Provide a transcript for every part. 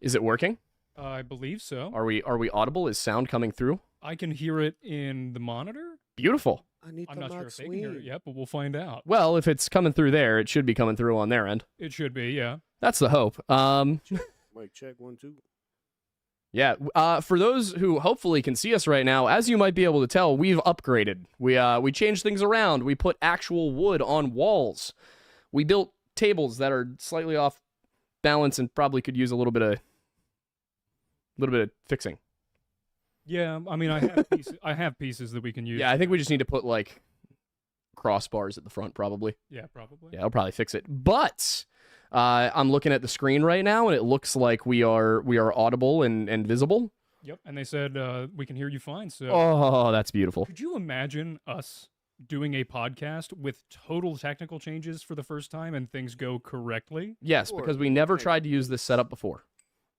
Is it working? I believe so. Are we audible? Is sound coming through? I can hear it in the monitor. Beautiful. I'm not sure if they can hear it yet, but we'll find out. Well, if it's coming through there, it should be coming through on their end. It should be, yeah. That's the hope. Mic check 1 2. Yeah. For those who hopefully can see us right now, as you might be able to tell, we've upgraded. We changed things around. We put actual wood on walls. We built tables that are slightly off balance and probably could use a little bit of fixing. Yeah, I mean, I have pieces that we can use. Yeah, I think we just need to put like crossbars at the front, probably. Yeah, probably. Yeah, I'll probably fix it. But I'm looking at the screen right now, and it looks like we are audible and visible. Yep, and they said we can hear you fine. So, oh, that's beautiful. Could you imagine us doing a podcast with total technical changes for the first time and things go correctly? Yes, because we never tried to use this setup before.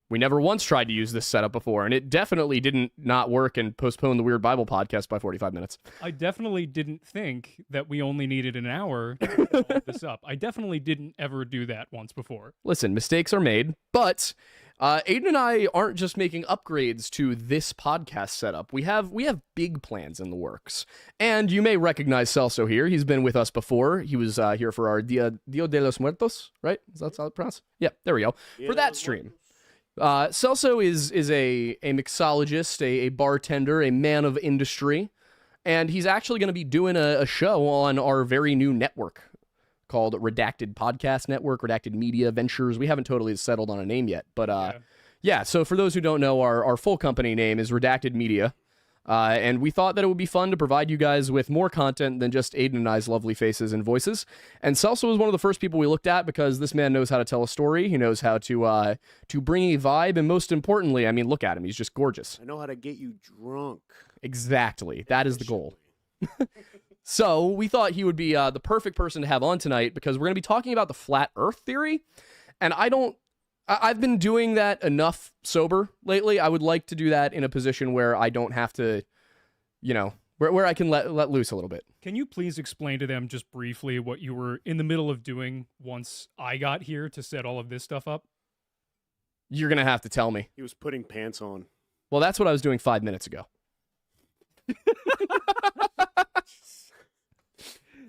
We never once tried to use this setup before, and it definitely didn't not work and postpone the Weird Bible podcast by 45 minutes. I definitely didn't think that we only needed an hour to set all this up. I definitely didn't ever do that once before. Listen, mistakes are made, but Aiden and I aren't just making upgrades to this podcast setup. We have big plans in the works. And you may recognize Celso here. He's been with us before. He was here for our Dia de los Muertos, right? Is that how it's pronounced? Yeah, there we go. For that stream. Celso is a mixologist, a bartender, a man of industry, and he's actually going to be doing a show on our very new network called Redacted Podcast Network, Redacted Media Ventures. We haven't totally settled on a name yet, but yeah, so for those who don't know, our full company name is Redacted Media, and we thought that it would be fun to provide you guys with more content than just Aiden and I's lovely faces and voices. And Celso was one of the first people we looked at because this man knows how to tell a story. He knows how to bring a vibe, and most importantly, I mean, look at him. He's just gorgeous. I know how to get you drunk. Exactly. That is the goal. So we thought he would be the perfect person to have on tonight because we're going to be talking about the flat Earth theory. And I've been doing that enough sober lately. I would like to do that in a position where I don't have to, where I can let loose a little bit. Can you please explain to them just briefly what you were in the middle of doing once I got here to set all of this stuff up? You're going to have to tell me. He was putting pants on. Well, that's what I was doing 5 minutes ago.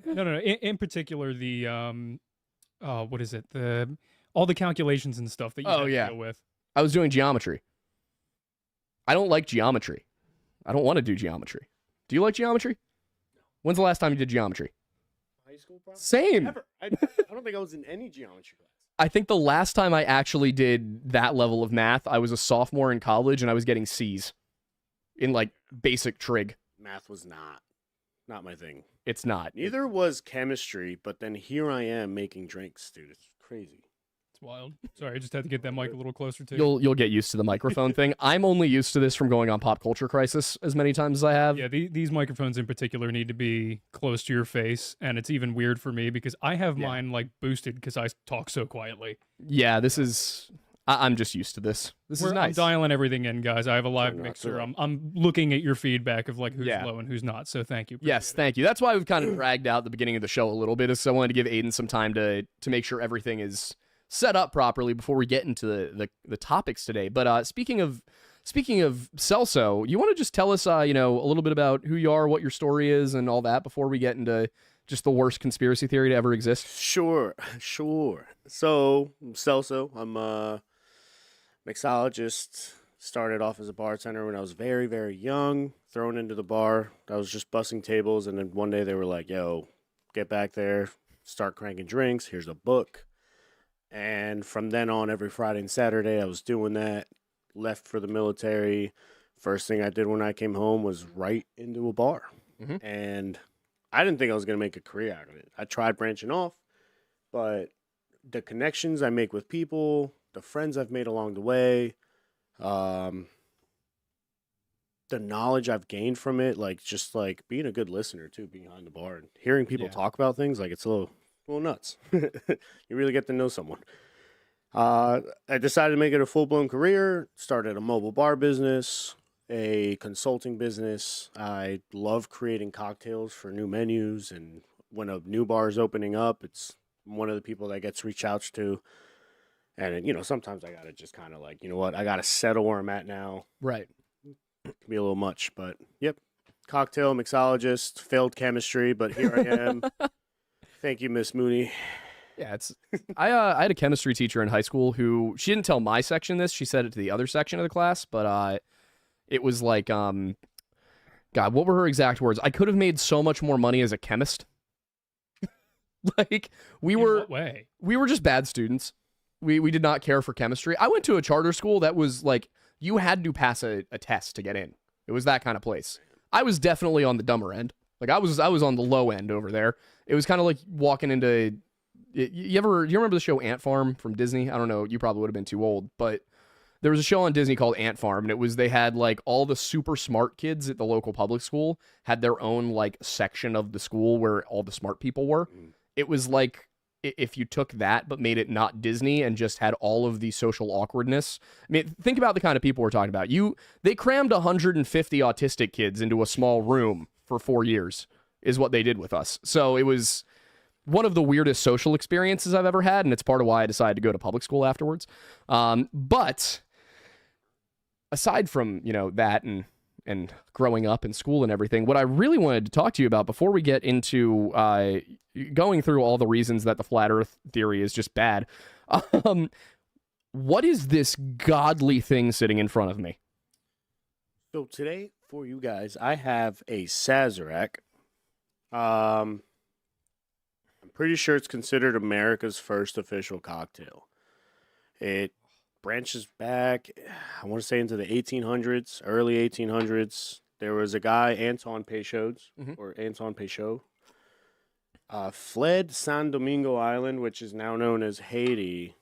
No. In particular, the what is it? All the calculations and stuff that you have to deal with. I was doing geometry. I don't like geometry. I don't want to do geometry. Do you like geometry? No. When's the last time you did geometry? High school, probably. Same. Never. I don't think I was in any geometry class. I think the last time I actually did that level of math, I was a sophomore in college and I was getting C's in like basic trig. Math was not my thing. It's not. Neither was chemistry, but then here I am making drinks, dude. It's crazy. It's wild. Sorry, I just had to get that mic a little closer to you. You'll get used to the microphone thing. I'm only used to this from going on Pop Culture Crisis as many times as I have. Yeah, these microphones in particular need to be close to your face, and it's even weird for me because I have mine like boosted because I talk so quietly. Yeah, this is... I'm just used to this. This is nice. I'm dialing everything in, guys. I have a live mixer. I'm looking at your feedback of like who's low and who's not. So thank you. Yes, thank you. That's why we've kind of dragged out the beginning of the show a little bit, is so I wanted to give Aiden some time to make sure everything is set up properly before we get into the topics today. But speaking of Celso, you want to just tell us a little bit about who you are, what your story is, and all that before we get into just the worst conspiracy theory to ever exist? Sure. So, Celso, I'm a mixologist. Started off as a bartender when I was very, very young, thrown into the bar. I was just bussing tables, and then one day they were like, yo, get back there, start cranking drinks, here's a book. And from then on, every Friday and Saturday, I was doing that. Left for the military. First thing I did when I came home was right into a bar. Mm-hmm. And I didn't think I was going to make a career out of it. I tried branching off, but the connections I make with people, the friends I've made along the way, the knowledge I've gained from it, like just like being a good listener too, behind the bar and hearing people talk about things, like it's a little nuts. You really get to know someone. I decided to make it a full-blown career, started a mobile bar business, a consulting business. I love creating cocktails for new menus, and when a new bar is opening up, it's one of the people that gets reached out to. And, sometimes I got to just kind of like, you know what, I got to settle where I'm at now. Right. It can be a little much, but yep. Cocktail mixologist, failed chemistry, but here I am. Thank you, Miss Mooney. Yeah, I had a chemistry teacher in high school who, she didn't tell my section this, she said it to the other section of the class, but it was like, God, what were her exact words? I could have made so much more money as a chemist. Like, In what way? we were just bad students. We did not care for chemistry. I went to a charter school that was like, you had to pass a test to get in. It was that kind of place. I was definitely on the dumber end. Like, I was on the low end over there. It was kind of like walking into, you remember the show Ant Farm from Disney? I don't know, you probably would have been too old, but there was a show on Disney called Ant Farm, and they had like all the super smart kids at the local public school had their own like section of the school where all the smart people were. It was like if you took that but made it not Disney and just had all of the social awkwardness. I mean, think about the kind of people we're talking about. They crammed 150 autistic kids into a small room for 4 years is what they did with us. So it was one of the weirdest social experiences I've ever had, and it's part of why I decided to go to public school afterwards. But aside from, that and growing up in school and everything, what I really wanted to talk to you about before we get into going through all the reasons that the flat earth theory is just bad, what is this godly thing sitting in front of me? So today, for you guys, I have a Sazerac. I'm pretty sure it's considered America's first official cocktail. It branches back, I want to say, into the 1800s, early 1800s. There was a guy, Anton Peychaud, fled San Domingo Island, which is now known as Haiti,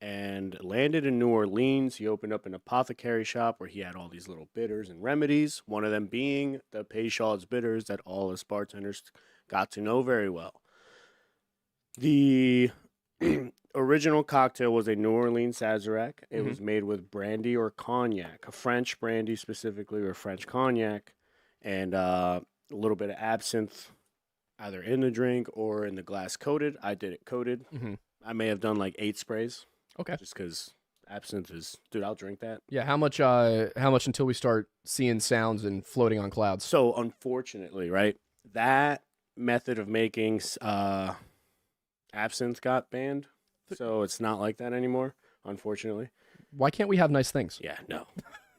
and landed in New Orleans. He opened up an apothecary shop where he had all these little bitters and remedies, one of them being the Peychaud's bitters that all us bartenders got to know very well. The original cocktail was a New Orleans Sazerac. It was made with brandy or cognac, a French brandy specifically, or French cognac, and a little bit of absinthe, either in the drink or in the glass coated. I did it coated. I may have done like 8 sprays. Okay. Just because absinthe is, dude, I'll drink that. Yeah, how much until we start seeing sounds and floating on clouds? So, unfortunately, right, that method of making absinthe got banned. So, it's not like that anymore, unfortunately. Why can't we have nice things? Yeah, no.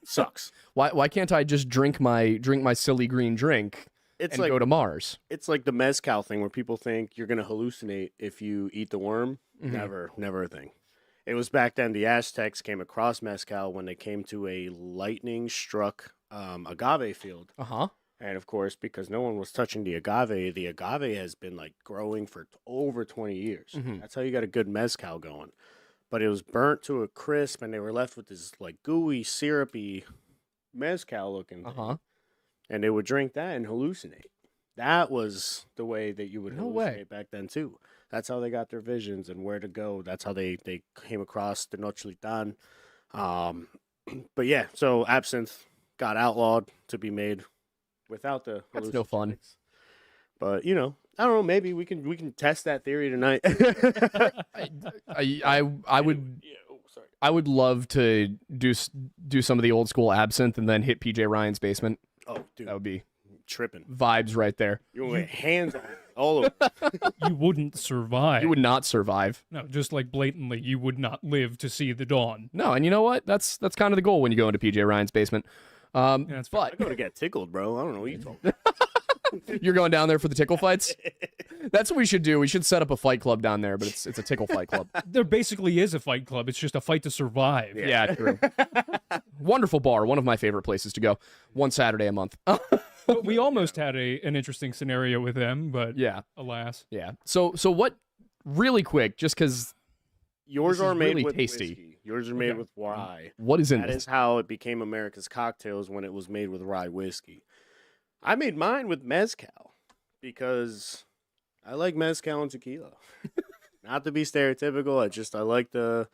Sucks. Why can't I just drink my silly green drink and go to Mars? It's like the mezcal thing where people think you're going to hallucinate if you eat the worm. Never a thing. It was back then the Aztecs came across mezcal when they came to a lightning-struck agave field. And, of course, because no one was touching the agave has been, like, growing for over 20 years. That's how you got a good mezcal going. But it was burnt to a crisp, and they were left with this, like, gooey, syrupy mezcal-looking thing. And they would drink that and hallucinate. That was the way that you would hallucinate back then, too. That's how they got their visions and where to go. That's how they came across the Nochlitan. But yeah, so absinthe got outlawed to be made without the. That's no fun. But I don't know. Maybe we can test that theory tonight. I would. I would love to do some of the old school absinthe and then hit PJ Ryan's basement. Oh, dude, that would be tripping vibes right there. You want hands on it all over. You wouldn't survive. You would not survive. No, just like blatantly, you would not live to see the dawn. No, and you know what? That's kind of the goal when you go into PJ Ryan's basement. Yeah, that's but I go to get tickled, bro. I don't know what you talking. You're going down there for the tickle fights? That's what we should do. We should set up a fight club down there, but it's a tickle fight club. There basically is a fight club. It's just a fight to survive. Yeah, true. Wonderful bar. One of my favorite places to go. One Saturday a month. But we almost had an interesting scenario with them, but yeah, alas. Yeah. So what? Really quick, just because yours are made really with tasty. whiskey. Yours are made with rye. What is in That this? is how it became America's cocktails when it was made with rye whiskey. I made mine with mezcal because I like mezcal and tequila. Not to be stereotypical, I like the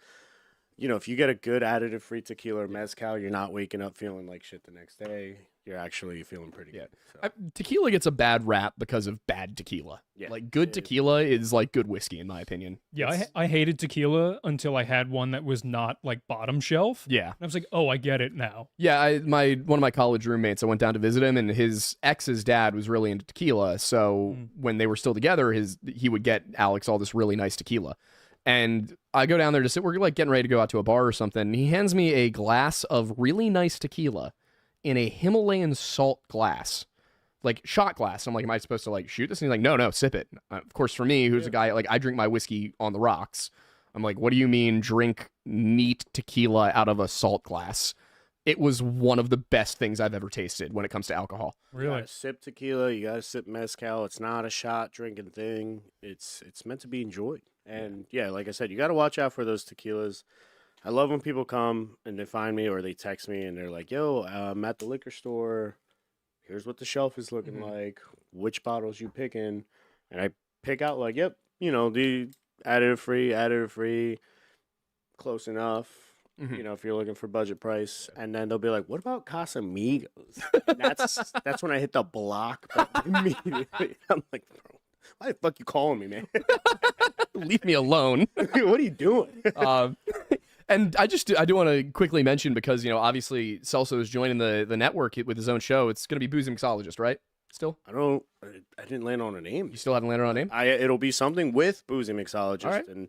you know, if you get a good additive-free tequila or mezcal, you're not waking up feeling like shit the next day. You're actually feeling pretty good. So. Tequila gets a bad rap because of bad tequila. Yeah, like good tequila is like good whiskey in my opinion. Yeah, I hated tequila until I had one that was not like bottom shelf. Yeah, and I was like, oh, I get it now. Yeah, one of my college roommates, I went down to visit him, and his ex's dad was really into tequila. So when they were still together, he would get Alex all this really nice tequila. And I go down there to sit. We're like getting ready to go out to a bar or something. And he hands me a glass of really nice tequila in a Himalayan salt glass, like shot glass. I'm like, am I supposed to like shoot this? And he's like, no, sip it. Of course, for me, who's a guy, like I drink my whiskey on the rocks. I'm like, what do you mean drink neat tequila out of a salt glass? It was one of the best things I've ever tasted when it comes to alcohol. Really? You gotta sip tequila, you gotta sip mezcal. It's not a shot drinking thing. It's meant to be enjoyed. And yeah, like I said, you gotta watch out for those tequilas. I love when people come and they find me or they text me and they're like, yo, I'm at the liquor store. Here's what the shelf is looking like. Which bottles you picking? And I pick out like, yep, you know, the additive free, close enough. You know, if you're looking for budget price. And then they'll be like, what about Casamigos? That's when I hit the block immediately. I'm like, bro, why the fuck you calling me, man? Leave me alone. What are you doing? And I do want to quickly mention, because, you know, obviously Celso is joining the network with his own show. It's going to be Boozy Mixologist, right? Still? I didn't land on a name. You still haven't landed on a name? It'll be something with Boozy Mixologist. All right. And,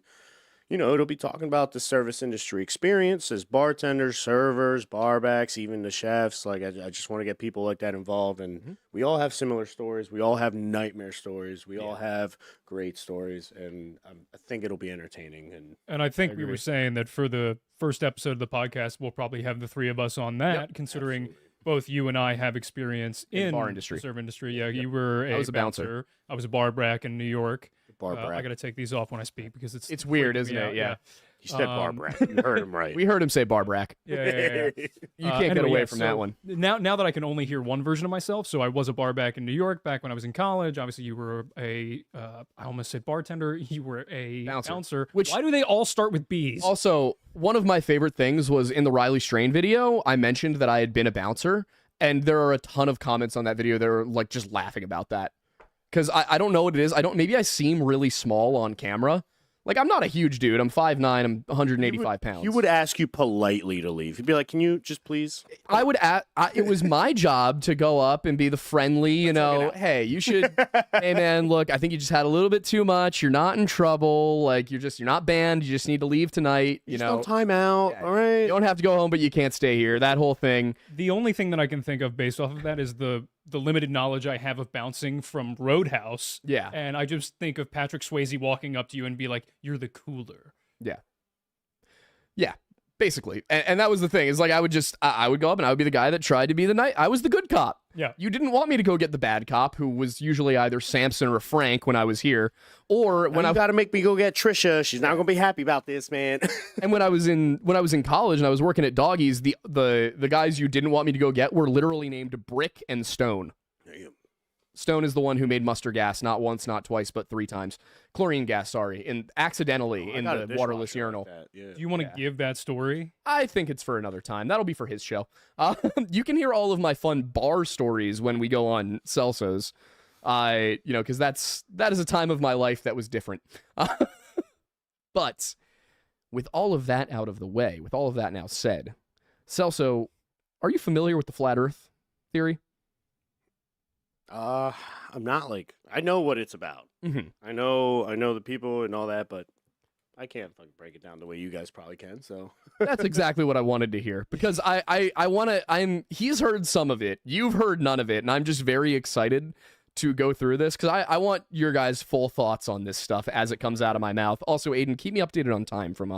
you know, it'll be talking about the service industry experience as bartenders, servers, barbacks, even the chefs. Like, I just want to get people like that involved. And we all have similar stories. We all have nightmare stories. We all have great stories. And I think it'll be entertaining. And I think we were saying that for the first episode of the podcast, we'll probably have the three of us on that, considering absolutely. Both you and I have experience in bar industry. The serve industry. Yeah, you were a bouncer. I was a barback in New York. I got to take these off when I speak because it's weird, isn't it? Yeah. He said barbrack. You heard him right. We heard him say barbrack. Yeah. You can't get away from that one. Now that I can only hear one version of myself, so I was a barback in New York back when I was in college. Obviously, you were I almost said bartender. You were a bouncer. Why do they all start with B's? Also, one of my favorite things was in the Riley Strain video, I mentioned that I had been a bouncer, and there are a ton of comments on that video that are like just laughing about that. Because I don't know what it is. Maybe I seem really small on camera. Like, I'm not a huge dude. I'm 5'9". I'm 185 pounds. He would ask you politely to leave. He'd be like, can you just please? I would it was my job to go up and be the friendly, you know, hey, you should, hey, man, look, I think you just had a little bit too much. You're not in trouble. Like, you're not banned. You just need to leave tonight, you know. No time out, all right? You don't have to go home, but you can't stay here. That whole thing. The only thing that I can think of based off of that is the limited knowledge I have of bouncing from Roadhouse. Yeah. And I just think of Patrick Swayze walking up to you and be like, you're the cooler. Yeah. Yeah, basically. And that was the thing. Is like, I would go up and I would be the guy that tried to be I was the good cop. Yeah. You didn't want me to go get the bad cop, who was usually either Samson or Frank when I was here, or when I got to make me go get Trisha. She's not going to be happy about this, man. And when I was in college and I was working at Doggies, the guys you didn't want me to go get were literally named Brick and Stone. Damn. Stone is the one who made mustard gas, not once, not twice, but 3 times. Chlorine gas, sorry, and accidentally in the waterless urinal. Like yeah. Do you want to give that story? I think it's for another time. That'll be for his show. You can hear all of my fun bar stories when we go on Celso's. You know, because that is a time of my life that was different. But with all of that out of the way, with all of that now said, Celso, are you familiar with the flat Earth theory? I'm not like, I know what it's about. I know the people and all that, but I can't fucking break it down the way you guys probably can. So that's exactly what I wanted to hear, because he's heard some of it, you've heard none of it, and I'm just very excited to go through this because I want your guys' full thoughts on this stuff as it comes out of my mouth. Also, Aiden, keep me updated on time from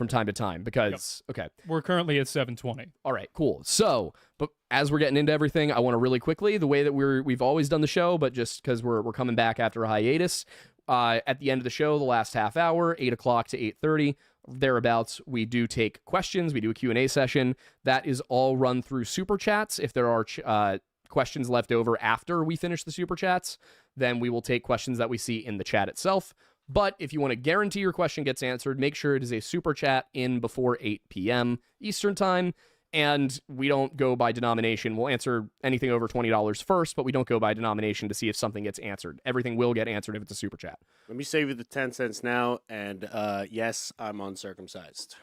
time to time, because okay, we're currently at 7:20. All right, cool. So, but as we're getting into everything, I want to really quickly, the way that we've always done the show, but just because we're coming back after a hiatus, at the end of the show, the last half hour, 8 o'clock to 8:30, thereabouts, we do take questions. We do a Q&A session. That is all run through Super Chats. If there are questions left over after we finish the Super Chats, then we will take questions that we see in the chat itself. But if you want to guarantee your question gets answered, make sure it is a super chat in before 8 p.m. Eastern time. And we don't go by denomination. We'll answer anything over $20 first, but we don't go by denomination to see if something gets answered. Everything will get answered if it's a super chat. Let me save you the 10 cents now. And yes, I'm uncircumcised.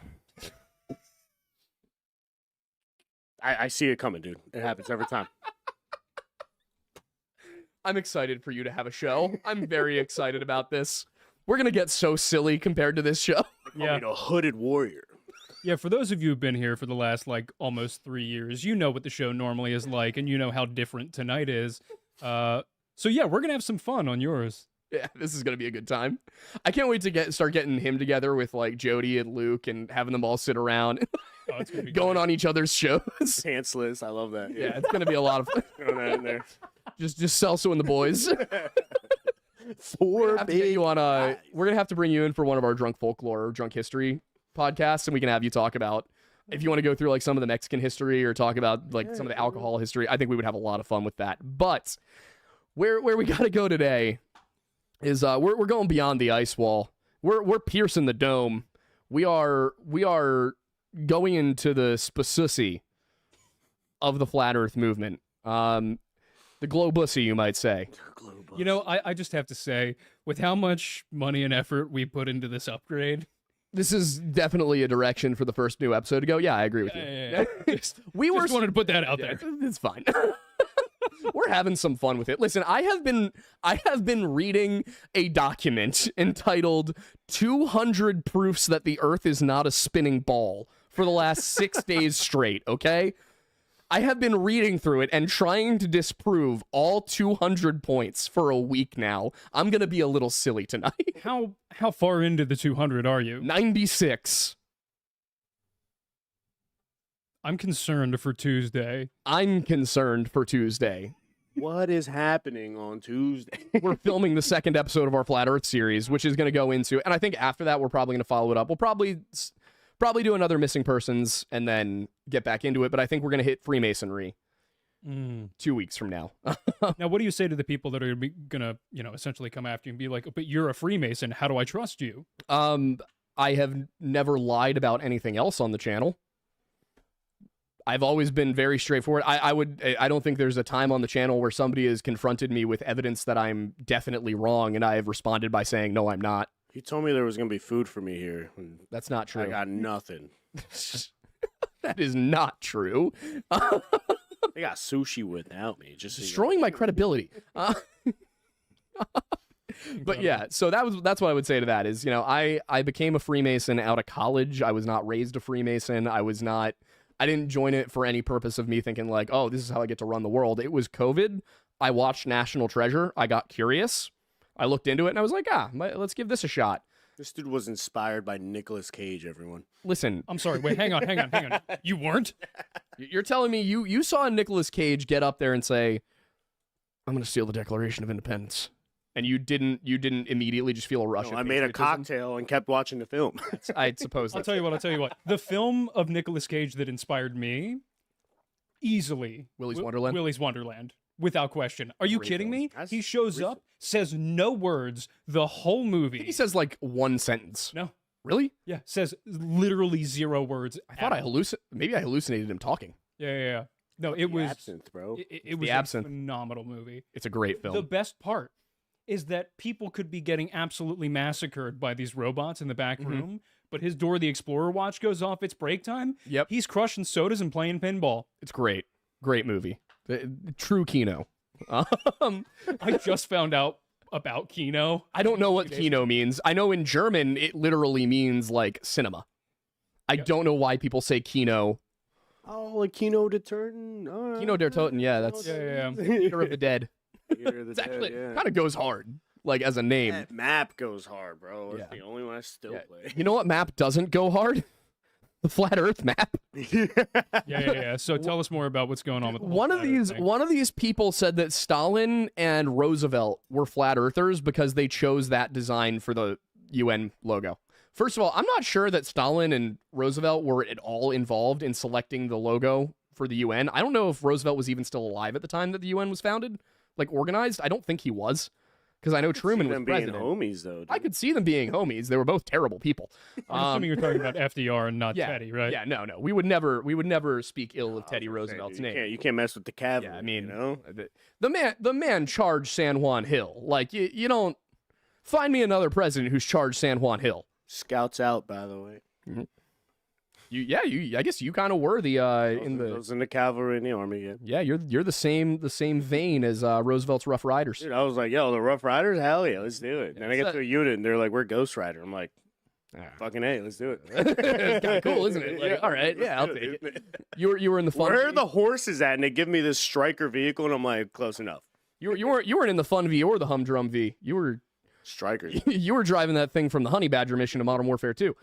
I see it coming, dude. It happens every time. I'm excited for you to have a show. I'm very excited about this. We're going to get so silly compared to this show. Yeah. A hooded warrior. Yeah, for those of you who've been here for the last, almost 3 years, you know what the show normally is like, and you know how different tonight is. So, yeah, we're going to have some fun on yours. Yeah, this is going to be a good time. I can't wait to start getting him together with, Jody and Luke and having them all sit around going on each other's shows. Pantsless. I love that. Yeah, it's going to be a lot of fun. Throw that in there. Just Celso and the boys. We're going to have to bring you in for one of our drunk folklore or drunk history podcasts, and we can have you talk about, if you want to go through some of the Mexican history or talk about some of the alcohol history. I think we would have a lot of fun with that. But where we got to go today is we're going beyond the ice wall. We're piercing the dome. We are going into the specificity of the flat Earth movement. The globussy, you might say. You know, I just have to say, with how much money and effort we put into this upgrade, this is definitely a direction for the first new episode to go. Yeah, I agree with you. Yeah. Just wanted to put that out there. It's fine. We're having some fun with it. Listen, I have been reading a document entitled 200 Proofs That the Earth is Not a Spinning Ball for the last 6 days straight, okay? I have been reading through it and trying to disprove all 200 points for a week now. I'm going to be a little silly tonight. How far into the 200 are you? 96. I'm concerned for Tuesday. I'm concerned for Tuesday. What is happening on Tuesday? We're filming the second episode of our Flat Earth series, which is going to go into, and I think after that, we're probably going to follow it up. We'll probably do another missing persons and then get back into it, but I think we're going to hit Freemasonry 2 weeks from now. Now, what do you say to the people that are going to, essentially come after you and be like, but you're a Freemason, how do I trust you? I have never lied about anything else on the channel. I've always been very straightforward. I don't think there's a time on the channel where somebody has confronted me with evidence that I'm definitely wrong, and I have responded by saying, no, I'm not. He told me there was going to be food for me here. That's not true. I got nothing. That is not true. They got sushi without me. Just destroying my credibility. But yeah, so that's what I would say to that is, I became a Freemason out of college. I was not raised a Freemason. I didn't join it for any purpose of me thinking oh, this is how I get to run the world. It was COVID. I watched National Treasure. I got curious. I looked into it and I was like, let's give this a shot. This dude was inspired by Nicolas Cage, everyone. Listen. I'm sorry. Wait, hang on. You weren't? You're telling me you saw Nicolas Cage get up there and say, I'm going to steal the Declaration of Independence. And you didn't immediately just feel a rush of I made a cocktail and kept watching the film. I suppose. I'll tell you what. The film of Nicolas Cage that inspired me, easily, Willy's Wonderland. Willy's Wonderland, without question. Are you kidding me? He shows up, says no words the whole movie. I think he says one sentence. No. Really? Yeah, says literally 0 words. I thought maybe I hallucinated him talking. Yeah. No, it was Absinthe, bro. It was Absinthe. A phenomenal movie. It's a great film. The best part is that people could be getting absolutely massacred by these robots in the back room, but his Dora the Explorer watch goes off, it's break time. Yep. He's crushing sodas and playing pinball. It's great. Great movie. True Kino. I just found out about Kino. I don't know what Kino means. I know in German it literally means cinema. I don't know why people say Kino. Oh, like Kino der Toten. Kino der Toten, yeah, that's Theater of the Dead. It's actually kind of goes hard, as a name. That map goes hard, bro. It's the only one I still play. You know what map doesn't go hard? The Flat Earth map. Yeah. So tell us more about what's going on with the one of these people said that Stalin and Roosevelt were flat earthers because they chose that design for the UN logo. First of all, I'm not sure that Stalin and Roosevelt were at all involved in selecting the logo for the UN. I don't know if Roosevelt was even still alive at the time that the UN was founded. Organized? I don't think he was. because I know Truman was them president. being homies, though. Dude. I could see them being homies. They were both terrible people. I'm assuming you're talking about FDR and not Teddy, right? Yeah, no. We would never speak ill of Teddy Roosevelt's name. You can't mess with the cavalry. Yeah, I mean, you know? the man charged San Juan Hill. Like, you don't find me another president who's charged San Juan Hill. Scouts out, by the way. Mm-hmm. I guess you kind of were the in the cavalry in the army. Yeah, you're the same vein as Roosevelt's Rough Riders. Dude, I was like, yo, the Rough Riders, hell yeah, let's do it. And then I get to a unit, and they're like, we're Ghost Rider. I'm like, fucking A, let's do it. It's kind of cool, isn't it? Like, all right, yeah, I'll take it. You were in the fun. Where are the horses at? And they give me this striker vehicle, and I'm like, close enough. You weren't in the Fun V or the Humdrum V. You were strikers. You were driving that thing from the Honey Badger mission to Modern Warfare 2.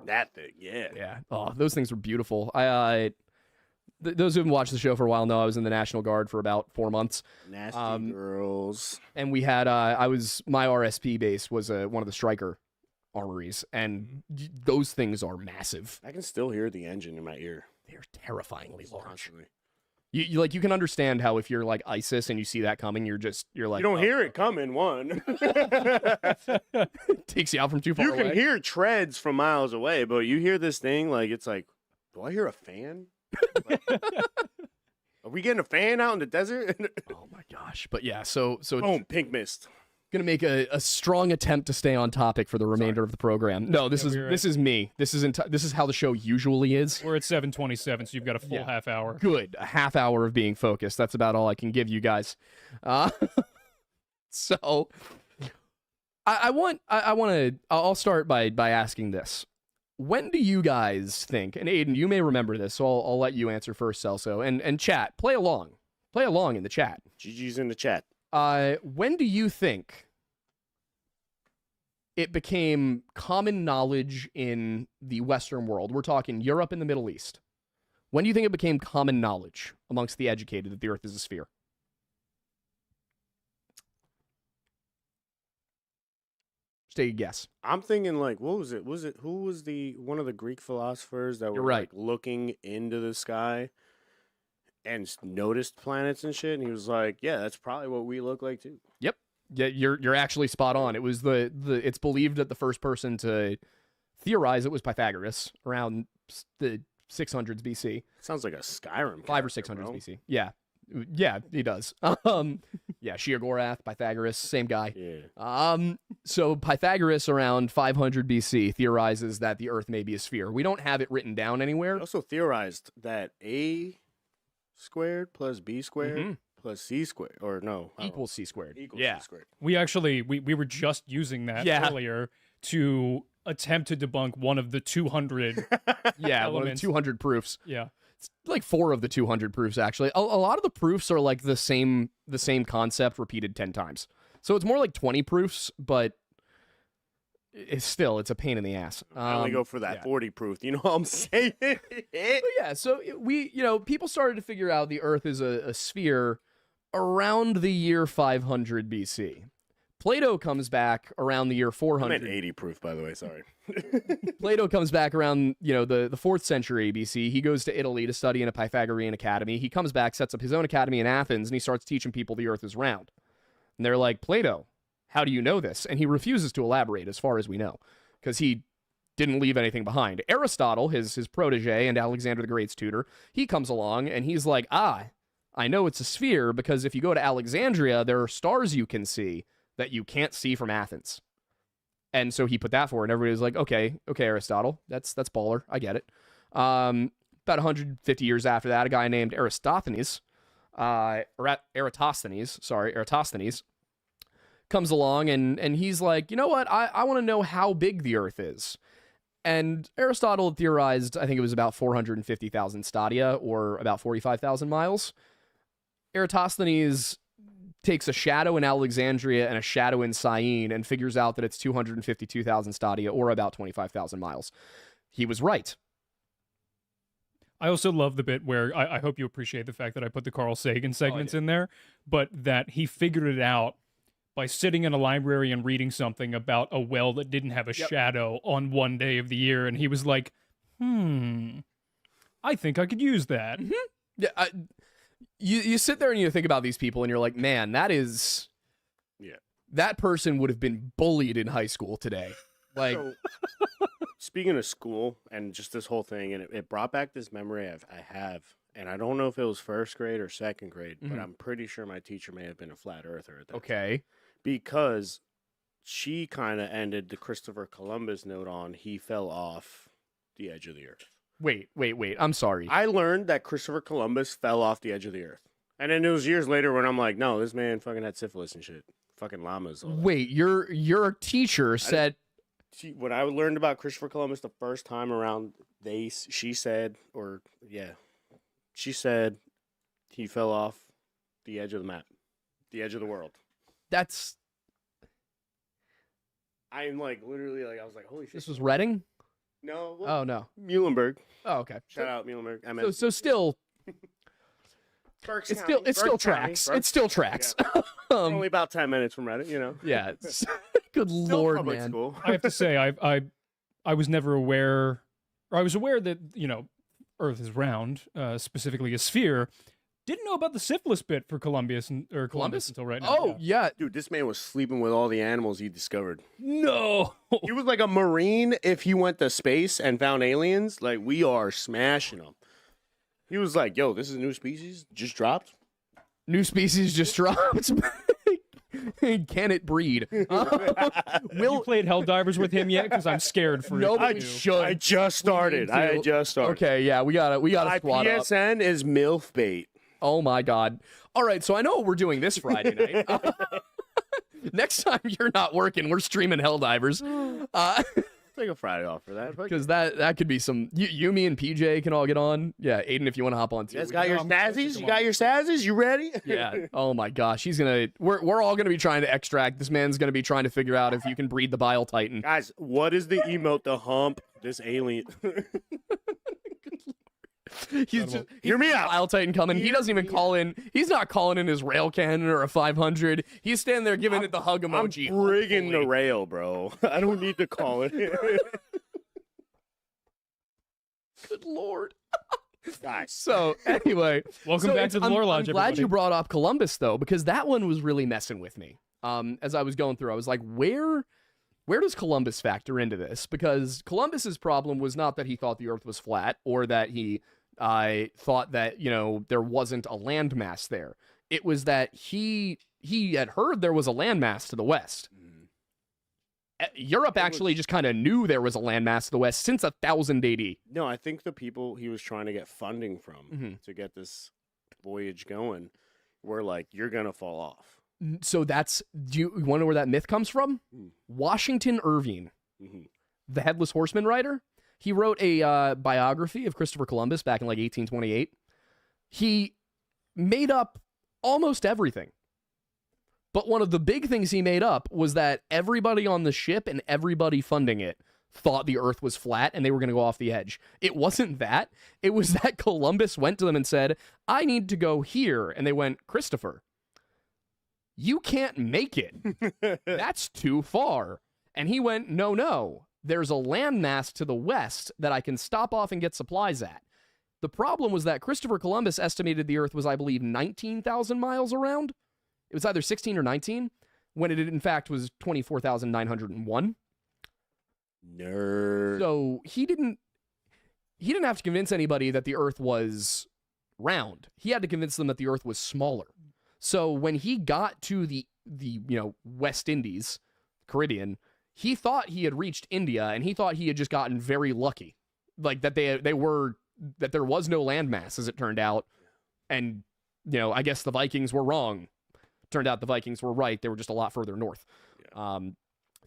That thing, yeah. Yeah. Oh, those things were beautiful. Those who haven't watched the show for a while know I was in the National Guard for about 4 months. Nasty girls. And we had, my RSP base was one of the Striker armories, and those things are massive. I can still hear the engine in my ear. They're terrifyingly large. Constantly. You can understand how if you're like ISIS and you see that coming, you're like, you don't hear it coming. One takes you out from too far. You can hear treads from miles away, but you hear this thing like it's like, do I hear a fan? Like, are we getting a fan out in the desert? Oh my gosh! But yeah, so boom, pink mist. Gonna make a strong attempt to stay on topic for the remainder of the program. No, this is me. This is how the show usually is. We're at 7:27, so you've got a full half hour. Good, a half hour of being focused. That's about all I can give you guys. So I'll start by asking this. When do you guys think? And Aiden, you may remember this, so I'll let you answer first, Celso, and chat. Play along in the chat. GG's in the chat. When do you think it became common knowledge in the Western world? We're talking Europe and the Middle East. When do you think it became common knowledge amongst the educated that the Earth is a sphere? Just take a guess. I'm thinking like, what was it? Who was one of the Greek philosophers that were like looking into the sky and noticed planets and shit, and he was like, yeah, that's probably what we look like too. Yep. Yeah, you're actually spot on. It was it's believed that the first person to theorize it was Pythagoras around the 600s BC. Sounds like a Skyrim 5 or 600s bro. BC. Yeah, he does. Sheogorath, Pythagoras, same guy. Yeah. So Pythagoras around 500 BC theorizes that the Earth may be a sphere. We don't have it written down anywhere. He also theorized that A squared plus B squared plus C squared, or no, equals C squared. Equals C squared. We actually we were just using that earlier to attempt to debunk one of the 200 one of the 200 proofs. Yeah. It's like 4 of the 200 proofs, actually. A lot of the proofs are like the same concept repeated 10 times. So it's more like 20 proofs, but it's a pain in the ass. I only go for that 40 proof. You know what I'm saying? So people started to figure out the Earth is a sphere around the year 500 BC. Plato comes back around the year 400. I meant 80 proof, by the way. Sorry. Plato comes back around, the 4th century BC. He goes to Italy to study in a Pythagorean academy. He comes back, sets up his own academy in Athens, and he starts teaching people the Earth is round. And they're like, Plato, how do you know this? And he refuses to elaborate as far as we know, because he didn't leave anything behind. Aristotle, his protege and Alexander the Great's tutor, he comes along and he's like, I know it's a sphere because if you go to Alexandria, there are stars you can see that you can't see from Athens. And so he put that forward, and everybody's like, okay, Aristotle, that's baller, I get it. About 150 years after that, a guy named Eratosthenes comes along, and he's like, you know what, I want to know how big the Earth is. And Aristotle theorized, I think it was about 450,000 stadia, or about 45,000 miles. Eratosthenes takes a shadow in Alexandria and a shadow in Syene and figures out that it's 252,000 stadia, or about 25,000 miles. He was right. I also love the bit where I hope you appreciate the fact that I put the Carl Sagan segments in there, but that he figured it out by sitting in a library and reading something about a well that didn't have a shadow on one day of the year, and he was like, I think I could use that. Yeah, you sit there and you think about these people and you're like, man, that person would have been bullied in high school today. Like, So, speaking of school and just this whole thing, and it brought back this memory I have, and I don't know if it was first grade or second grade, but I'm pretty sure my teacher may have been a flat earther at that time. okay. Because she kind of ended the Christopher Columbus note on he fell off the edge of the earth. Wait. I'm sorry. I learned that Christopher Columbus fell off the edge of the earth. And then it was years later when I'm like, no, this man fucking had syphilis and shit. Fucking llamas. All that. Wait, your teacher said When I learned about Christopher Columbus the first time around, she said he fell off the edge of the map, the edge of the world. that's I'm like literally like I was like, holy shit. this was Reading? No. Oh no. Muhlenberg. Oh, okay. Shout out Muhlenberg. So still Berks it County, still Berks County, tracks. Berks- It still tracks. We're only about 10 minutes from Reddit, you know. Yeah. Good Still lord, public man. school. I have to say, I was never aware, or I was aware that Earth is round, specifically a sphere. Didn't know about the syphilis bit for Columbus until right now. Oh, yeah. Dude, this man was sleeping with all the animals he discovered. No. He was like a Marine if he went to space and found aliens. Like, we are smashing them. He was like, yo, this is a new species. Just dropped. New species just dropped. Can it breed? You played Helldivers with him yet? Because I'm scared for Nobody it. should. I just started. I just started. Okay, yeah, we gotta My squat up. PSN is MILF bait. Oh my god. All right, so I know what we're doing this Friday night. Next time you're not working, we're streaming Helldivers. Take a Friday off for that. Because that could be some. You, me, and PJ can all get on. Yeah, Aiden, if you want to hop on too. You guys we got can- your snazzies? You got your snazzies? You ready? Yeah. Oh my gosh, we're all gonna be trying to extract. This man's gonna be trying to figure out if you can breed the bile titan. Guys, what is the emote to hump this alien? Hear me out. Bile titan coming. He doesn't even call in. He's not calling in his rail cannon or a 500. He's standing there giving it the hug emoji. I'm rigging the hopefully. rail, bro. I don't need to call it. Good lord. Guys, So anyway, Welcome back to the I'm Lore Lodge, glad everybody. you brought up Columbus though, because that one was really messing with me. As I was going through, I was like, where does Columbus factor into this? Because Columbus's problem was not that he thought the Earth was flat or that he thought that there wasn't a landmass there. It was that he had heard there was a landmass to the west. Europe actually just kind of knew there was a landmass to the west since 1000 AD. no, I think the people he was trying to get funding from to get this voyage going were like, you're going to fall off. So do you want to know where that myth comes from? Hmm. Washington Irving, Mm-hmm. the Headless Horseman writer. He wrote a biography of Christopher Columbus back in like 1828. He made up almost everything. But one of the big things he made up was that everybody on the ship and everybody funding it thought the Earth was flat and they were going to go off the edge. It wasn't that. It was that Columbus went to them and said, I need to go here. And they went, Christopher, you can't make it. That's too far. And he went, no. There's a landmass to the west that I can stop off and get supplies at. The problem was that Christopher Columbus estimated the Earth was, I believe, 19,000 miles around. It was either 16 or 19, when it in fact was 24,901. Nerd. So he didn't have to convince anybody that the Earth was round. He had to convince them that the Earth was smaller. So when he got to the West Indies, Caribbean, he thought he had reached India, and he thought he had just gotten very lucky, like that that there was no landmass, as it turned out, and I guess the Vikings were wrong. Turned out the Vikings were right. They were just a lot further north. Yeah.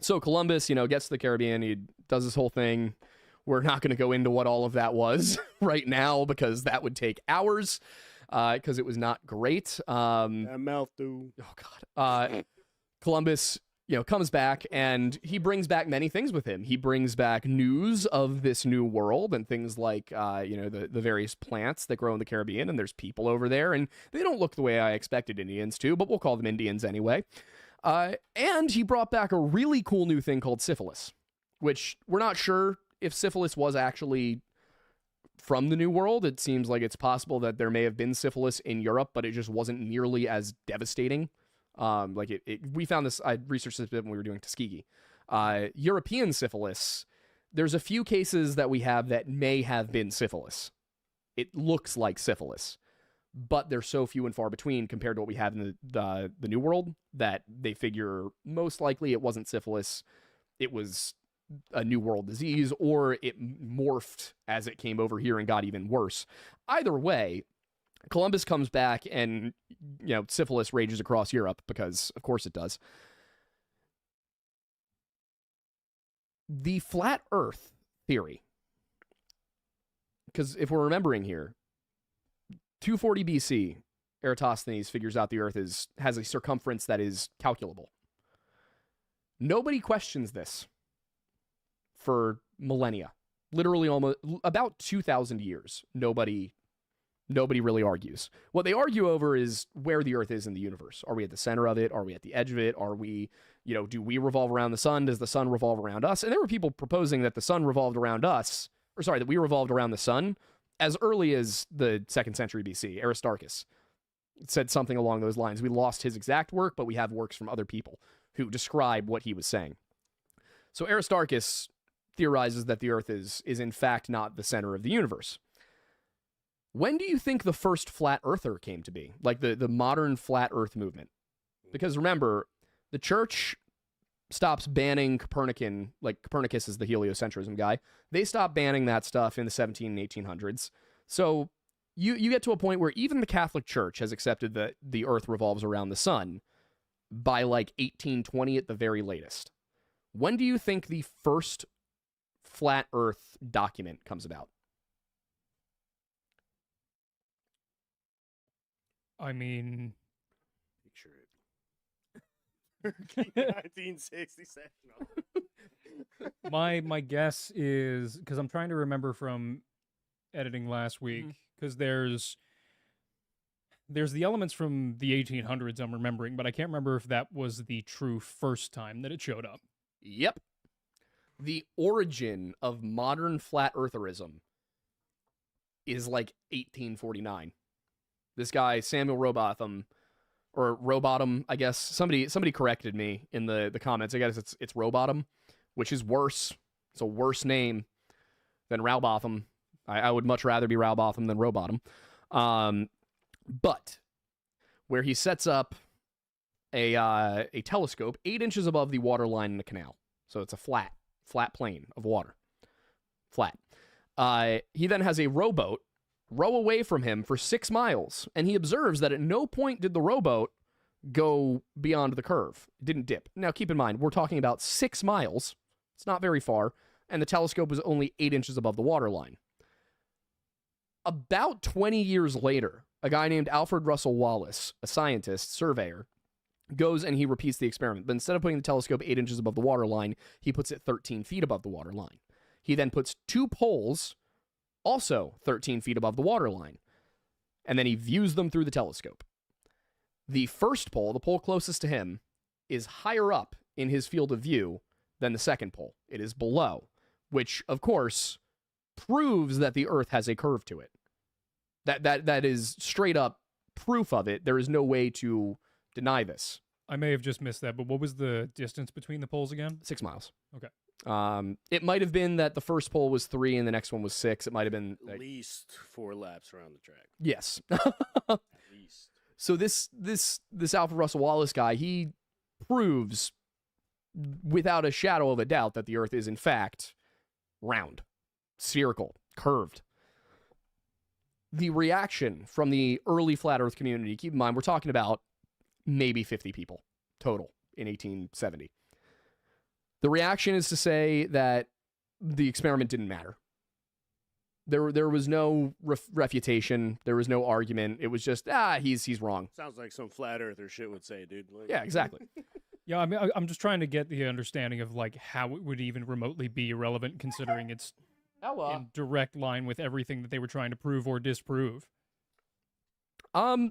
So Columbus, gets to the Caribbean. He does this whole thing. We're not going to go into what all of that was right now because that would take hours because it was not great. That mouth, dude. Oh, God. Columbus, comes back and he brings back many things with him. He brings back news of this new world and things like, the various plants that grow in the Caribbean, and there's people over there, and they don't look the way I expected Indians to, but we'll call them Indians anyway. And he brought back a really cool new thing called syphilis, which we're not sure if syphilis was actually from the New World. It seems like it's possible that there may have been syphilis in Europe, but it just wasn't nearly as devastating. We found this, I researched this bit when we were doing Tuskegee. European syphilis, there's a few cases that we have that may have been syphilis. It looks like syphilis, but they're so few and far between compared to what we have in the New World that they figure most likely it wasn't syphilis. It was a New World disease, or it morphed as it came over here and got even worse. Either way, Columbus comes back and, syphilis rages across Europe because, of course, it does. The flat Earth theory, because if we're remembering here, 240 BC, Eratosthenes figures out the Earth has a circumference that is calculable. Nobody questions this for millennia. Literally almost about 2,000 years. Nobody really argues. What they argue over is where the Earth is in the universe. Are we at the center of it? Are we at the edge of it? Are we, do we revolve around the sun? Does the sun revolve around us? And there were people proposing that the sun revolved around us, that we revolved around the sun as early as the 2nd century BC. Aristarchus said something along those lines. We lost his exact work, but we have works from other people who describe what he was saying. So Aristarchus theorizes that the Earth is in fact not the center of the universe. When do you think the first flat earther came to be? Like the modern flat earth movement? Because remember, the church stops banning Copernican, like Copernicus is the heliocentrism guy. They stopped banning that stuff in the 17 and 1800s. So you get to a point where even the Catholic Church has accepted that the Earth revolves around the sun by like 1820 at the very latest. When do you think the first flat Earth document comes about? I mean, picture it. 1967. my guess is, because I'm trying to remember from editing last week, because there's the elements from the 1800s I'm remembering, but I can't remember if that was the true first time that it showed up. Yep. The origin of modern flat eartherism is like 1849. This guy, Samuel Rowbotham, or Rowbottom, I guess. Somebody corrected me in the comments. I guess it's Rowbottom, which is worse. It's a worse name than Rowbotham. I would much rather be Rowbotham than Rowbottom. But where he sets up a telescope 8 inches above the water line in the canal. So it's a flat plane of water. Flat. He then has a rowboat row away from him for 6 miles, and he observes that at no point did the rowboat go beyond the curve. It didn't dip. Now, keep in mind, we're talking about 6 miles. It's not very far, and the telescope was only 8 inches above the water line. About 20 years later, a guy named Alfred Russel Wallace, a scientist, surveyor, goes and he repeats the experiment. But instead of putting the telescope 8 inches above the water line, he puts it 13 feet above the water line. He then puts 2 poles also 13 feet above the water line, and then he views them through the telescope. The first pole, the pole closest to him, is higher up in his field of view than the second pole. It is below, which, of course, proves that the Earth has a curve to it. That is straight up proof of it. There is no way to deny this. I may have just missed that, but what was the distance between the poles again? 6 miles. Okay. It might have been that the first pole was 3 and the next one was 6. It might have been at least 4 laps around the track. Yes. At least. So this Alfred Russel Wallace guy, he proves without a shadow of a doubt that the Earth is in fact round, spherical, curved. The reaction from the early flat Earth community, keep in mind, we're talking about maybe 50 people total in 1870. The reaction is to say that the experiment didn't matter. There was no refutation. There was no argument. It was just, he's wrong. Sounds like some flat earther shit would say, dude. Like, yeah, exactly. Yeah, I mean, I'm just trying to get the understanding of like how it would even remotely be irrelevant, considering it's in direct line with everything that they were trying to prove or disprove. I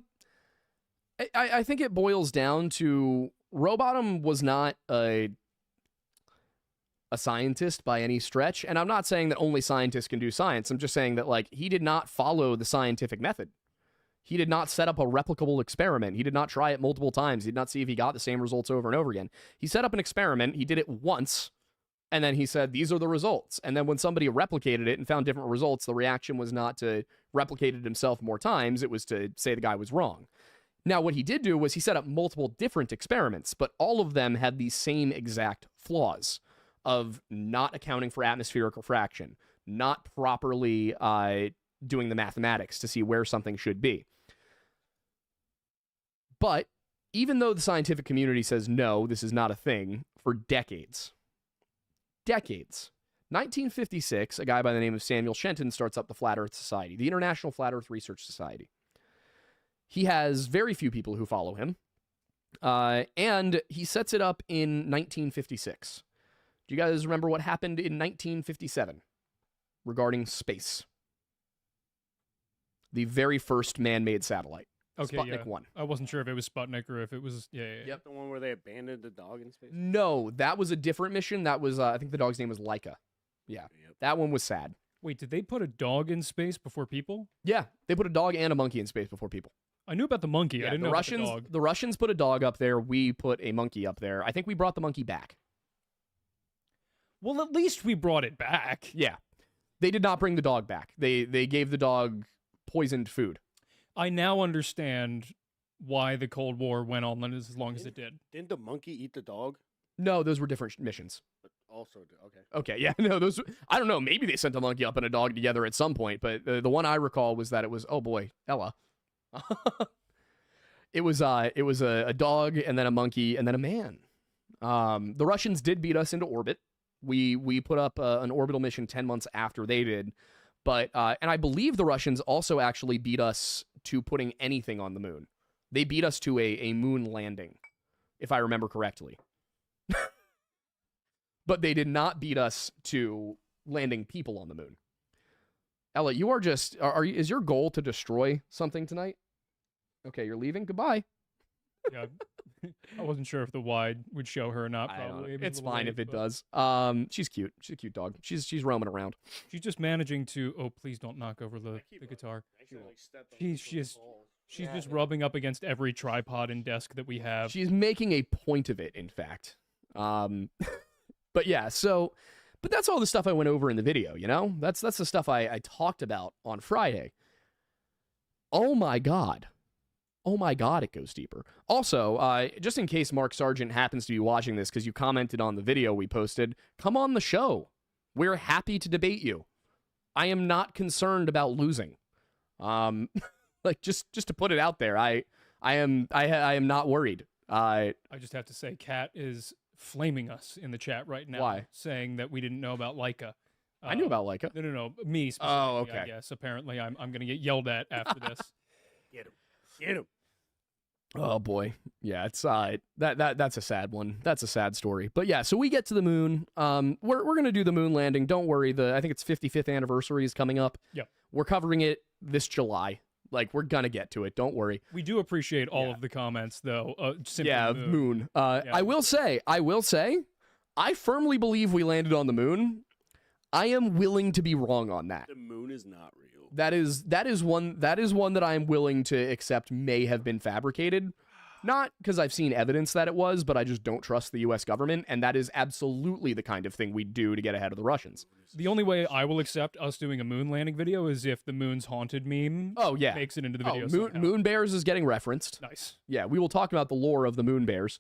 think it boils down to Rowbottom was not a a scientist by any stretch. And I'm not saying that only scientists can do science. I'm just saying that, like, he did not follow the scientific method. He did not set up a replicable experiment. He did not try it multiple times. He did not see if he got the same results over and over again. He set up an experiment. He did it once. And then he said, these are the results. And then when somebody replicated it and found different results, the reaction was not to replicate it himself more times. It was to say the guy was wrong. Now, what he did do was he set up multiple different experiments, but all of them had the same exact flaws of not accounting for atmospheric refraction, not properly doing the mathematics to see where something should be. But even though the scientific community says, no, this is not a thing, for decades, 1956, a guy by the name of Samuel Shenton starts up the Flat Earth Society, the International Flat Earth Research Society. He has very few people who follow him, and he sets it up in 1956. Do you guys remember what happened in 1957 regarding space? The very first man-made satellite. Okay, Sputnik 1. I wasn't sure if it was Sputnik or if it was... Yeah. Yep, the one where they abandoned the dog in space? No, that was a different mission. That was, I think the dog's name was Laika. Yeah, Yep. that one was sad. Wait, did they put a dog in space before people? Yeah, they put a dog and a monkey in space before people. I knew about the monkey. Yeah, I didn't the know Russians, about the dog. the Russians put a dog up there. We put a monkey up there. I think we brought the monkey back. Well, at least we brought it back. Yeah, they did not bring the dog back. They gave the dog poisoned food. I now understand why the Cold War went on as long as it did. Didn't the monkey eat the dog? No, those were different missions. But also, okay. Okay, yeah, no, those. I don't know. Maybe they sent a monkey up and a dog together at some point, but the one I recall was that it was, oh boy, Ella. It was a dog and then a monkey and then a man. The Russians did beat us into orbit. We put up an orbital mission 10 months after they did, but and I believe the Russians also actually beat us to putting anything on the moon. They beat us to a moon landing, if I remember correctly. But they did not beat us to landing people on the moon. Ella, you are just is your goal to destroy something tonight? Okay, you're leaving. Goodbye. Yeah, I wasn't sure if the wide would show her or not. I don't know. Probably. It was It's a little fine late, if it but does. She's cute. She's a cute dog. She's roaming around. She's just managing to. Oh, please don't knock over the guitar. She's just rubbing up against every tripod and desk that we have. She's making a point of it, in fact. But yeah, so, but that's all the stuff I went over in the video, you know? That's the stuff I talked about on Friday. Oh my God. Oh my God, it goes deeper. Also, just in case Mark Sargent happens to be watching this because you commented on the video we posted, come on the show. We're happy to debate you. I am not concerned about losing. Like just to put it out there, I am not worried. I just have to say, Kat is flaming us in the chat right now. Why? Saying that we didn't know about Laika. I knew about Laika. No, me specifically, Oh, okay. I guess. Apparently, I'm going to get yelled at after this. Get him. Oh boy, yeah, it's that's a sad one. That's a sad story. But yeah, so we get to the moon. We're gonna do the moon landing. Don't worry. I think it's 55th anniversary is coming up. Yep. We're covering it this July. Like we're gonna get to it. Don't worry. We do appreciate all of the comments, though. Simply Yeah, moon. I will say, I firmly believe we landed on the moon. I am willing to be wrong on that. The moon is not real. That is one that I am willing to accept may have been fabricated. Not because I've seen evidence that it was, but I just don't trust the U.S. government, and that is absolutely the kind of thing we do to get ahead of the Russians. The only way I will accept us doing a moon landing video is if the moon's haunted meme makes it into the video somehow. Moon bears is getting referenced. Nice. Yeah, we will talk about the lore of the moon bears.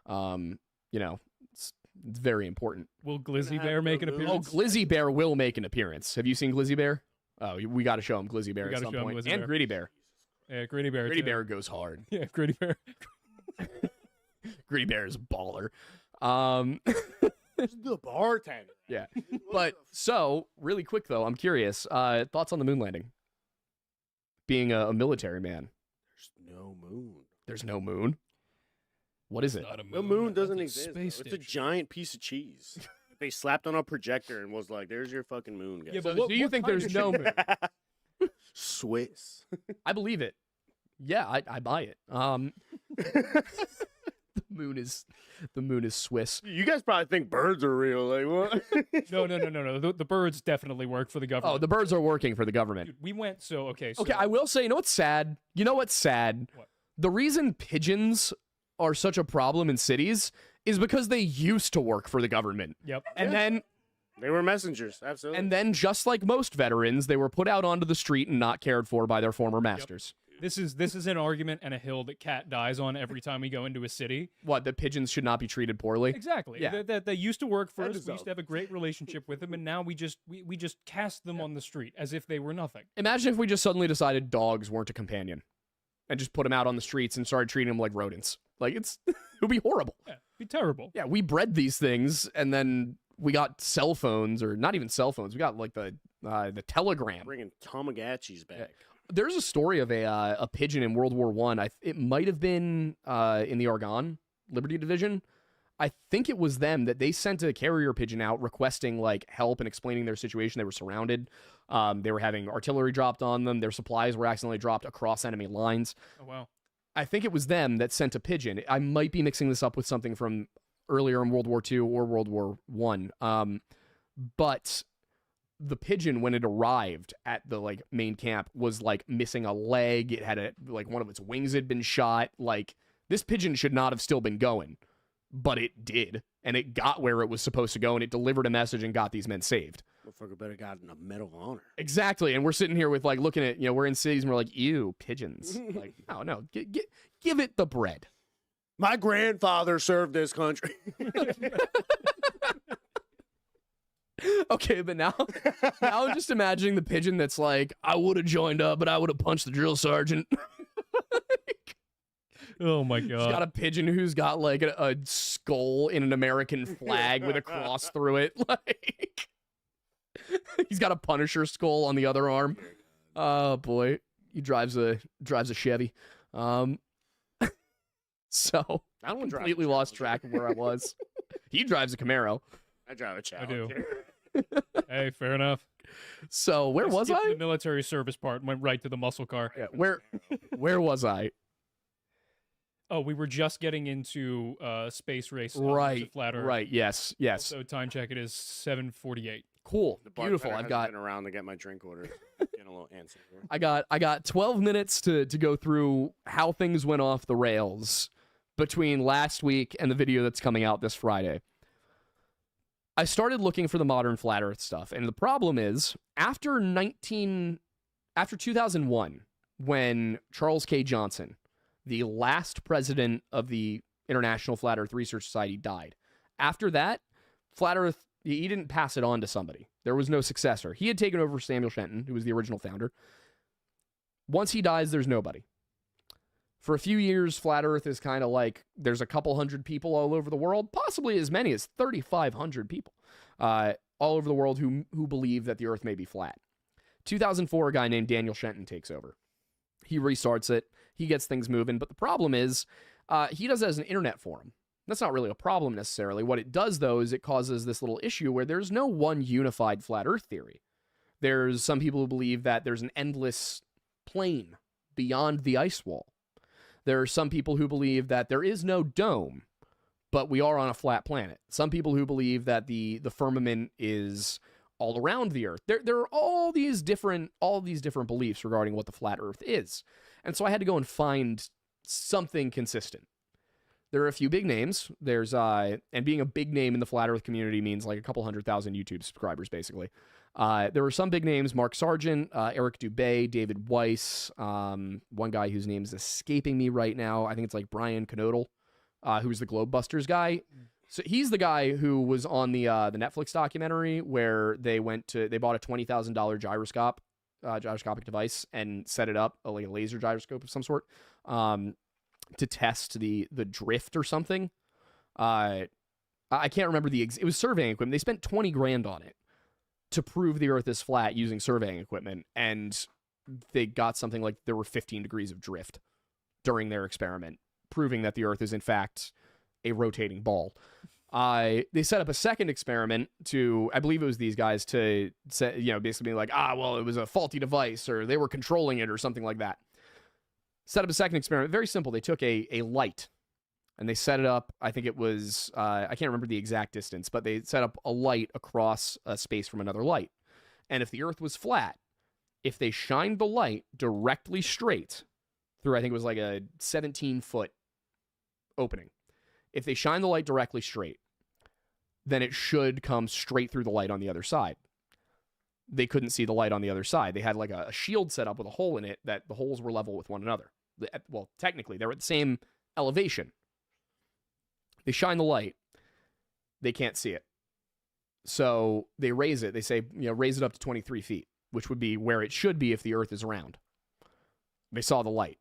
You know, it's very important. Will Glizzy Bear make an Oh, appearance? Glizzy Bear will make an appearance. Have you seen Glizzy Bear? Oh, we got to show him Glizzy Bear We at gotta some show him point. Glizzy And Bear. Gritty Bear. Yeah, Gritty Bear. Gritty too. Bear goes hard. Yeah, Gritty Bear. Gritty Bear is a baller. The bartender. Yeah. But so, really quick though, I'm curious. Thoughts on the moon landing? Being a military man. There's no moon. There's no moon. What is it? Not a The moon doesn't That's a exist. space It's a station. giant piece of cheese. They slapped on a projector and was like, "There's your fucking moon, guys." Yeah, but So what- do you what think kind there's of no moon? Swiss. I believe it. Yeah, I buy it. The moon is Swiss. You guys probably think birds are real. Like what? No. The birds definitely work for the government. Oh, the birds are working for the government. Dude, we went. Okay. I will say, you know what's sad? You know what's sad? What? The reason pigeons are such a problem in cities is because they used to work for the government. Yep. And then They were messengers, absolutely. and then just like most veterans, they were put out onto the street and not cared for by their former masters. This is an argument and a hill that Cat dies on every time we go into a city. What, the pigeons should not be treated poorly? Exactly. Yeah. They used to work for us. We deserve. used to have a great relationship with them, and now we just cast them on the street as if they were nothing. Imagine if we just suddenly decided dogs weren't a companion and just put them out on the streets and started treating them like rodents. Like it would be horrible. Yeah, it'd be terrible. Yeah, we bred these things and then we got cell phones, or not even cell phones. We got like the telegram. Bringing Tamagotchis back. There's a story of a pigeon in World War One. It might have been in the Argonne Liberty Division. I think it was them that they sent a carrier pigeon out requesting like help and explaining their situation. They were surrounded. They were having artillery dropped on them. Their supplies were accidentally dropped across enemy lines. Oh wow. I think it was them that sent a pigeon. I might be mixing this up with something from earlier in World War II or World War One. But the pigeon, when it arrived at the like main camp, was like missing a leg. It had one of its wings had been shot. Like this pigeon should not have still been going, but it did, and it got where it was supposed to go, and it delivered a message and got these men saved. Motherfucker better got a Medal of Honor. Exactly, and we're sitting here with like looking at, we're in cities and we're like, ew, pigeons. Like, no, give it the bread. My grandfather served this country. Okay, but now I'm just imagining the pigeon that's like, I would have joined up, but I would have punched the drill sergeant. Oh my He's god. got a pigeon who's got like a skull in an American flag with a cross through it. Like he's got a Punisher skull on the other arm. Oh boy, he drives a Chevy. So I completely lost track of where I was. He drives a Camaro. I drive a Challenger. I do. Hey, fair enough. So where was skipped I? The military service part and went right to the muscle car. Yeah, where was I? Oh, we were just getting into space race. Right. Flat Earth. Right. Yes. So time check, it is 7:48. Cool. The Beautiful. bartender I've hasn't got been around to get my drink order. Getting a little antsy here. I got 12 minutes to go through how things went off the rails between last week and the video that's coming out this Friday. I started looking for the modern flat earth stuff, and the problem is after 2001, when Charles K. Johnson, the last president of the International Flat Earth Research Society, died. After that, flat earth, he didn't pass it on to somebody. There was no successor. He had taken over Samuel Shenton, who was the original founder. Once he dies, there's nobody. For a few years, flat earth is kind of like there's a couple hundred people all over the world, possibly as many as 3,500 people all over the world who believe that the earth may be flat. 2004, a guy named Daniel Shenton takes over. He restarts it. He gets things moving. But the problem is he does it as an internet forum. That's not really a problem necessarily. What it does, though, is it causes this little issue where there's no one unified flat earth theory. There's some people who believe that there's an endless plane beyond the ice wall. There are some people who believe that there is no dome, but we are on a flat planet. Some people who believe that the firmament is all around the earth. There are all these different beliefs regarding what the flat earth is. And so I had to go and find something consistent. There are a few big names. There's and being a big name in the flat earth community means like a couple 100,000 YouTube subscribers, basically. There were some big names: Mark Sargent, Eric Dubay, David Weiss, one guy whose name is escaping me right now. I think it's like Brian Knodel, who's the Globebusters guy. So he's the guy who was on the Netflix documentary where they bought a $20,000 gyroscopic device and set it up, like a laser gyroscope of some sort, to test the drift or something. I can't remember it was surveying equipment. They spent $20,000 on it to prove the earth is flat using surveying equipment, and they got something like there were 15 degrees of drift during their experiment, proving that the earth is in fact a rotating ball. They set up a second experiment to, I believe it was these guys, to say, basically being like, well, it was a faulty device, or they were controlling it, or something like that. Set up a second experiment. Very simple. They took a light, and they set it up. I think it was, I can't remember the exact distance, but they set up a light across a space from another light. And if the Earth was flat, if they shined the light directly straight through, I think it was like a 17-foot opening, if they shine the light directly straight, then it should come straight through the light on the other side. They couldn't see the light on the other side. They had like a shield set up with a hole in it that the holes were level with one another. Well, technically, they were at the same elevation. They shine the light. They can't see it. So they raise it. They say, raise it up to 23 feet, which would be where it should be if the Earth is round. They saw the light.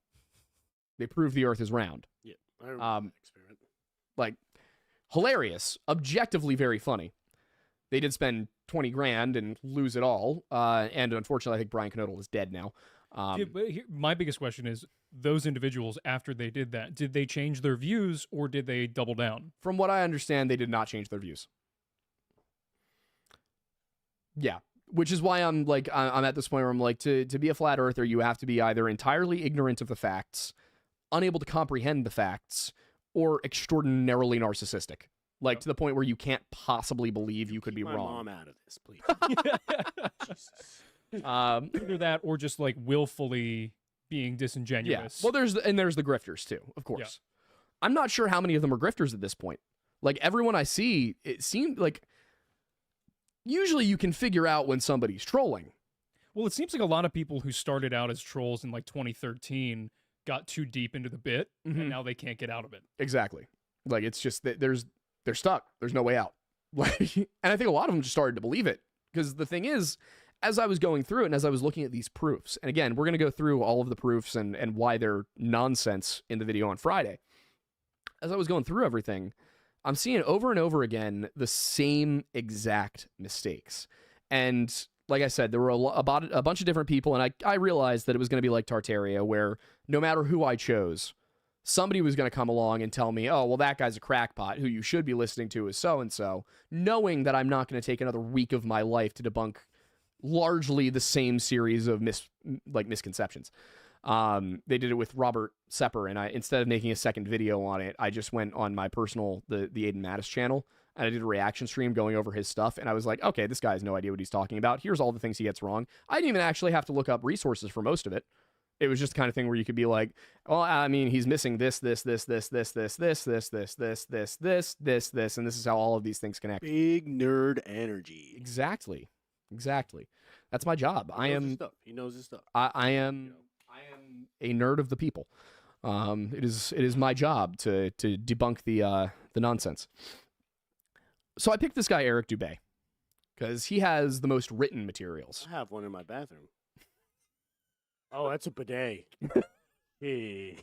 They proved the Earth is round. Yeah, I remember that experiment. Like, hilarious. Objectively very funny. They did spend 20 grand and lose it all. And unfortunately, I think Brian Knodel is dead now. My biggest question is, those individuals, after they did that, did they change their views or did they double down? From what I understand, they did not change their views. Yeah, which is why I'm at this point where I'm like, to be a flat earther, you have to be either entirely ignorant of the facts, unable to comprehend the facts, or extraordinarily narcissistic. Like, to the point where you can't possibly believe you could be Keep my wrong. mom out of this, please. Jesus. Either that or just like willfully being disingenuous. Yeah. Well, there's the grifters too, of course. Yeah. I'm not sure how many of them are grifters at this point. Like, everyone I see, it seemed like usually you can figure out when somebody's trolling. Well, it seems like a lot of people who started out as trolls in like 2013 got too deep into the bit, and now they can't get out of it. Exactly. Like, it's just that they're stuck. There's no way out. Like, and I think a lot of them just started to believe it, because the thing is, as I was going through it and as I was looking at these proofs, and again, we're going to go through all of the proofs and why they're nonsense in the video on Friday. As I was going through everything, I'm seeing over and over again the same exact mistakes. And like I said, there were a bunch of different people, and I realized that it was going to be like Tartaria, where no matter who I chose, somebody was going to come along and tell me, oh, well, that guy's a crackpot. Who you should be listening to is so-and-so, knowing that I'm not going to take another week of my life to debunk largely the same series of misconceptions. They did it with Robert Sepper, and instead of making a second video on it, I just went on my personal, the Aiden Mattis channel, and I did a reaction stream going over his stuff, and I was like, okay, this guy has no idea what he's talking about. Here's all the things he gets wrong. I didn't even actually have to look up resources for most of it. It was just the kind of thing where you could be like, well, I mean, he's missing this, and this is how all of these things connect. Big nerd energy. Exactly. That's my job. He knows his stuff. I am a nerd of the people. It is my job to debunk the nonsense. So I picked this guy Eric Dubé because he has the most written materials. I have one in my bathroom. Oh, that's a bidet. Hey.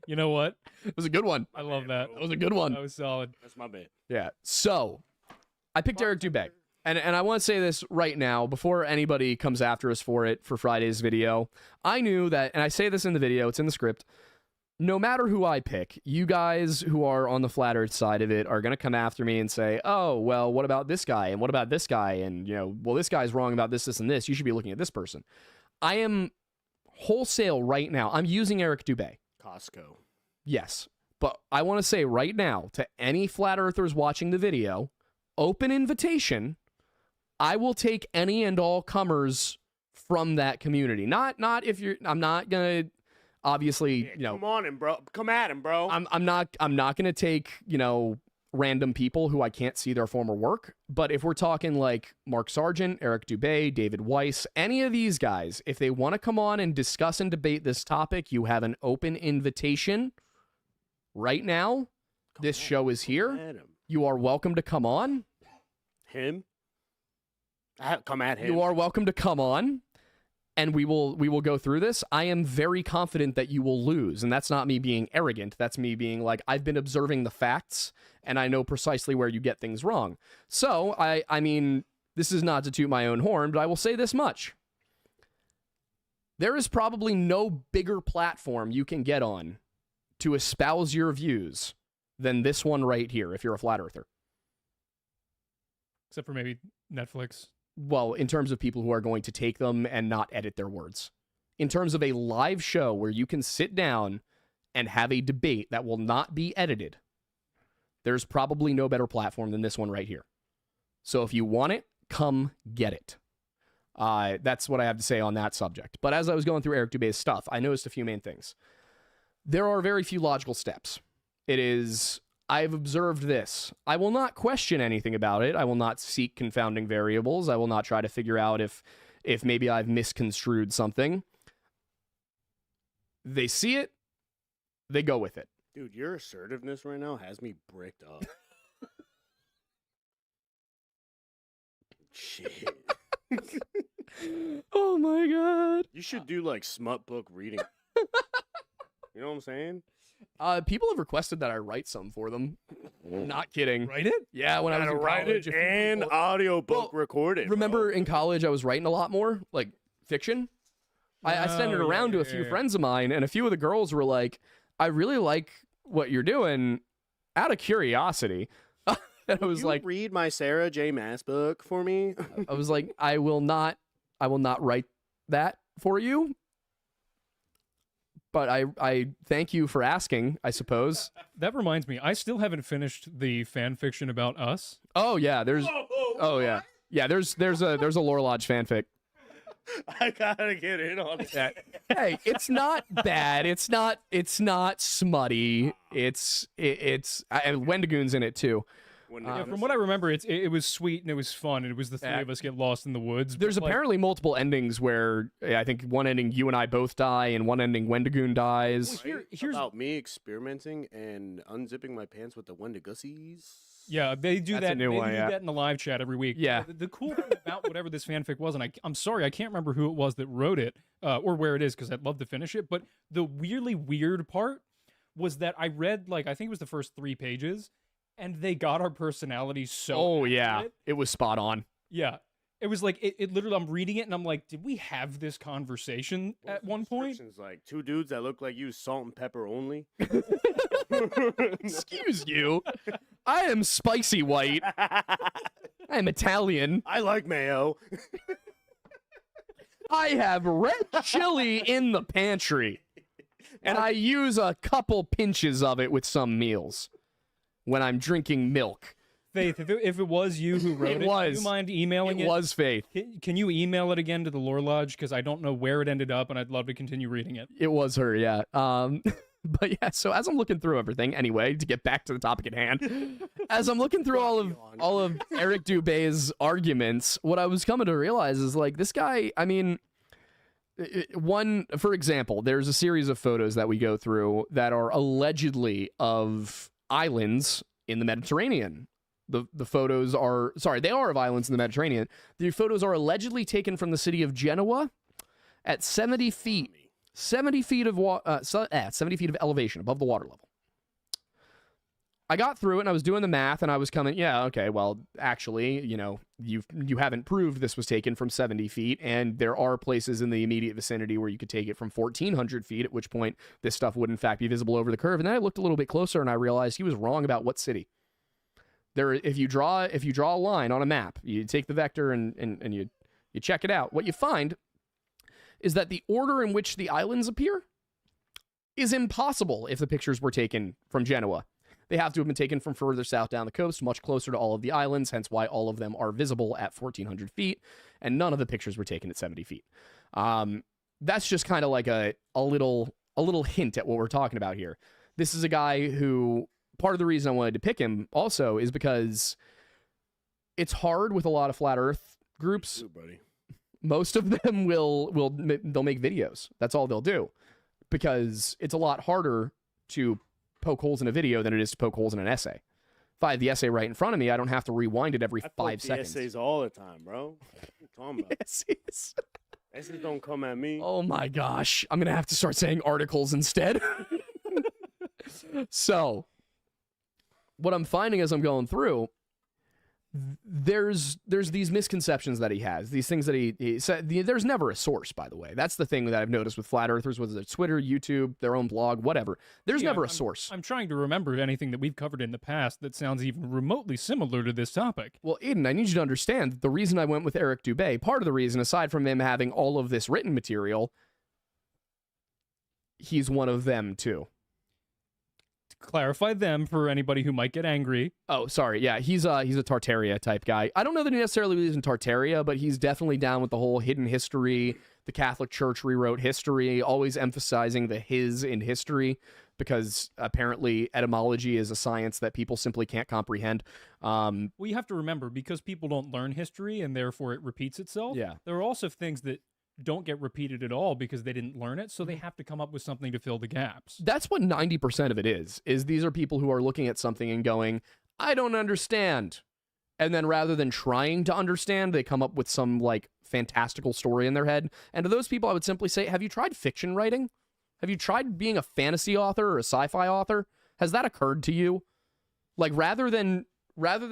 You know what? It was a good one. I love that. That was a good one. That was solid. That's my bed. Yeah. So I picked Eric Dubé. And I want to say this right now, before anybody comes after us for it for Friday's video. I knew that, and I say this in the video, it's in the script, no matter who I pick, you guys who are on the flat earth side of it are going to come after me and say, oh, well, what about this guy? And what about this guy? And, well, this guy's wrong about this, and this. You should be looking at this person. I am wholesale right now. I'm using Eric Dubé. Costco. Yes. But I want to say right now to any flat earthers watching the video, open invitation. I will take any and all comers from that community. Not if you're. I'm not gonna. Obviously, Come on, him, bro. Come at him, bro. I'm not gonna take random people who I can't see their former work. But if we're talking like Mark Sargent, Eric Dubé, David Weiss, any of these guys, if they want to come on and discuss and debate this topic, you have an open invitation right now. This show is here. You are welcome to come on. Him. Come at him. You are welcome to come on, and we will go through this. I am very confident that you will lose, and that's not me being arrogant. That's me being like, I've been observing the facts, and I know precisely where you get things wrong. So, I mean, this is not to toot my own horn, but I will say this much. There is probably no bigger platform you can get on to espouse your views than this one right here, if you're a flat earther. Except for maybe Netflix. Well, in terms of people who are going to take them and not edit their words. In terms of a live show where you can sit down and have a debate that will not be edited, there's probably no better platform than this one right here. So if you want it, come get it. That's what I have to say on that subject. But as I was going through Eric Dubé's stuff, I noticed a few main things. There are very few logical steps. It is, I've observed this. I will not question anything about it. I will not seek confounding variables. I will not try to figure out if maybe I've misconstrued something. They see it, they go with it. Dude, your assertiveness right now has me bricked up. Shit. Oh my god. You should do like smut book reading. You know what I'm saying? People have requested that I write some for them. Not kidding. Write it? Yeah, when I was in college. And audiobook recorded. Remember in college I was writing a lot more, like fiction? I sent it around to a few friends of mine, and a few of the girls were like, I really like what you're doing out of curiosity. And I was like, read my Sarah J. Maas book for me. I was like, I will not write that for you. But I thank you for asking, I suppose. That reminds me, I still haven't finished the fan fiction about us. Oh yeah, there's yeah, there's a Lore Lodge fanfic. I gotta get in on that. Hey, it's not bad. It's not smutty. It's Wendigoon's in it too. Yeah, from what I remember, it was sweet and it was fun, and it was the three of us get lost in the woods. There's apparently multiple endings where I think one ending you and I both die, and one ending Wendigoon dies. Well, here's about me experimenting and unzipping my pants with the Wendigoossies. Yeah, they do That's that. a new They one, do yeah. that in the live chat every week. Yeah. The cool thing about whatever this fanfic was, and I'm sorry, I can't remember who it was that wrote it or where it is because I'd love to finish it. But the weirdly weird part was that I read I think it was the first 3 pages, and they got our personalities so. Oh yeah, accurate. it was spot on. Yeah. It was like, it literally, I'm reading it and I'm like, did we have this conversation at one point? Like 2 dudes that look like you, salt and pepper only. Excuse you. I am spicy white. I am Italian. I like mayo. I have red chili in the pantry. And I use a couple pinches of it with some meals when I'm drinking milk. Faith, if it was you who wrote it, was. do you mind emailing it? It was Faith. Can you email it again to the Lore Lodge? Because I don't know where it ended up, and I'd love to continue reading it. It was her, yeah. But yeah, so as I'm looking through everything, anyway, to get back to the topic at hand, as I'm looking through all of Eric Dubé's arguments, what I was coming to realize is this guy, I mean, for example, there's a series of photos that we go through that are allegedly of islands in the Mediterranean. The photos are, they are of islands in the Mediterranean. The photos are allegedly taken from the city of Genoa at 70 feet. 70 feet of 70 feet of elevation above the water level. I got through it and I was doing the math and I was coming, yeah, okay, well, actually, you haven't proved this was taken from 70 feet, and there are places in the immediate vicinity where you could take it from 1,400 feet, at which point this stuff would in fact be visible over the curve. And then I looked a little bit closer and I realized he was wrong about what city. If you draw a line on a map, you take the vector and you check it out, what you find is that the order in which the islands appear is impossible if the pictures were taken from Genoa. They have to have been taken from further south down the coast, much closer to all of the islands, hence why all of them are visible at 1,400 feet, and none of the pictures were taken at 70 feet. That's just kind of like a little hint at what we're talking about here. This is a guy who, part of the reason I wanted to pick him also is because it's hard with a lot of flat earth groups. Ooh, buddy. Most of them they'll make videos. That's all they'll do, because it's a lot harder to poke holes in a video than it is to poke holes in an essay. If I have the essay right in front of me, I don't have to rewind it every 5 seconds. Essays all the time, bro. What are you talking about? Essays. Essays don't come at me. Oh my gosh. I'm going to have to start saying articles instead. So, what I'm finding as I'm going through, there's these misconceptions that he has, these things that he said. There's never a source, by the way. That's the thing that I've noticed with flat earthers, whether it's Twitter, YouTube, their own blog, whatever. There's never a source. I'm trying to remember anything that we've covered in the past that sounds even remotely similar to this topic. Well, Aiden, I need you to understand that the reason I went with Eric Dubé, part of the reason, aside from him having all of this written material, he's one of them too. clarify them for anybody who might get angry. Oh, sorry. Yeah, he's a Tartaria type guy. I don't know that he necessarily believes in Tartaria, but he's definitely down with the whole hidden history. The Catholic Church rewrote history, always emphasizing the his in history, because apparently etymology is a science that people simply can't comprehend. Well, you have to remember, because people don't learn history and therefore it repeats itself, Yeah. there are also things that don't get repeated at all because they didn't learn it, so they have to come up with something to fill the gaps. That's what 90% of it is these are people who are looking at something and going, I don't understand. And then rather than trying to understand, they come up with some like fantastical story in their head. And to those people, I would simply say, have you tried fiction writing? Have you tried being a fantasy author or a sci-fi author? Has that occurred to you? Like rather than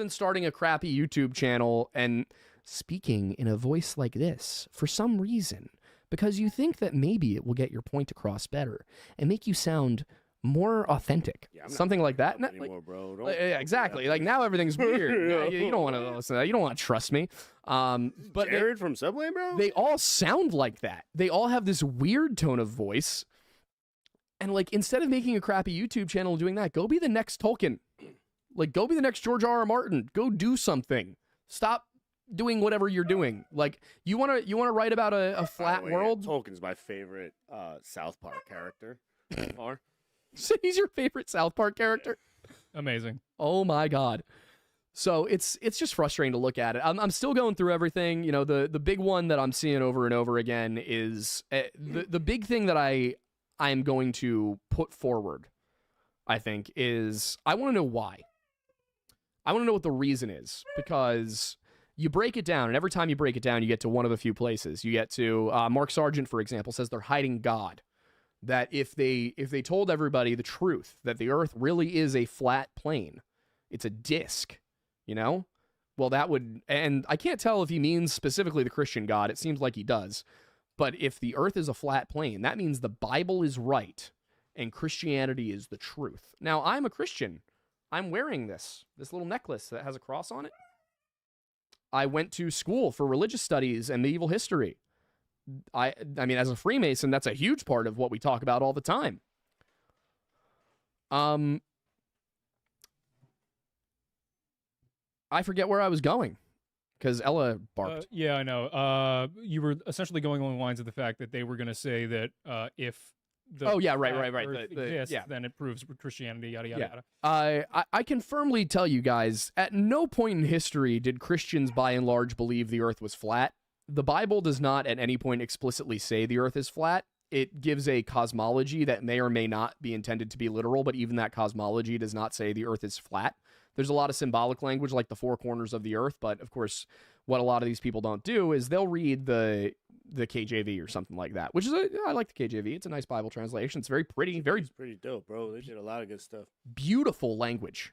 starting a crappy YouTube channel and speaking in a voice like this for some reason, because you think that maybe it will get your point across better and make you sound more authentic, something like that. Anymore, bro. Yeah, exactly. Like now everything's weird. You don't want to listen to that. You don't want to trust me. But Jared from Subway, bro. They all sound like that. They all have this weird tone of voice. And like instead of making a crappy YouTube channel and doing that, go be the next Tolkien. Like go be the next George R.R. Martin. Go do something. Stop doing whatever you're doing. Like you want to write about a flat world. Tolkien's my favorite South Park character. So he's your favorite South Park character? Amazing. Oh my god. So it's just frustrating to look at it. I'm still going through everything. You know, the big one that I'm seeing over and over again is the big thing that I'm going to put forward, I think, is I want to know why. I want to know what the reason is, because you break it down, and every time you break it down, you get to one of a few places. You get to Mark Sargent, for example, says they're hiding God. That if they told everybody the truth, that the Earth really is a flat plane, it's a disc, you know? Well, that would, and I can't tell if he means specifically the Christian God. It seems like he does. But if the Earth is a flat plane, that means the Bible is right and Christianity is the truth. Now, I'm a Christian. I'm wearing this little necklace that has a cross on it. I went to school for religious studies and medieval history. I mean, as a Freemason, that's a huge part of what we talk about all the time. I forget where I was going because Ella barked. Yeah, I know. You were essentially going along the lines of the fact that they were going to say that if the right. Earth exists, then it proves Christianity, yada, yada, yada. I can firmly tell you guys, at no point in history did Christians by and large believe the Earth was flat. The Bible does not at any point explicitly say the Earth is flat. It gives a cosmology that may or may not be intended to be literal, but even that cosmology does not say the Earth is flat. There's a lot of symbolic language like the four corners of the Earth, but of course, what a lot of these people don't do is they'll read the KJV or something like that, which is I like the KJV. It's a nice Bible translation. It's very pretty, It's pretty dope, bro. They did a lot of good stuff. Beautiful language,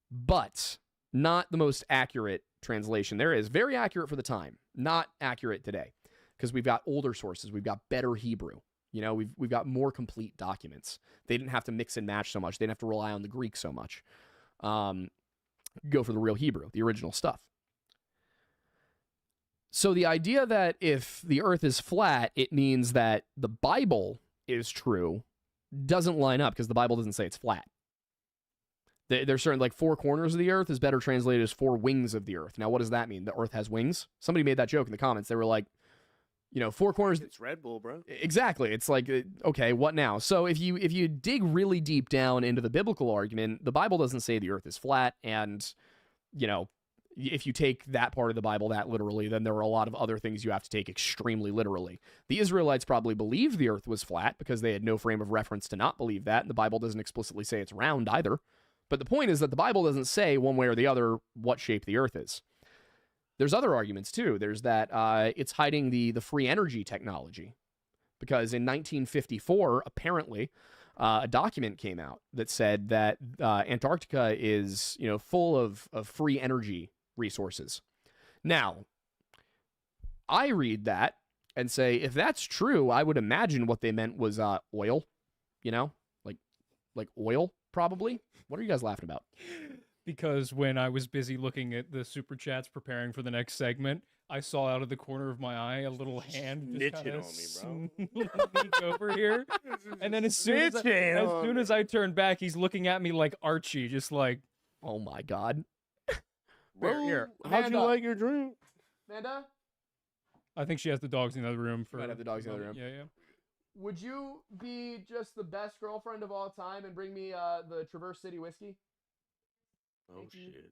but not the most accurate translation there is. Very accurate for the time, not accurate today, because we've got older sources. We've got better Hebrew. You know, we've got more complete documents. They didn't have to mix and match so much. They didn't have to rely on the Greek so much. Go for the real Hebrew, the original stuff. So the idea that if the Earth is flat, it means that the Bible is true doesn't line up, because the Bible doesn't say it's flat. There's certain, like, four corners of the Earth is better translated as four wings of the Earth. Now, what does that mean? The Earth has wings? Somebody made that joke in the comments. They were like, you know, four corners. It's Red Bull, bro. Exactly. It's like, okay, what now? So if you dig really deep down into the biblical argument, the Bible doesn't say the Earth is flat, and, you know, if you take that part of the Bible that literally, then there are a lot of other things you have to take extremely literally. The Israelites probably believed the Earth was flat because they had no frame of reference to not believe that, and the Bible doesn't explicitly say it's round either. But the point is that the Bible doesn't say one way or the other what shape the Earth is. There's other arguments too. There's that it's hiding the free energy technology, because in 1954, apparently, a document came out that said that Antarctica is, you know, full of free energy resources. Now, I read that and say, if that's true, I would imagine what they meant was oil, you know, like oil, probably. What are you guys laughing about? Because when I was busy looking at the super chats preparing for the next segment, I saw out of the corner of my eye a little hand just kind Snitching of on me, sneak over here, and then as soon as I turn back, he's looking at me like Archie, just like, Oh my god. Bro, Here, how'd you Amanda. like your drink? Amanda, I think she has the dogs in the other room. For might have the dogs in the other room. Yeah. would you be just the best girlfriend of all time and bring me the Traverse City whiskey? Oh shit.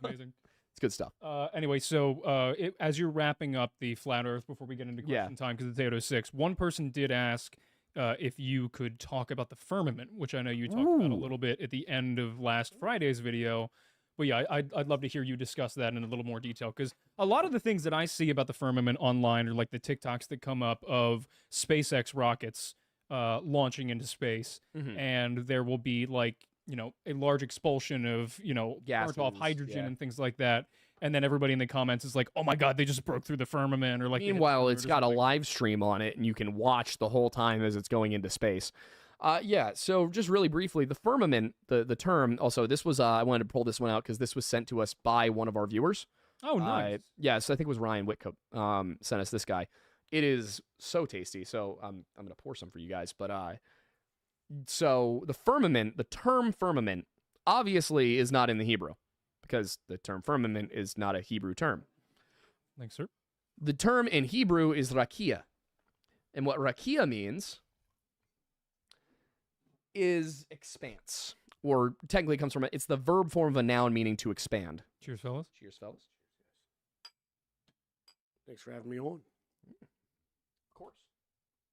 Amazing. It's good stuff. Anyway, so as you're wrapping up the flat Earth before we get into question time, because it's 8:06, one person did ask if you could talk about the firmament, which I know you talked about a little bit at the end of last Friday's video. But yeah, I'd love to hear you discuss that in a little more detail, because a lot of the things that I see about the firmament online are like the TikToks that come up of SpaceX rockets launching into space, and there will be like, a large expulsion of, burnt off Gases, hydrogen yeah. and things like that. And then everybody in the comments is like, oh my God, they just broke through the firmament. Or like, Meanwhile, it's got a live stream on it, and you can watch the whole time as it's going into space. So just really briefly, the firmament, the term, also, this was, I wanted to pull this one out because this was sent to us by one of our viewers. Oh, nice. Yes, I think it was Ryan Whitcup sent us this guy. It is so tasty, so I'm going to pour some for you guys. But so the firmament, the term firmament, obviously is not in the Hebrew, because the term firmament is not a Hebrew term. Thanks, sir. The term in Hebrew is rakia. And what rakia means is expanse, or technically comes from, it's the verb form of a noun meaning to expand. Cheers, fellas. Cheers, fellas. Thanks for having me on. Of course.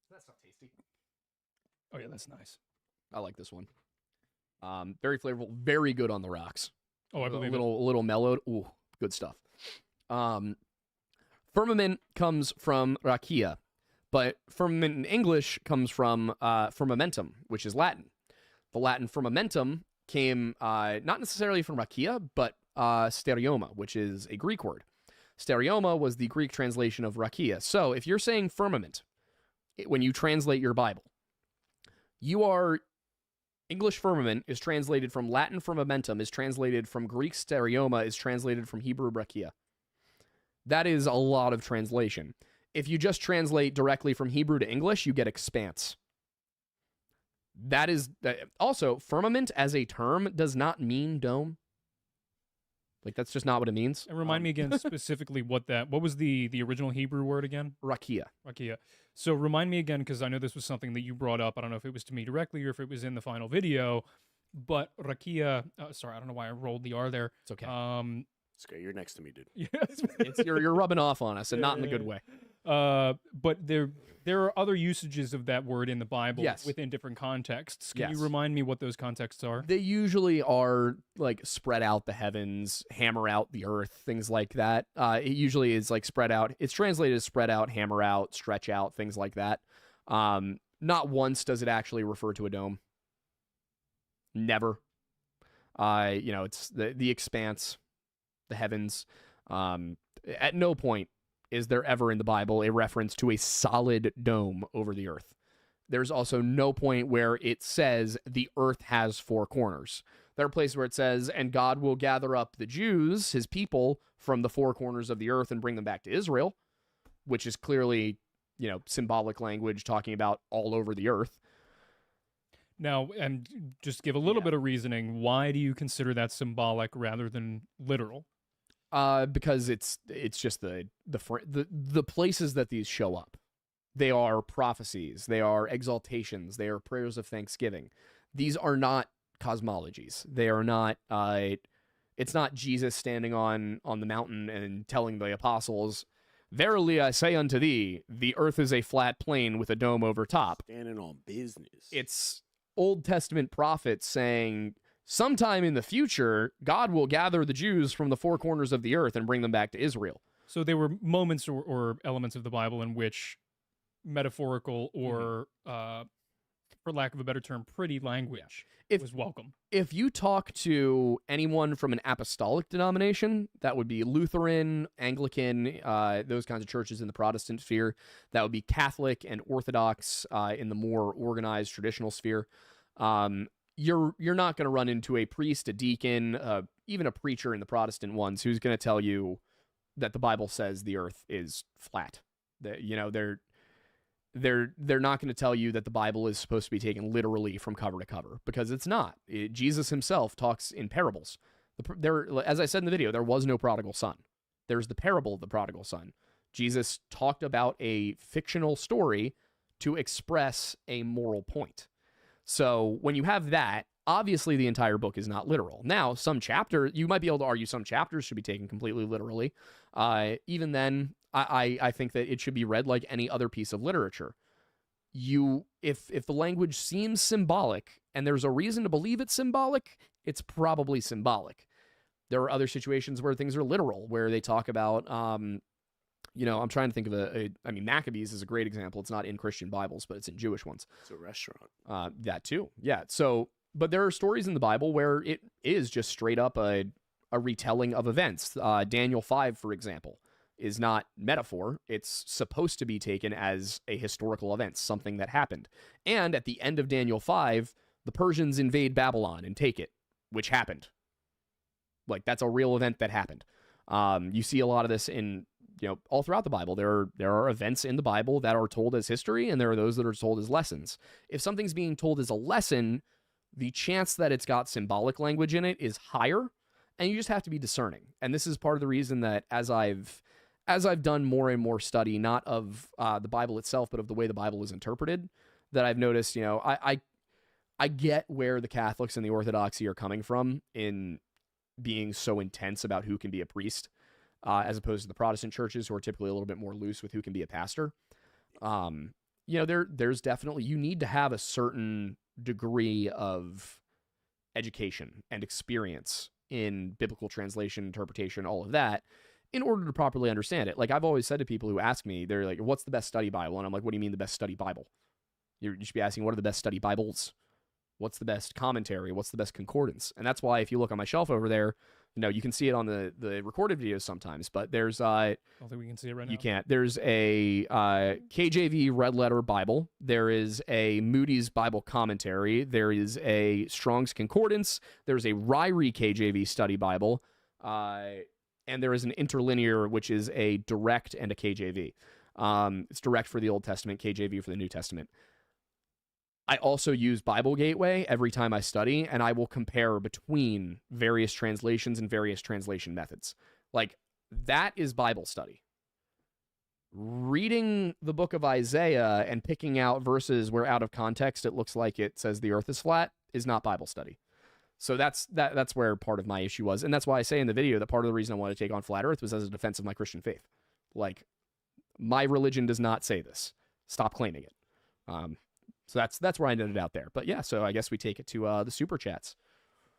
That's not tasty. Oh, yeah, that's nice. I like this one. Very flavorful, very good on the rocks. Oh, I believe a little mellowed. Ooh, good stuff. Firmament comes from rakia, but firmament in English comes from firmamentum, which is Latin. The Latin firmamentum came not necessarily from rakia, but stereoma, which is a Greek word. Stereoma was the Greek translation of rakia. So if you're saying firmament, when you translate your Bible, English firmament is translated from Latin firmamentum, is translated from Greek stereoma, is translated from Hebrew rakia. That is a lot of translation. If you just translate directly from Hebrew to English, you get expanse. That is also, firmament as a term does not mean dome. Like, that's just not what it means. And remind me again specifically what was the original Hebrew word again? Rakia. Rakia. So remind me again, because I know this was something that you brought up. I don't know if it was to me directly or if it was in the final video. But rakia, sorry, I don't know why I rolled the R there. It's okay. It's okay. You're next to me, dude. You're rubbing off on us, and not in the good way. But there are other usages of that word in the Bible within different contexts. Can you remind me what those contexts are? They usually are like spread out the heavens, hammer out the earth, things like that. It usually is like spread out. It's translated as spread out, hammer out, stretch out, things like that. Not once does it actually refer to a dome. Never. It's the expanse, the heavens. At no point is there ever in the Bible a reference to a solid dome over the earth. There's also no point where it says the earth has four corners. There are places where it says, and God will gather up the Jews, his people, from the four corners of the earth and bring them back to Israel, which is clearly, symbolic language talking about all over the earth. Now, and just give a little bit of reasoning. Why do you consider that symbolic rather than literal? Because it's just the places that these show up. They are prophecies. They are exaltations. They are prayers of thanksgiving. These are not cosmologies. They are not. It's not Jesus standing on the mountain and telling the apostles, "Verily I say unto thee, the earth is a flat plain with a dome over top." Standing on business. It's Old Testament prophets saying, sometime in the future, God will gather the Jews from the four corners of the earth and bring them back to Israel. So there were moments or elements of the Bible in which metaphorical or, for lack of a better term, pretty language was welcome. If you talk to anyone from an apostolic denomination, that would be Lutheran, Anglican, those kinds of churches in the Protestant sphere, that would be Catholic and Orthodox in the more organized traditional sphere, you're not going to run into a priest, a deacon, even a preacher in the Protestant ones who's going to tell you that the Bible says the earth is flat. That, you know, they're not going to tell you that the Bible is supposed to be taken literally from cover to cover, because it's not. Jesus himself talks in parables. As I said in the video, there was no prodigal son. There's the parable of the prodigal son. Jesus talked about a fictional story to express a moral point. So when you have that, obviously the entire book is not literal. Now, you might be able to argue some chapters should be taken completely literally. Even then, I think that it should be read like any other piece of literature. If the language seems symbolic and there's a reason to believe it's symbolic, it's probably symbolic. There are other situations where things are literal, where they talk about, you know, I'm trying to think of I mean, Maccabees is a great example. It's not in Christian Bibles, but it's in Jewish ones. It's a restaurant. That too. Yeah. So, but there are stories in the Bible where it is just straight up a retelling of events. Daniel 5, for example, is not metaphor. It's supposed to be taken as a historical event, something that happened. And at the end of Daniel 5, the Persians invade Babylon and take it, which happened. Like, that's a real event that happened. You see a lot of this in, you know, all throughout the Bible. There are events in the Bible that are told as history, and there are those that are told as lessons. If something's being told as a lesson, the chance that it's got symbolic language in it is higher, and you just have to be discerning. And this is part of the reason that as I've done more and more study, not of the Bible itself, but of the way the Bible is interpreted, that I've noticed, you know, I get where the Catholics and the Orthodoxy are coming from in being so intense about who can be a priest, as opposed to the Protestant churches, who are typically a little bit more loose with who can be a pastor. You know, there's definitely, you need to have a certain degree of education and experience in biblical translation, interpretation, all of that, in order to properly understand it. Like, I've always said to people who ask me, they're like, what's the best study Bible? And I'm like, what do you mean the best study Bible? You should be asking, what are the best study Bibles? What's the best commentary? What's the best concordance? And that's why if you look on my shelf over there, you know, you can see it on the recorded videos sometimes, but there's I don't think we can see it right now. You can't. There's a KJV Red Letter Bible. There is a Moody's Bible Commentary. There is a Strong's Concordance. There's a Ryrie KJV Study Bible. And there is an interlinear, which is a direct and a KJV. It's direct for the Old Testament, KJV for the New Testament. I also use Bible Gateway every time I study, and I will compare between various translations and various translation methods. Like, that is Bible study. Reading the book of Isaiah and picking out verses where out of context it looks like it says the earth is flat is not Bible study. So that's where part of my issue was. And that's why I say in the video that part of the reason I wanted to take on flat earth was as a defense of my Christian faith. Like, my religion does not say this. Stop claiming it. So that's where I ended it out there. But yeah, so I guess we take it to the super chats.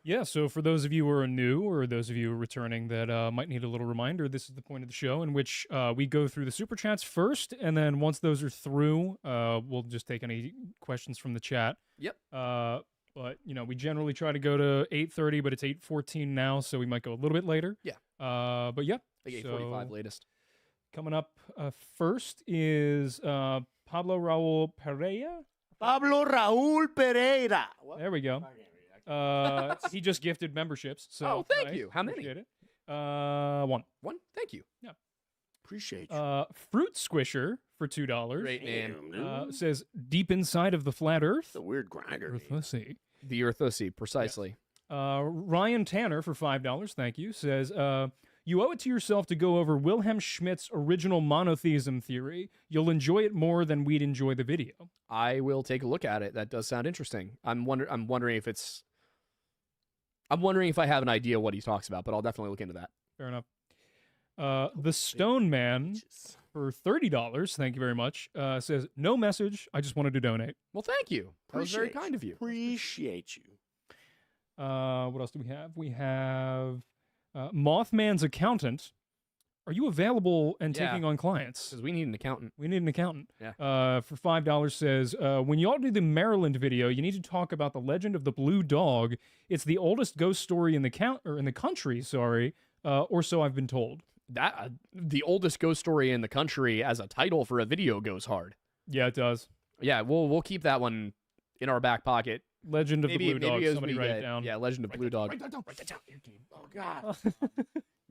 Yeah, so for those of you who are new or those of you who are returning that might need a little reminder, this is the point of the show in which we go through the super chats first, and then once those are through, we'll just take any questions from the chat. Yep. But, you know, we generally try to go to 8:30, but it's 8:14 now, so we might go a little bit later. Yeah. But yeah. Like 8:45 latest. Coming up first is Pablo Raul Pereira. Pablo Raúl Pereira. What? There we go. He just gifted memberships. So thank you. How many? Appreciate it. One. One? Thank you. Yeah. Appreciate you. Fruit Squisher for $2. Great name. Says deep inside of the flat Earth. It's a weird grinder. Earthosy. The Earthosy, precisely. Yes. Ryan Tanner for $5. Thank you. Says you owe it to yourself to go over Wilhelm Schmidt's original monotheism theory. You'll enjoy it more than we'd enjoy the video. I will take a look at it. That does sound interesting. I'm wondering if I have an idea what he talks about, but I'll definitely look into that. Fair enough. The Stone Man for $30, thank you very much, says, no message, I just wanted to donate. Well, thank you. That was very kind of you. Appreciate you. What else do we have? We have Mothman's Accountant. Are you available and taking on clients? Because we need an accountant. We need an accountant. Yeah. For $5 says, when y'all do the Maryland video, you need to talk about the legend of the blue dog. It's the oldest ghost story in the country, or so I've been told. That the oldest ghost story in the country as a title for a video goes hard. Yeah, it does. Yeah, we'll keep that one in our back pocket. Legend of the Blue Dog. Somebody write it down. Yeah, Legend of Blue Dog. Write that down. Oh God.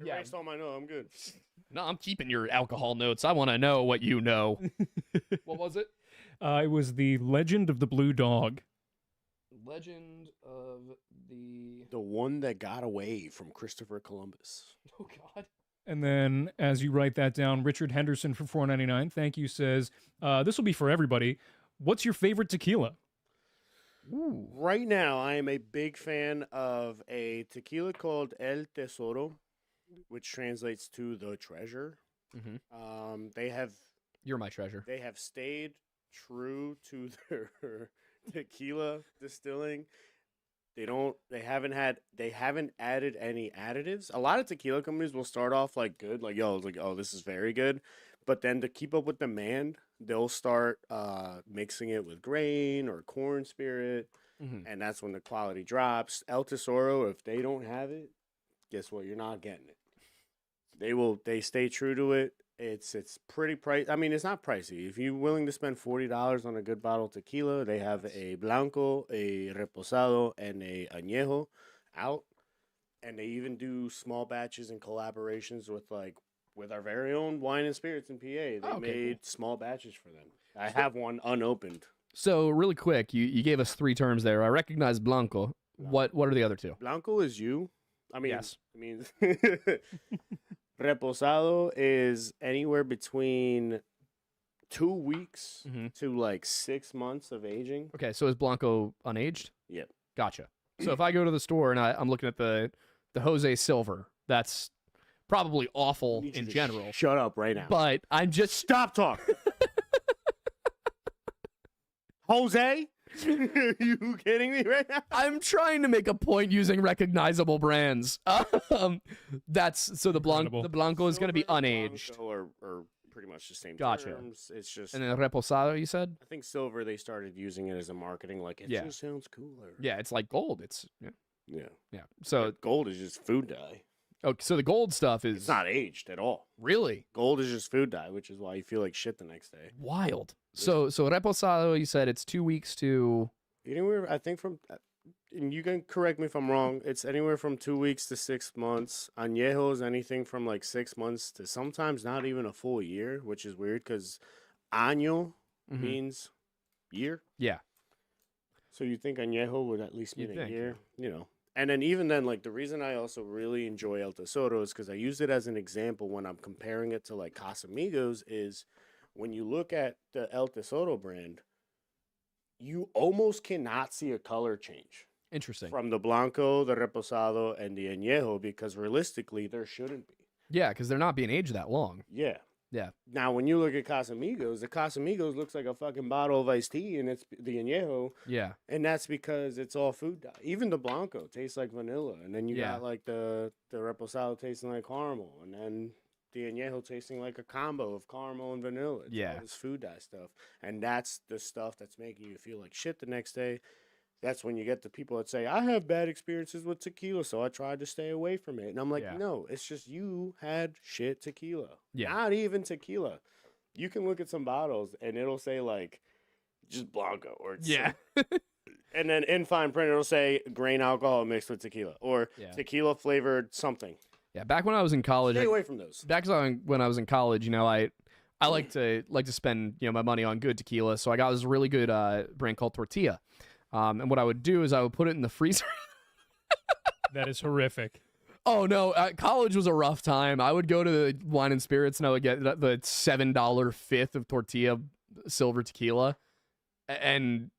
Yeah. Erased all my notes. I'm good. No, I'm keeping your alcohol notes. I want to know what you know. What was it? It was the Legend of the Blue Dog. Legend of the... The one that got away from Christopher Columbus. Oh, God. And then, as you write that down, Richard Henderson for $4.99, thank you, says, this will be for everybody. What's your favorite tequila? Ooh. Right now, I am a big fan of a tequila called El Tesoro, which translates to the treasure. Mm-hmm. You're my treasure. They have stayed true to their tequila distilling. They haven't added any additives. A lot of tequila companies will start off like good, like, yo, it's like, oh, this is very good. But then to keep up with demand, they'll start mixing it with grain or corn spirit, and that's when the quality drops. El Tesoro, if they don't have it, guess what? You're not getting it. They stay true to it. It's pretty pricey. I mean, it's not pricey. If you're willing to spend $40 on a good bottle of tequila, they have a Blanco, a Reposado, and a Añejo out. And they even do small batches and collaborations with our very own wine and spirits in PA. They made small batches for them. I have one unopened. So, really quick, you gave us 3 terms there. I recognize Blanco. What are the other 2? Blanco is you. I mean, yes. I mean, Reposado is anywhere between 2 weeks to like 6 months of aging. Okay, so is Blanco unaged? Yep. Gotcha. So if I go to the store and I'm looking at the Jose Silver, that's probably awful in general. Shut up right now. But I'm just... Stop talking. Jose? Are you kidding me right now? I'm trying to make a point using recognizable brands. That's so the Blanco is going to be unaged. Or pretty much the same Gotcha. terms. It's just, and then Reposado, you said? I think silver, they started using it as a marketing, like it just sounds cooler. Yeah, it's like gold. It's yeah. So gold is just food dye. Okay, so the gold stuff is it's not aged at all. Really? Gold is just food dye, which is why you feel like shit the next day. Wild. So Reposado, you said it's 2 weeks to anywhere. I think from, and you can correct me if I'm wrong. It's anywhere from 2 weeks to 6 months. Añejo is anything from like 6 months to sometimes not even a full year, which is weird because año means year. Yeah. So you think añejo would at least mean a year, you know? And then even then, like the reason I also really enjoy El Tesoro is because I use it as an example when I'm comparing it to like Casamigos is when you look at the El Tesoro brand, you almost cannot see a color change. Interesting. From the Blanco, the Reposado, and the Añejo because realistically there shouldn't be. Yeah, because they're not being aged that long. Yeah. Yeah. Now, when you look at Casamigos, the Casamigos looks like a fucking bottle of iced tea, and it's the Añejo. Yeah. And that's because it's all food dye. Even the Blanco tastes like vanilla, and then you got like the Reposado tasting like caramel, and then the Añejo tasting like a combo of caramel and vanilla. It's all this food dye stuff, and that's the stuff that's making you feel like shit the next day. That's when you get the people that say, I have bad experiences with tequila, so I tried to stay away from it. And I'm like, no, it's just you had shit tequila. Yeah. Not even tequila. You can look at some bottles, and it'll say, like, just Blanco. Or and then in fine print, it'll say grain alcohol mixed with tequila. Or tequila flavored something. Yeah, back when I was in college. Stay away from those. Back when I was in college, you know, I like to spend, you know, my money on good tequila. So I got this really good brand called Tortilla. And what I would do is I would put it in the freezer. That is horrific. Oh, no. College was a rough time. I would go to the wine and spirits and I would get the $7 fifth of Tortilla silver tequila. And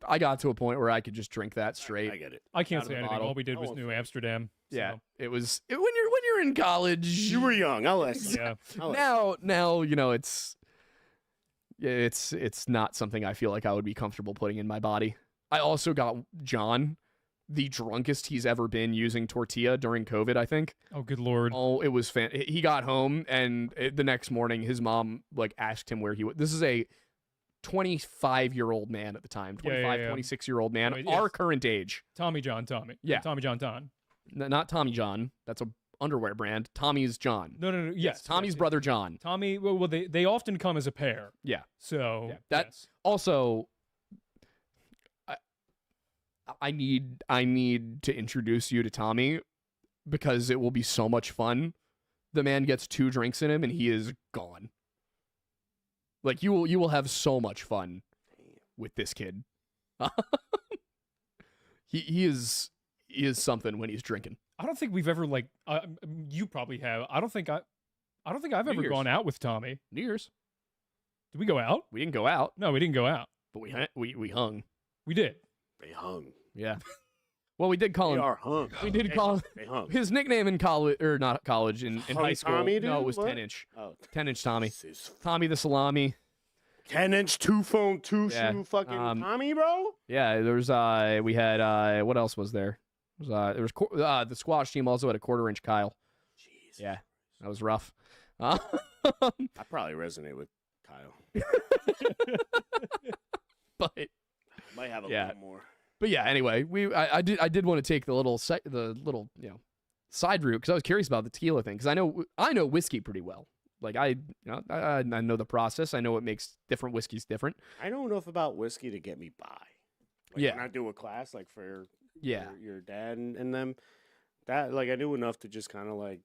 I got to a point where I could just drink that straight. I get it. I can't say anything. Bottle. All we did was New Amsterdam. So. Yeah. It was when you're in college. You were young. I'll ask. Yeah. Now, you know, it's not something I feel like I would be comfortable putting in my body. I also got John, the drunkest he's ever been using Tortilla during COVID, I think. Oh, good Lord. Oh, it was he got home, and the next morning, his mom, like, asked him where he was. This is a 25-year-old man at the time, 26-year-old man, our current age. Tommy John. Yeah. Tommy John Ton. Not Tommy John. That's a underwear brand. Tommy's John. No. Yes. Tommy's brother John. Tommy, well, they often come as a pair. Yeah. So. Yeah. That also... I need to introduce you to Tommy because it will be so much fun the man gets 2 drinks in him and he is gone. Like you will have so much fun with this kid. he is something when he's drinking. I don't think we've ever like. You probably have. I don't think I've ever Years. gone out with Tommy. New Year's. Did we go out? We didn't go out, No, we didn't go out. but we hung. We did. They hung. Yeah. Well, we did call They him. are hung. We did call him. They hung. His nickname in college, or not college, in Hung high school. Tommy, dude? No, it was What? 10-inch. Oh, 10-inch Tommy. this is Tommy the Salami. 10-inch, 2-phone, 2-shoe Yeah, fucking Tommy, bro. Yeah, there was we had what else was there? There was the squash team also had a 1/4-inch Kyle. Jeez. Yeah, that was rough. I probably resonate with Kyle. but Might have a Yeah. little more. But yeah, anyway, I did want to take the little side route because I was curious about the tequila thing because I know whiskey pretty well. Like I know the process. I know what makes different whiskeys different. I know enough about whiskey to get me by. Like Yeah. When I do a class, like for Yeah, your dad and them, that like I knew enough to just kind of like.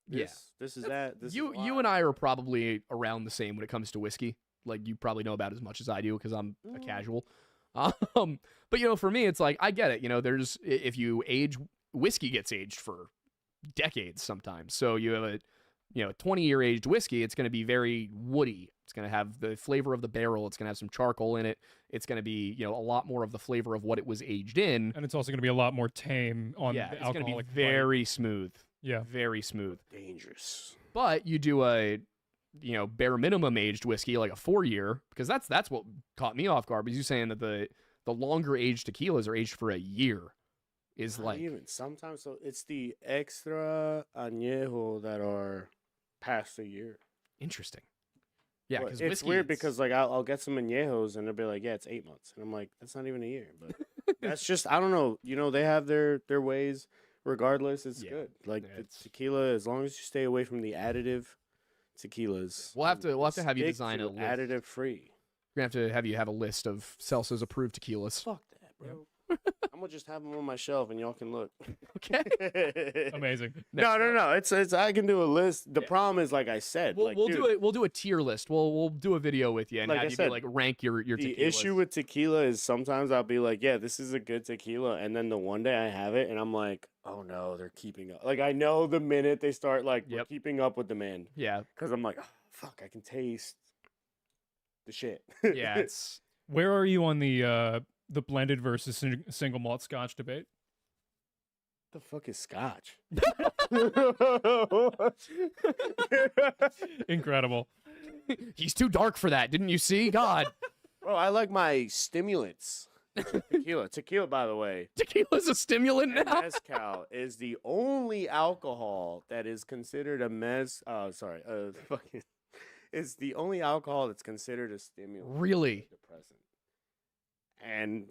Yeah. This is that. This you is why. and I are probably around the same when it comes to whiskey. Like you probably know about as much as I do because I'm a casual. But for me, it's like I get it. There's if you age, whiskey gets aged for decades sometimes. So you have a 20-year aged whiskey. It's going to be very woody. It's going to have the flavor of the barrel. It's going to have some charcoal in it. It's going to be a lot more of the flavor of what it was aged in. And it's also going to be a lot more tame on Yeah, the it's going to be alcoholic. very smooth. Yeah. Very smooth. Dangerous. But you do a bare minimum aged whiskey like a 4-year because that's what caught me off guard. Because you saying that the longer aged tequilas are aged for a year is Not like even sometimes. So it's the extra añejo that are past a year. interesting. Yeah, But because it's weird because like I'll get some añejos and they'll be like, yeah, it's 8 months, and I'm like, that's not even a year. But that's just I don't know. They have their ways. Regardless, it's Yeah. good. Like Yeah, the it's- tequila, as long as you stay away from the additive tequilas. We'll have to have you stick design to a list. additive free. We're gonna have to have you have a list of Celso's approved tequilas. Fuck that, bro. I'm gonna just have them on my shelf and y'all can look. Okay. Amazing. No. It's I can do a list. The problem is, like I said, We'll, like, we'll dude, do it. We'll do a tier list. We'll do a video with you and Like have I you said, be like rank your The tequilas. issue with tequila is sometimes I'll be like, yeah, this is a good tequila, and then the one day I have it and I'm like, oh no, they're keeping up. Like I know the minute they start like we're Yep. keeping up with demand, yeah, because I'm like, oh, fuck, I can taste the shit. yeah. It's Where are you on the blended versus single malt Scotch debate? the fuck is Scotch? Incredible. he's too dark for that. Didn't you see? God, Bro, I like my stimulants. Tequila, by the way. tequila's a stimulant And now. mezcal is the only alcohol that is considered it's the only alcohol that's considered a stimulant. Really? Depressant. And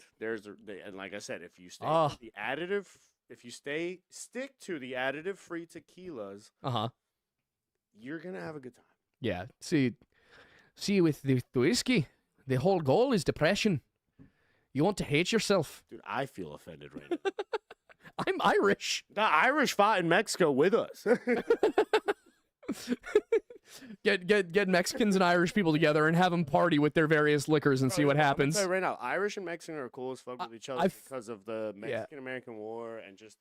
and like I said, if you stay Ah. with the additive, if you stick to the additive free tequilas, you're gonna have a good time. Yeah. See, with the whiskey, the whole goal is depression. You want to hate yourself. Dude, I feel offended right now. I'm Irish. The Irish fought in Mexico with us. Get Mexicans and Irish people together and have them party with their various liquors and see what I'm gonna happens. tell you right now, Irish and Mexican are cool as fuck with each other because of the Mexican-American War and just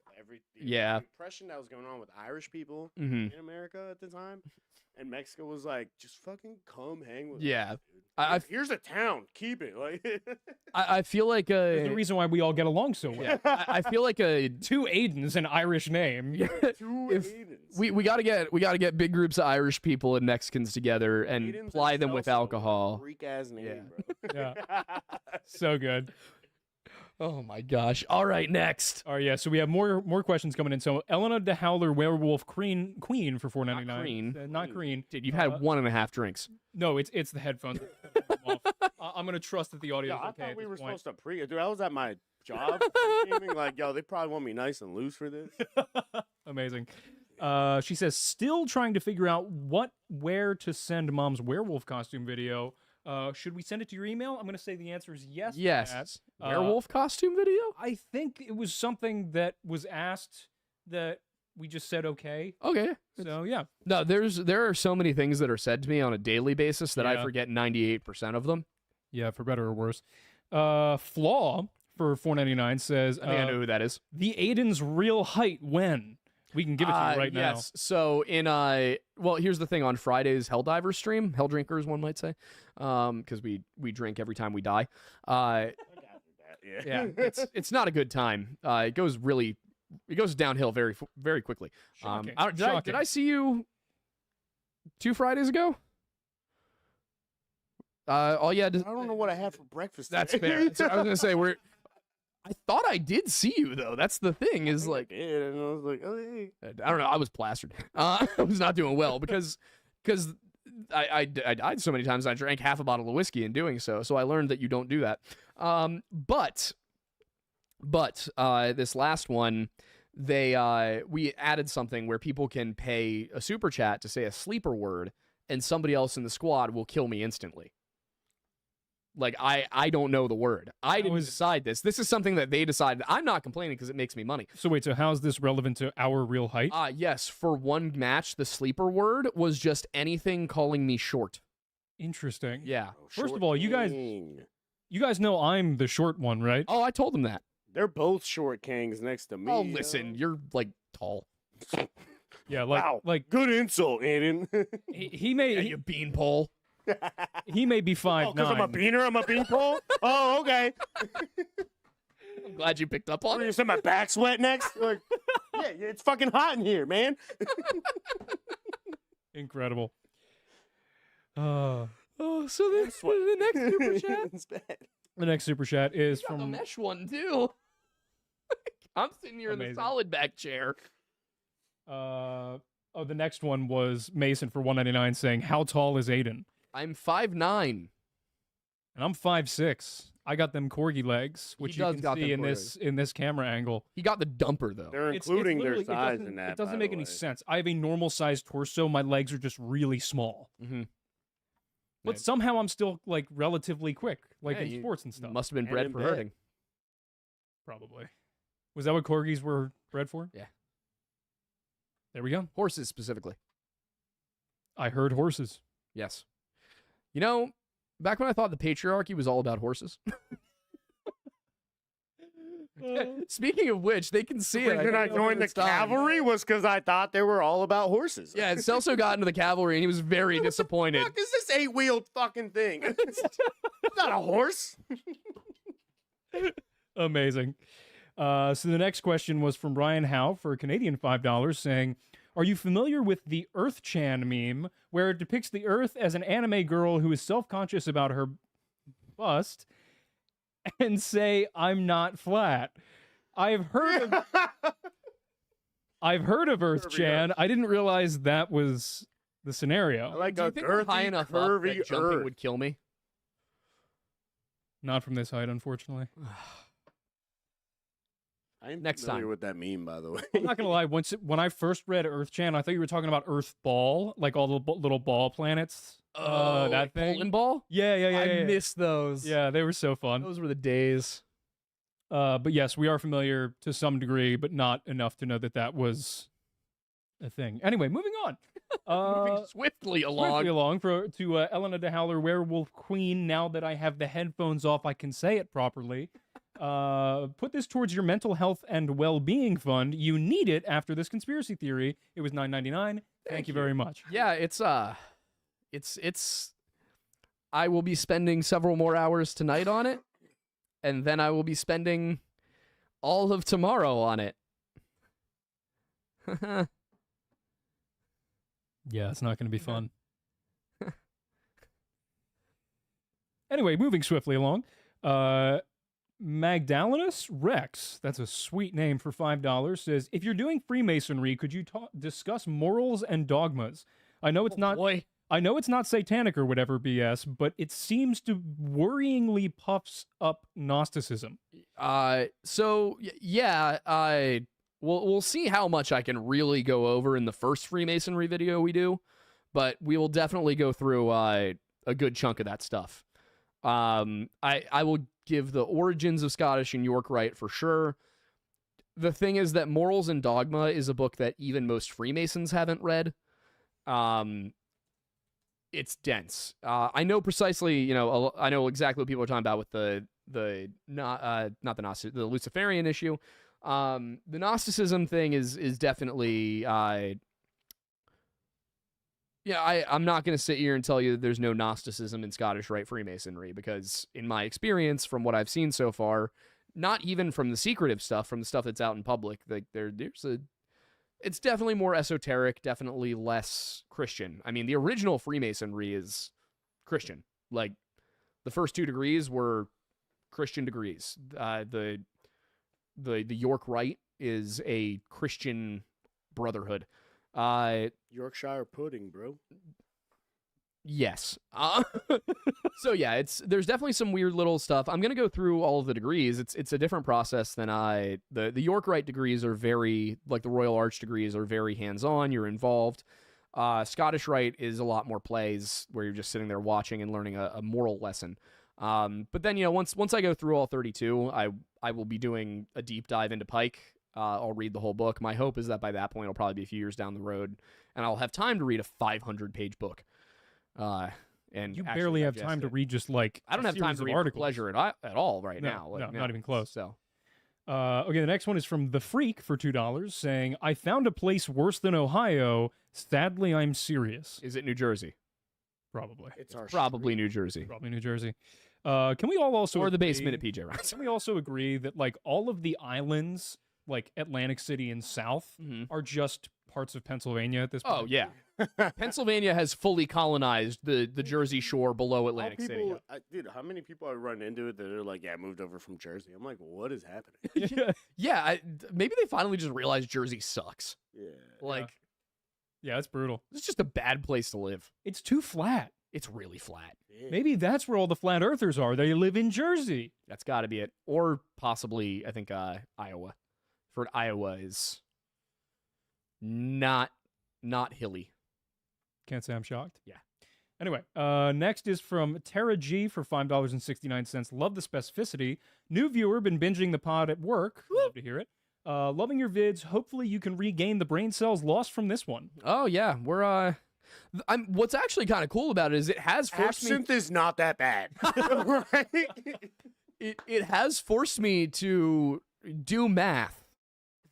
Yeah. the oppression that was going on with Irish people Mhm. in America at the time. And Mexico was like, just fucking come hang with Yeah. us, dude. Here's a town. Keep it. Like I feel like There's the reason why we all get along so well. I feel like a Two Aidens, an Irish name. two If Aidens. we gotta get big groups of Irish people and Mexicans together and Aidens ply and them with Celso, alcohol. Freak ass name, bro. Yeah. So good. Oh my gosh! All right, next. All right, yeah. So we have more questions coming in. So Elena de Howler Werewolf Queen for $4.99. Not Green. Not green. Dude, you've had 1.5 drinks. No, it's the headphones. I'm gonna trust that the audio Yeah, is I okay. thought at we this were point. supposed to dude, I was at my job gaming, like, yo, they probably want me nice and loose for this. Amazing. She says, still trying to figure out where to send mom's werewolf costume video. Should we send it to your email? I'm going to say the answer is yes. to Yes. that. Werewolf costume video? I think it was something that was asked that we just said okay. Okay. So yeah. No, there are so many things that are said to me on a daily basis that I Yeah. forget 98% of them. Yeah, for better or worse. Flaw for $4.99 says, I think I know who that is. the Aiden's real height when? We can give it to you right now. Yes. So well, here's the thing. On Friday's Helldivers stream, Hell Drinkers, one might say, because we drink every time we die. Yeah, it's not a good time. It goes downhill very very quickly. Shocking. Did I see you 2 Fridays ago? All you had to, I don't know what I had for breakfast. that's today. fair. So I was gonna say I thought I did see you though. That's the thing. Is I like did, and I was like, oh, hey. I don't know. I was plastered. I was not doing well because I died so many times. I drank half a bottle of whiskey in doing so. So I learned that you don't do that. But this last one, we added something where people can pay a super chat to say a sleeper word, and somebody else in the squad will kill me instantly. Like, I don't know the word. I didn't decide this. This is something that they decided. I'm not complaining because it makes me money. So wait, so how's this relevant to our real height? Yes, for one match, the sleeper word was just anything calling me short. Interesting. Yeah. First of all, you guys know I'm the short one, right? Oh, I told them that. They're both short kings next to me. Oh, listen, you're, like, tall. Yeah, like Wow. like Good insult, Aiden. he may Yeah, you beanpole. he may be 5'9". Because I'm a beaner, I'm a beanpole? Oh, okay. I'm glad you picked up on You it. said my back sweat next? Like, yeah, it's fucking hot in here, man. Incredible. Oh, so the next super chat. It's bad. The next super chat is You got the from mesh one too. I'm sitting here in Amazing. the solid back chair. the next one was Mason for $1.99 saying, "How tall is Aiden?" I'm 5'9". And I'm 5'6". I got them corgi legs, which you does can got see them in this camera angle. He got the dumper though. They're It's including their literally- size doesn't- in that. It doesn't by make the any way. sense. I have a normal sized torso. My legs are just really small. Mm-hmm. But somehow I'm still like relatively quick, like Yeah, in you sports and stuff. Must have been And bred in for bed. hurting. Probably. Was that what corgis were bred for? Yeah. There we go. Horses specifically. I heard horses. Yes. You know, back when I thought the patriarchy was all about horses. Speaking of which, they can see The it. reason I joined the cavalry was because I thought they were all about horses. Yeah, Celso got into the cavalry and he was very disappointed. What the fuck is this 8-wheeled fucking thing? It's not a horse. Amazing. So the next question was from Brian Howe for a Canadian $5 saying, "Are you familiar with the Earth Chan meme where it depicts the Earth as an anime girl who is self-conscious about her bust and say, 'I'm not flat'? I've heard of Earth Chan. I didn't realize that was the scenario. I like Do you a think I'm high girthy, enough up curvy that jumping Earth. would kill me? Not from this height, unfortunately. I'm Next familiar time. with that meme, by the way. I'm not gonna lie. When I first read Earth Chan, I thought you were talking about Earth Ball, like all the little ball planets. That like thing. bowling ball? Yeah. I miss those. Yeah, they were so fun. Those were the days. But yes, we are familiar to some degree, but not enough to know that that was a thing. Anyway, moving on. Moving swiftly along. Swiftly along to Elena de Howler, Werewolf Queen. Now that I have the headphones off, I can say it properly. Put this towards your mental health and well-being fund. You need it after this conspiracy theory. It was $9.99. Thank you very much. Yeah, it's I will be spending several more hours tonight on it, and then I will be spending all of tomorrow on it. Yeah, it's not going to be fun. Anyway, moving swiftly along. Magdalenus Rex, that's a sweet name for $5, says, "If you're doing Freemasonry, could you discuss morals and dogmas? I know it's not Boy. I know it's not satanic or whatever BS, but it seems to worryingly puffs up Gnosticism." We'll see how much I can really go over in the first Freemasonry video we do, but we will definitely go through a good chunk of that stuff. I will give the origins of Scottish and York Rite for sure. The thing is that Morals and Dogma is a book that even most Freemasons haven't read. It's dense. I know precisely, I know exactly what people are talking about with the Luciferian issue. The Gnosticism thing is definitely, I'm not going to sit here and tell you that there's no Gnosticism in Scottish Rite Freemasonry, because in my experience, from what I've seen so far, not even from the secretive stuff, from the stuff that's out in public, like it's definitely more esoteric, definitely less Christian. I mean, the original Freemasonry is Christian. Like, the first 2 degrees were Christian degrees. The York Rite is a Christian brotherhood. Yorkshire pudding, bro. Yes. So yeah, there's definitely some weird little stuff. I'm gonna go through all of the degrees. It's a different process than the York Rite degrees are very, like the Royal Arch degrees, are very hands-on. You're involved. Scottish Rite is a lot more plays where you're just sitting there watching and learning a moral lesson. But then once I go through all 32, I will be doing a deep dive into Pike. I'll read the whole book. My hope is that by that point it'll probably be a few years down the road, and I'll have time to read a 500-page book. And you barely have time to read just like I don't have time to read for pleasure at all right now. No, not even close. So, okay, the next one is from The Freak for $2, saying, "I found a place worse than Ohio. Sadly, I'm serious." Is it New Jersey? Probably. It's our Probably New Jersey. Probably New Jersey. Can we all also or the agree- basement at PJ Ryan's? Can we also agree that like all of the islands, like Atlantic City and South, are just parts of Pennsylvania at this point? Oh yeah, Pennsylvania has fully colonized the Jersey Shore below Atlantic City. Dude, how many people I run into it that are like, yeah, I moved over from Jersey? I'm like, what is happening? Yeah, maybe they finally just realized Jersey sucks. Yeah. Like, yeah, it's brutal. it's just a bad place to live. It's too flat. It's really flat. Yeah. Maybe that's where all the flat earthers are. They live in Jersey. That's got to be it. Or possibly, I think, Iowa. For Iowa is not hilly. Can't say I'm shocked. Yeah. Anyway, next is from Tara G for $5.69. Love the specificity. New viewer, been binging the pod at work. Love to hear it. Loving your vids. Hopefully you can regain the brain cells lost from this one. Oh yeah, we're what's actually kind of cool about it is it has forced Absinthe is not that bad. Right? it has forced me to do math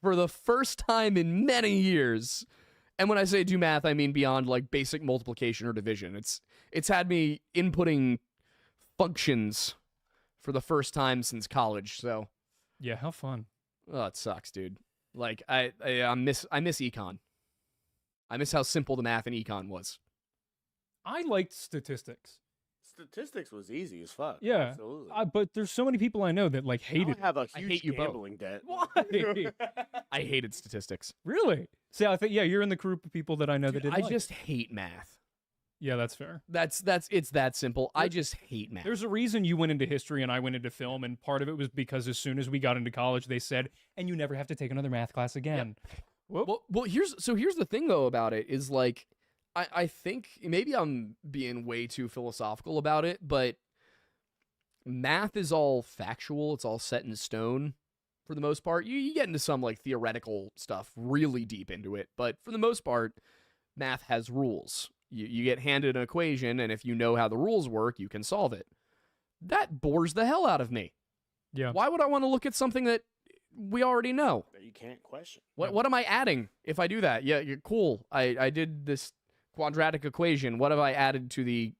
for the first time in many years. And when I say do math, I mean beyond like basic multiplication or division. It's had me inputting functions for the first time since college. So Yeah, how fun. oh, it sucks, dude. Like I miss econ. I miss how simple the math in econ was. I liked statistics. Statistics was easy as fuck. Yeah, Absolutely. but there's so many people I know that like hated I have a I huge hate you both. gambling debt. Why? I hated statistics. Really? See, I think you're in the group of people that I know that Dude, didn't I like just it. hate math. Yeah, that's fair. It's that simple. I just hate math. There's a reason you went into history and I went into film, and part of it was because as soon as we got into college, they said, and you never have to take another math class again. Well, here's the thing though about it is like, I think maybe I'm being way too philosophical about it, but math is all factual. It's all set in stone for the most part. You get into some like theoretical stuff really deep into it, but for the most part, math has rules. You get handed an equation, and if you know how the rules work, you can solve it. That bores the hell out of me. Yeah. Why would I want to look at something that we already know? That you can't question. What am I adding if I do that? Yeah, you're cool. I did this quadratic equation. What have I added to the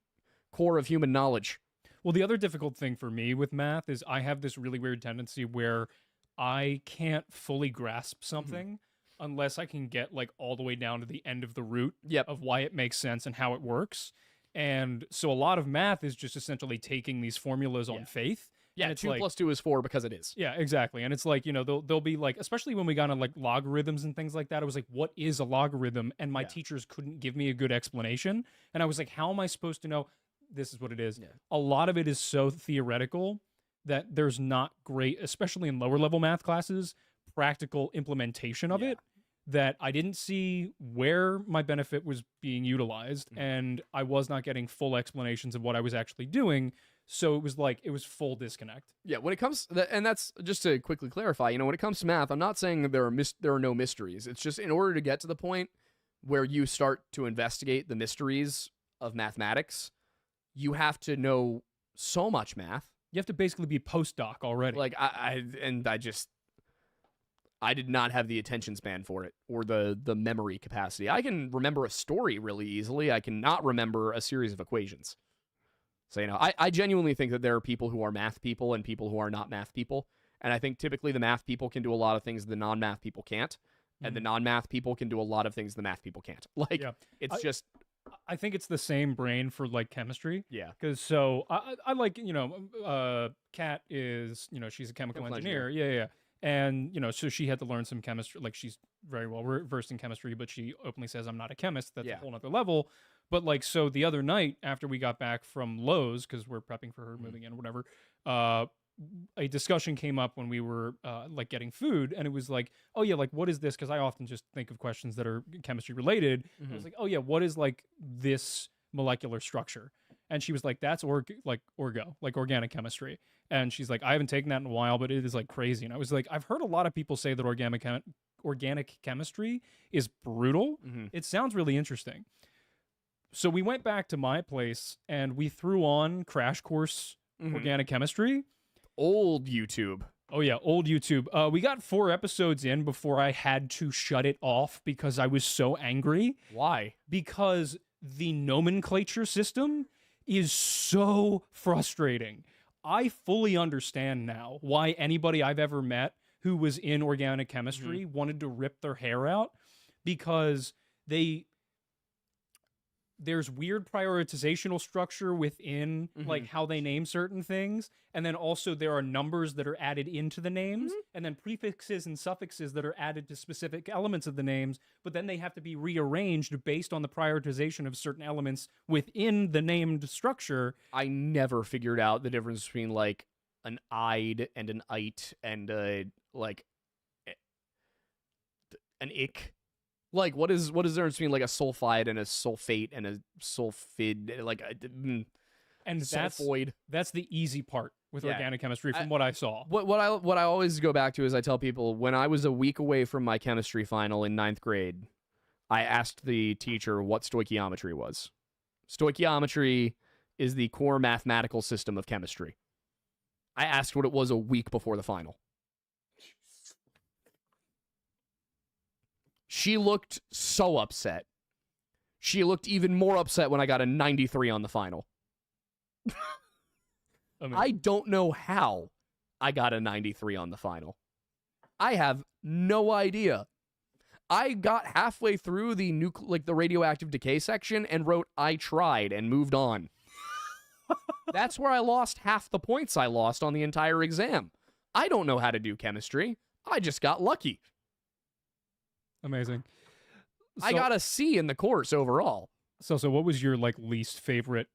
core of human knowledge? Well, the other difficult thing for me with math is I have this really weird tendency where I can't fully grasp something unless I can get like all the way down to the end of the root of why it makes sense and how it works. And so a lot of math is just essentially taking these formulas on faith. Yeah, and it's 2 + 2 is 4 because it is. Yeah, exactly. And it's like, they'll be like, especially when we got on like logarithms and things like that, I was like, what is a logarithm? And my teachers couldn't give me a good explanation. And I was like, how am I supposed to know this is what it is? Yeah. A lot of it is so theoretical that there's not great, especially in lower level math classes, practical implementation of it, that I didn't see where my benefit was being utilized, and I was not getting full explanations of what I was actually doing. So it was full disconnect. Yeah, when it comes, and that's just to quickly clarify, when it comes to math, I'm not saying that there are no mysteries. It's just in order to get to the point where you start to investigate the mysteries of mathematics, you have to know so much math. You have to basically be postdoc already. Like I did not have the attention span for it or the memory capacity. I can remember a story really easily. I cannot remember a series of equations. So, I genuinely think that there are people who are math people and people who are not math people. And I think typically the math people can do a lot of things the non-math people can't. And the non-math people can do a lot of things the math people can't. Like, I think it's the same brain for like chemistry. Yeah. Because so I like, Kat is, she's a chemical engineer. Yeah. And, so she had to learn some chemistry. Like she's very well versed in chemistry, but she openly says, I'm not a chemist. That's a whole nother level. But like, so the other night after we got back from Lowe's, because we're prepping for her moving in or whatever, a discussion came up when we were like getting food, and it was like, oh yeah, like what is this? Because I often just think of questions that are chemistry related. I was like, oh yeah, what is like this molecular structure? And she was like, that's organic chemistry. And she's like, I haven't taken that in a while, but it is like crazy. And I was like, I've heard a lot of people say that organic chemistry is brutal. It sounds really interesting. So we went back to my place and we threw on Crash Course Organic Chemistry. Old YouTube. Oh yeah, old YouTube. We got 4 episodes in before I had to shut it off because I was so angry. Why? Because the nomenclature system is so frustrating. I fully understand now why anybody I've ever met who was in organic chemistry wanted to rip their hair out, because there's weird prioritizational structure within like how they name certain things. And then also there are numbers that are added into the names and then prefixes and suffixes that are added to specific elements of the names, but then they have to be rearranged based on the prioritization of certain elements within the named structure. I never figured out the difference between like an "ide" and an "ite" and like an "ick." Like, what is the difference between like a sulfide and a sulfate and a sulfid? Like, and sulfoid. That's the easy part with organic chemistry, from what I saw. What I always go back to is I tell people, when I was a week away from my chemistry final in 9th grade, I asked the teacher what stoichiometry was. Stoichiometry is the core mathematical system of chemistry. I asked what it was a week before the final. She looked so upset. She looked even more upset when I got a 93 on the final. I don't know how I got a 93 on the final. I have no idea. I got halfway through the radioactive decay section and wrote "I tried" and moved on. That's where I lost half the points I lost on the entire exam. I don't know how to do chemistry. I just got lucky. Amazing. I got a C in the course overall. So what was your like least favorite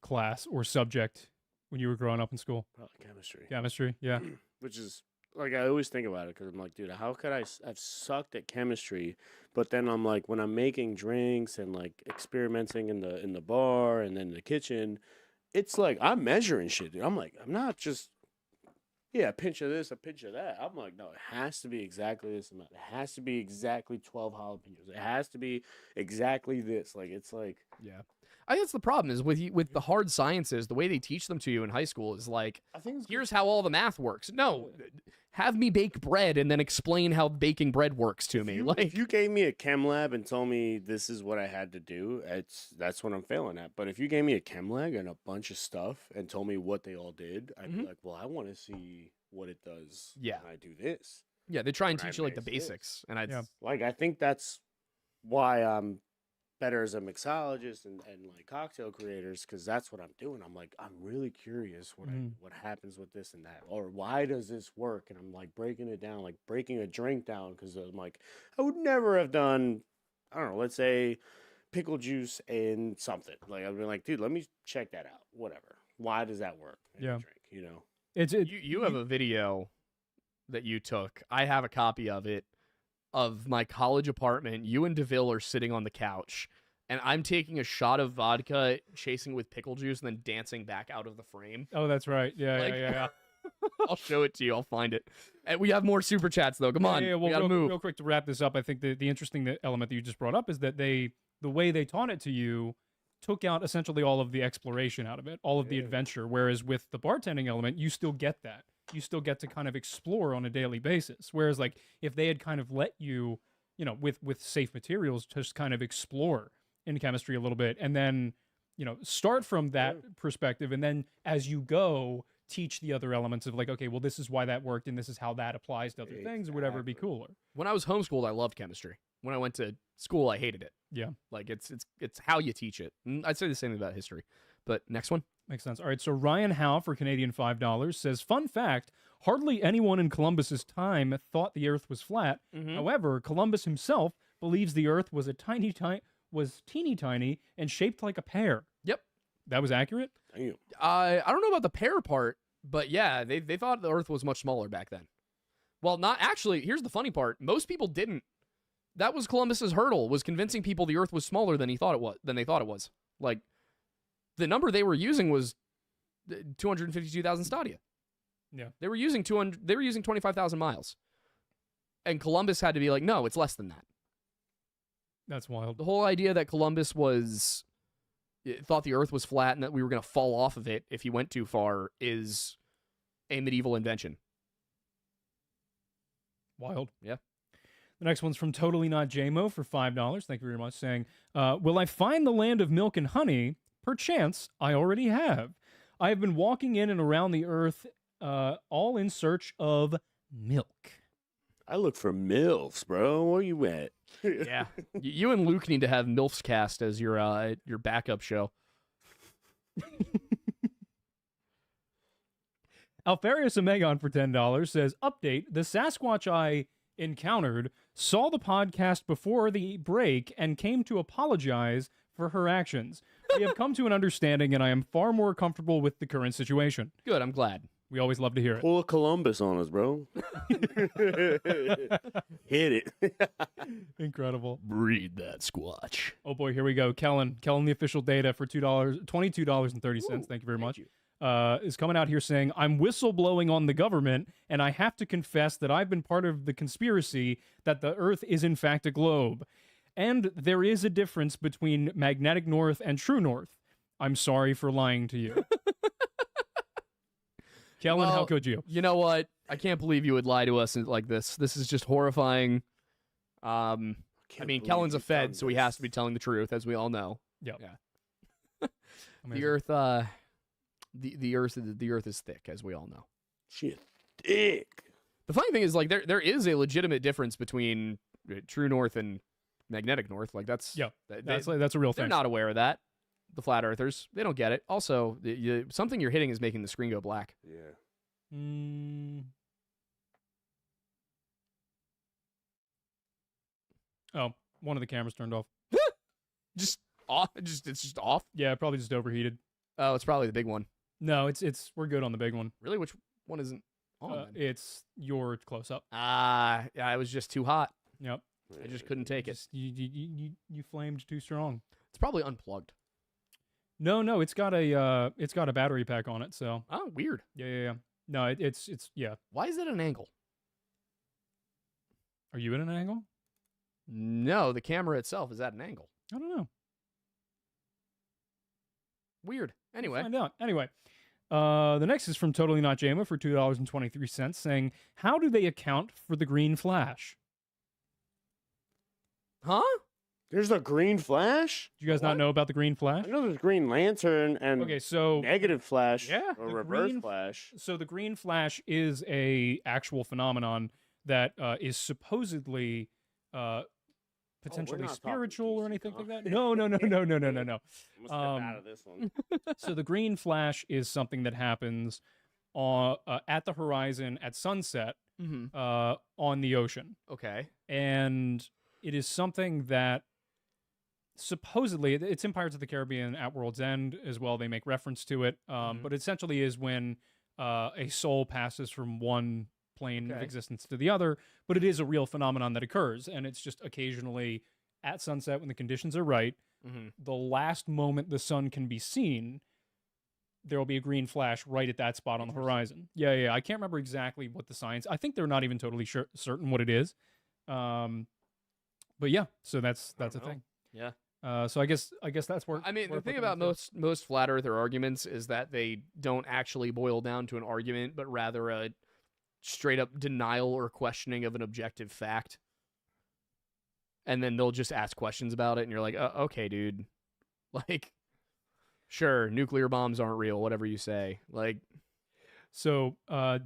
class or subject when you were growing up in school? Probably chemistry. Chemistry, yeah. Which is, like, I always think about it because I'm like, dude, how could I've sucked at chemistry, but then I'm like, when I'm making drinks and like experimenting in the bar and then the kitchen, it's like I'm measuring shit, dude. I'm like, I'm not just a pinch of this, a pinch of that. I'm like, no, it has to be exactly this amount. It has to be exactly 12 jalapenos. It has to be exactly this. Like, it's like... Yeah. I think that's the problem is with the hard sciences, the way they teach them to you in high school is like, here's how all the math works. No, have me bake bread and then explain how baking bread works to me. If you gave me a chem lab and told me this is what I had to do, that's what I'm failing at. But if you gave me a chem lab and a bunch of stuff and told me what they all did, I'd be like, well, I want to see what it does when I do this. Yeah, they try and teach you like the basics. And I think that's why I'm better as a mixologist and like cocktail creators, because that's what I'm doing. I'm like, I'm really curious what happens with this and that, or why does this work? And I'm like breaking it down, like breaking a drink down, because I'm like, I would never have done, I don't know, let's say pickle juice and something. Like I'd be like, dude, let me check that out. Whatever. Why does that work in a drink? You know, you have a video that you took. I have a copy of it, of my college apartment. You and DeVille are sitting on the couch, and I'm taking a shot of vodka, chasing with pickle juice, and then dancing back out of the frame. Oh, that's right. Yeah, Like- yeah. I'll show it to you. I'll find it. And we have more super chats though. Come on, Yeah, well, we gotta real, move. real quick to wrap this up, I think the interesting element that you just brought up is that the way they taught it to you took out essentially all of the exploration out of it, all of the adventure. Whereas with the bartending element, you still get that. You still get to kind of explore on a daily basis. Whereas like if they had kind of let you, with safe materials, just kind of explore in chemistry a little bit, and then start from that perspective, and then as you go, teach the other elements of like, okay, well, this is why that worked, and this is how that applies to other things, or whatever. It'd be cooler. When I was homeschooled, I loved chemistry. When I went to school, I hated it. Yeah, Like it's how you teach it. And I'd say the same thing about history. But next one. makes sense. All right, so Ryan Howe for Canadian $5 says, fun fact, hardly anyone in Columbus's time thought the Earth was flat. However, Columbus himself believes the Earth was teeny tiny and shaped like a pear. Yep. That was accurate? Damn. I don't know about the pear part, but yeah, they thought the Earth was much smaller back then. Well, not actually. Here's the funny part: most people didn't. That was Columbus's hurdle, was convincing people the Earth was smaller than they thought it was. Like the number they were using was 252,000 stadia. Yeah. They were using 25,000 miles, and Columbus had to be like, no, it's less than that. That's wild. The whole idea that Columbus thought the Earth was flat and that we were going to fall off of it if he went too far is a medieval invention. Wild. Yeah. The next one's from Totally Not JMO for $5. Thank you very much. Saying, will I find the land of milk and honey? Perchance I already have. I have been walking in and around the earth, all in search of milk. I look for MILFs, bro. Where you at? Yeah. You and Luke need to have MILFs Cast as your backup show. Alfarius Omegon for $10 says, update, the Sasquatch I encountered saw the podcast before the break and came to apologize for her actions. We have come to an understanding and I am far more comfortable with the current situation. Good, I'm glad. We always love to hear it. Pull a Columbus on us, bro. Hit it. Incredible. Breed that squatch. Oh boy, here we go. Kellen, the official data for $22.30. Thank you very much. Is coming out here saying, I'm whistleblowing on the government, and I have to confess that I've been part of the conspiracy that the Earth is in fact a globe. And there is a difference between magnetic north and true north. I'm sorry for lying to you. Kellen, how could you? You know what? I can't believe you would lie to us like this. This is just horrifying. I mean, Kellen's a Fed, so he has to be telling the truth, as we all know. Yep. Yeah. Amazing. The Earth, the Earth is thick, as we all know. Shit, thick. The funny thing is, like, there is a legitimate difference between true north and magnetic north. Like, that's that's a real they're thing. not aware of that. The flat earthers, they don't get it. Also, something you're hitting is making the screen go black. Yeah. Oh, one of the cameras turned off. Just off. It's just off. Yeah, probably just overheated. Oh, it's probably the big one. No, we're good on the big one. Really, which one isn't on? Then? It's your close up. Yeah, it was just too hot. Yep. I just couldn't take it. Just, you flamed too strong. It's probably unplugged. No, it's got a battery pack on it. So Oh, weird. yeah. No, it's yeah. Why is it at an angle? Are you at an angle? No, the camera itself is at an angle. I don't know. Weird. Anyway, We'll find out. Anyway, the next is from Totally Not JMA for $2.23, saying, "How do they account for the green flash?" huh? There's a green flash? Do you guys not know about the green flash? I know there's green lantern and Okay, so negative flash Yeah, or the reverse green- flash. So the green flash is a actual phenomenon that is supposedly potentially not talking spiritual or DC, anything huh? like that. No. I'm gonna step Um, out of this one. So the green flash is something that happens at the horizon at sunset Mm-hmm. on the ocean, Okay. and it is something that supposedly it's in Pirates of the Caribbean at World's End as well. They make reference to it, but essentially is when a soul passes from one plane of Okay. existence to the other. But it is a real phenomenon that occurs, and it's just occasionally at sunset when the conditions are right. the last moment the sun can be seen, there will be a green flash right at that spot on the horizon. Yeah. I can't remember exactly what the science. I think they're not even totally certain what it is. But yeah, so that's a thing. Yeah. So I guess that's where. I mean, the worth thing looking about into. most flat earther arguments is that they don't actually boil down to an argument, but rather a straight up denial or questioning of an objective fact. And then they'll just ask questions about it, and you're like, okay, dude. Like, sure, nuclear bombs aren't real, whatever you say. Like, So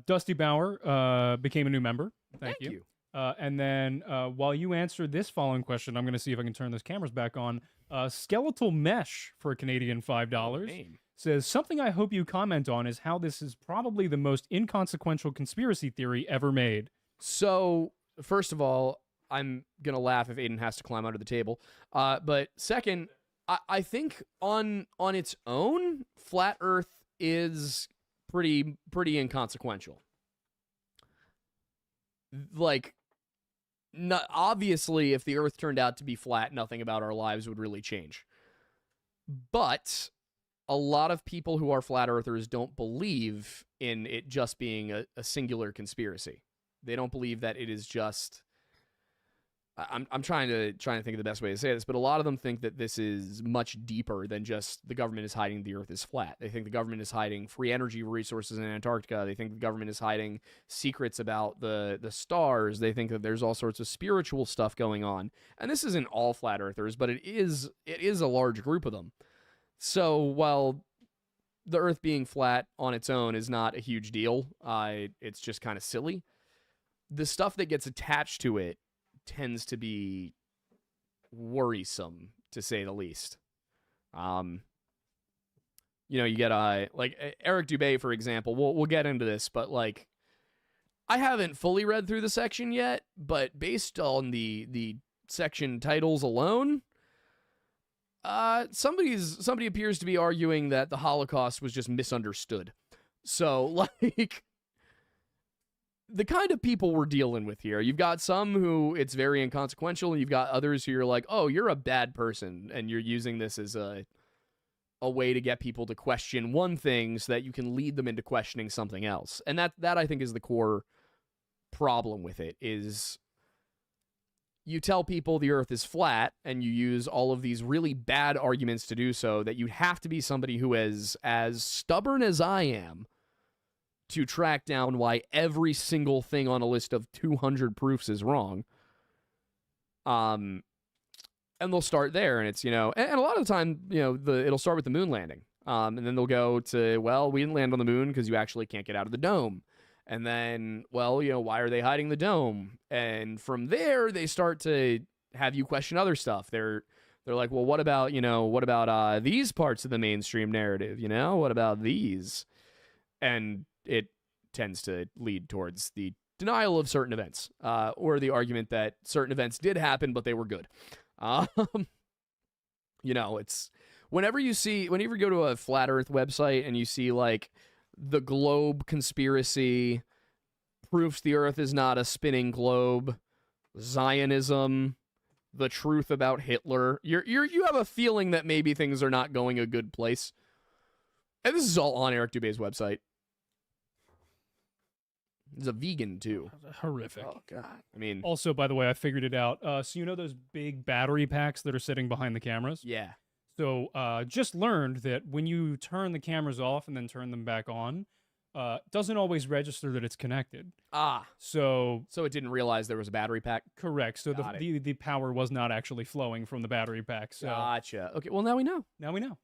Dusty Bauer became a new member. Thank thank you. you. And then while you answer this following question, I'm going to see if I can turn those cameras back on. Skeletal Mesh for a Canadian $5 Name. says, something I hope you comment on is how this is probably the most inconsequential conspiracy theory ever made. So, first of all, I'm going to laugh if Aiden has to climb under the table. But second, I think on its own, flat Earth is pretty inconsequential. Like, obviously, if the Earth turned out to be flat, nothing about our lives would really change. But a lot of people who are flat Earthers don't believe in it just being a singular conspiracy. They don't believe that it is just. I'm trying to think of the best way to say this, but a lot of them think that this is much deeper than just the government is hiding the Earth is flat. They think the government is hiding free energy resources in Antarctica. They think the government is hiding secrets about the stars. They think that there's all sorts of spiritual stuff going on. And this isn't all flat Earthers, but it is a large group of them. So while the Earth being flat on its own is not a huge deal, it's just kind of silly. The stuff that gets attached to it tends to be worrisome, to say the least. You get like Eric Dubé, for example. We'll get into this, but like, I haven't fully read through the section yet, but based on the section titles alone, somebody appears to be arguing that the Holocaust was just misunderstood. So like, the kind of people we're dealing with here, you've got some who it's very inconsequential, and you've got others who you're like, oh, you're a bad person, and you're using this as a way to get people to question one thing so that you can lead them into questioning something else. And that I think is the core problem with it, is you tell people the Earth is flat, and you use all of these really bad arguments to do so, that you have to be somebody who is as stubborn as I am to track down why every single thing on a list of 200 proofs is wrong. And they'll start there, and it's, and a lot of the time, it'll start with the moon landing. And then they'll go to, well, we didn't land on the moon because you actually can't get out of the dome. And then, well, why are they hiding the dome? And from there, they start to have you question other stuff. They're like, well, what about these parts of the mainstream narrative? What about these? And it tends to lead towards the denial of certain events, or the argument that certain events did happen, but they were good. It's whenever you go to a flat Earth website and you see like the globe conspiracy, proofs the Earth is not a spinning globe, Zionism, the truth about Hitler, you have a feeling that maybe things are not going a good place. And this is all on Eric Dubé's website. He's a vegan too. Horrific. Oh God. I mean, Also, by the way, I figured it out. So those big battery packs that are sitting behind the cameras? yeah. So just learned that when you turn the cameras off and then turn them back on, doesn't always register that it's connected. So it didn't realize there was a battery pack? Correct. So Got the power was not actually flowing from the battery pack. So Gotcha. Okay, well, now we know. Now we know.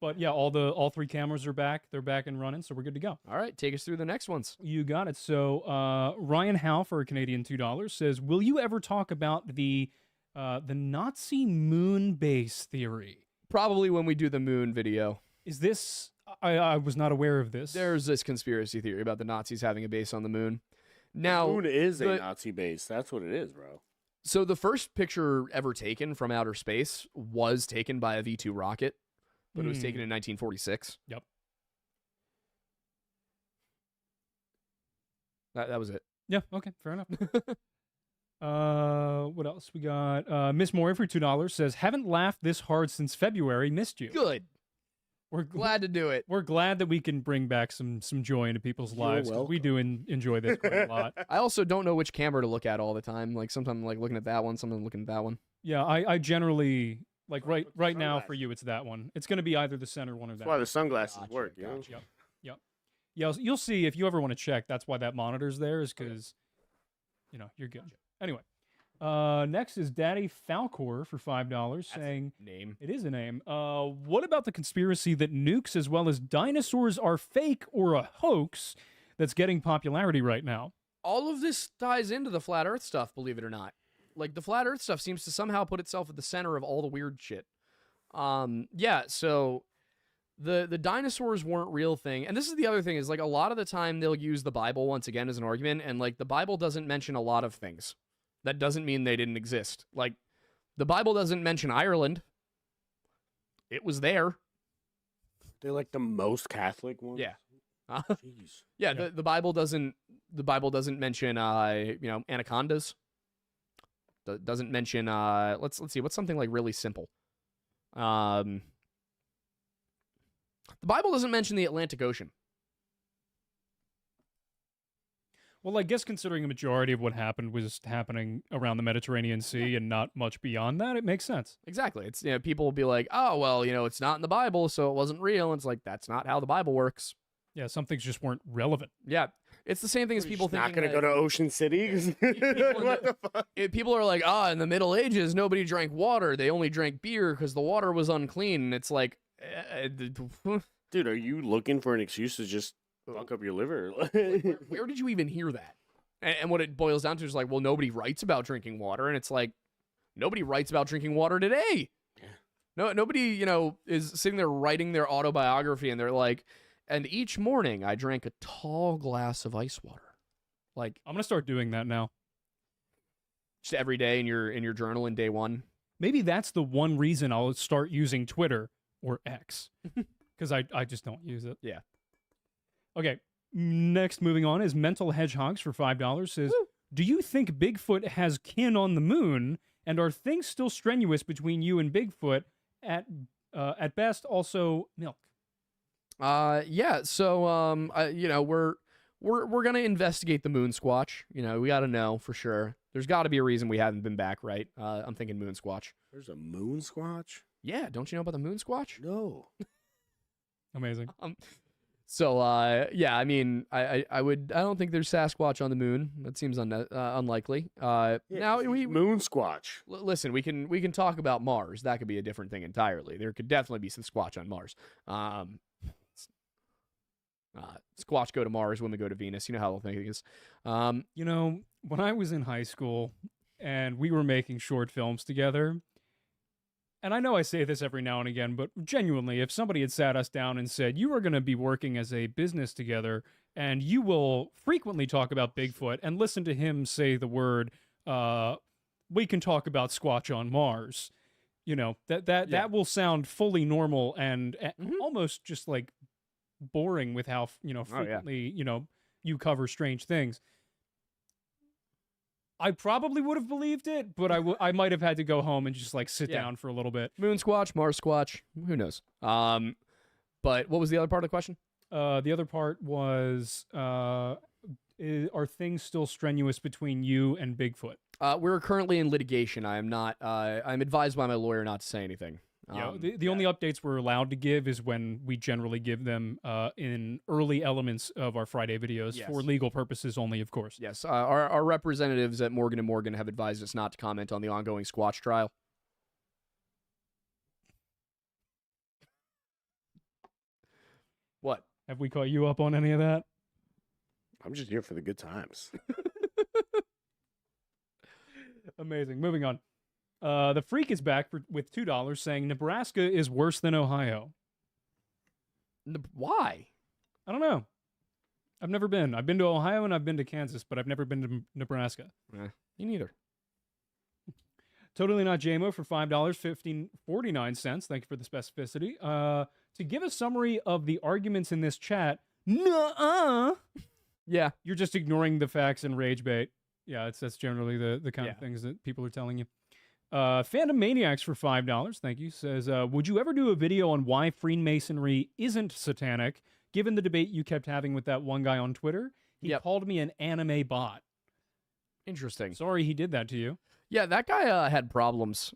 But yeah, all three cameras are back. They're back and running, so we're good to go. All right, take us through the next ones. You got it. So Ryan Howe for a Canadian $2 says, "Will you ever talk about the Nazi moon base theory?" Probably when we do the moon video. Is this? I was not aware of this. There's this conspiracy theory about the Nazis having a base on the moon. Now, The moon is a Nazi base. That's what it is, bro. So the first picture ever taken from outer space was taken by a V-2 rocket, but it was taken in 1946. Yep. That was it. Yeah. Okay. Fair enough. What else we got? Miss Mori for $2 says, "Haven't laughed this hard since February. Missed you." Good. We're Glad to do it. We're glad that we can bring back some joy into people's lives. 'Cause we do enjoy this quite a lot. I also don't know which camera to look at all the time. Like sometimes I'm like looking at that one, sometimes I'm looking at that one. Yeah, I generally like Right with the right now for sunglasses. you it's that one. It's going to be either the center one or that. That's why the sunglasses Gotcha, work, you know? gotcha. Yep. Yeah, you'll see if you ever want to check. That's why that monitor's there, is because, you're good. Anyway, next is Daddy Falcor for $5 saying, Name. it is a name. What about the conspiracy that nukes as well as dinosaurs are fake or a hoax that's getting popularity right now? All of this ties into the flat Earth stuff, believe it or not. Like the flat Earth stuff seems to somehow put itself at the center of all the weird shit. Yeah, so the dinosaurs weren't real thing. And this is the other thing is like a lot of the time they'll use the Bible once again as an argument, and like the Bible doesn't mention a lot of things. That doesn't mean they didn't exist. Like the Bible doesn't mention Ireland. It was there. They're like the most Catholic ones. Yeah. Jeez. Yeah, Yeah. the Bible doesn't mention anacondas. Doesn't mention let's see, what's something like really simple. The Bible doesn't mention the Atlantic Ocean. Well, I guess considering a majority of what happened was happening around the Mediterranean Sea and not much beyond that, it makes sense. Exactly. It's people will be like, "Oh, well, it's not in the Bible, so it wasn't real." And it's like that's not how the Bible works. Yeah, some things just weren't relevant. Yeah. It's the same thing as people Not thinking gonna go to Ocean City. 'Cause- what the fuck? people are like, in the Middle Ages, nobody drank water. They only drank beer because the water was unclean. And it's like, Dude, are you looking for an excuse to just fuck up your liver? where did you even hear that? And what it boils down to is like, well, nobody writes about drinking water. And it's like, nobody writes about drinking water today. Yeah. No, nobody, is sitting there writing their autobiography and they're like, and each morning I drank a tall glass of ice water. Like, I'm gonna start doing that now. just every day in your journal in day one. Maybe that's the one reason I'll start using Twitter or X, because I just don't use it. Yeah. Okay. Next, moving on, is Mental Hedgehogs for $5 says, Woo. "Do you think Bigfoot has kin on the moon, and are things still strenuous between you and Bigfoot? At best, also milk." Yeah. So, we're gonna investigate the moon squatch. We got to know for sure. There's got to be a reason we haven't been back, right? I'm thinking moon squatch. There's a moon squatch? Yeah. Don't you know about the moon squatch? No. Amazing. So, yeah. I mean, I don't think there's Sasquatch on the moon. That seems unlikely. Now moon squatch. Listen. We can talk about Mars. That could be a different thing entirely. There could definitely be some Squatch on Mars. Squatch go to Mars, women go to Venus. You know how the thing is. When I was in high school and we were making short films together, and I know I say this every now and again, but genuinely, if somebody had sat us down and said, "You are going to be working as a business together, and you will frequently talk about Bigfoot," and listen to him say the word, "We can talk about Squatch on Mars," that will sound fully normal and almost just like boring with how frequently you cover strange things. I probably would have believed it, but I might have had to go home and just like sit down for a little bit. Moon squatch, Mars squatch, who knows? But what was the other part of the question? The other part was, are things still strenuous between you and Bigfoot? We're currently in litigation. I am not. I'm advised by my lawyer not to say anything. The only updates we're allowed to give is when we generally give them in early elements of our Friday videos, Yes. for legal purposes only, of course. Yes, our representatives at Morgan & Morgan have advised us not to comment on the ongoing Squatch trial. What? Have we caught you up on any of that? I'm just here for the good times. Amazing. Moving on. The Freak is back with $2 saying Nebraska is worse than Ohio. Why? I don't know. I've never been. I've been to Ohio and I've been to Kansas, but I've never been to Nebraska. Me neither. Totally Not JMO for $5.49. Thank you for the specificity. To give a summary of the arguments in this chat, nuh-uh. Yeah. You're just ignoring the facts and rage bait. Yeah, that's generally the kind Yeah. of things that people are telling you. Phantom Maniacs for $5, thank you, says, would you ever do a video on why Freemasonry isn't satanic, given the debate you kept having with that one guy on Twitter? He Yep. called me an anime bot. Interesting. Sorry he did that to you. Yeah, that guy had problems.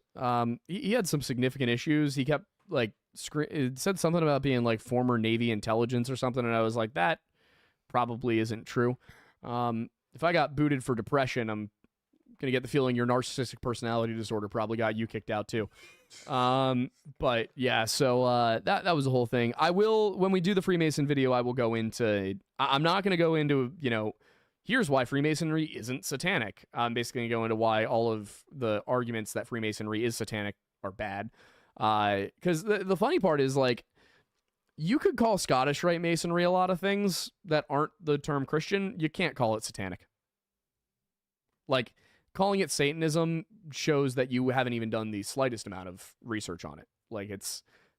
He had some significant issues. He kept like it said something about being like former Navy intelligence or something, and I was like, that probably isn't true. If I got booted for depression, I'm gonna get the feeling your narcissistic personality disorder probably got you kicked out too. But yeah, so that was the whole thing. I will, when we do the Freemason video, I will go into. I'm not gonna go into here's why Freemasonry isn't satanic. I'm basically going to go into why all of the arguments that Freemasonry is satanic are bad. Because the funny part is, like, you could call Scottish Rite Masonry a lot of things that aren't the term Christian. You can't call it satanic. Like, calling it Satanism shows that you haven't even done the slightest amount of research on it. Like,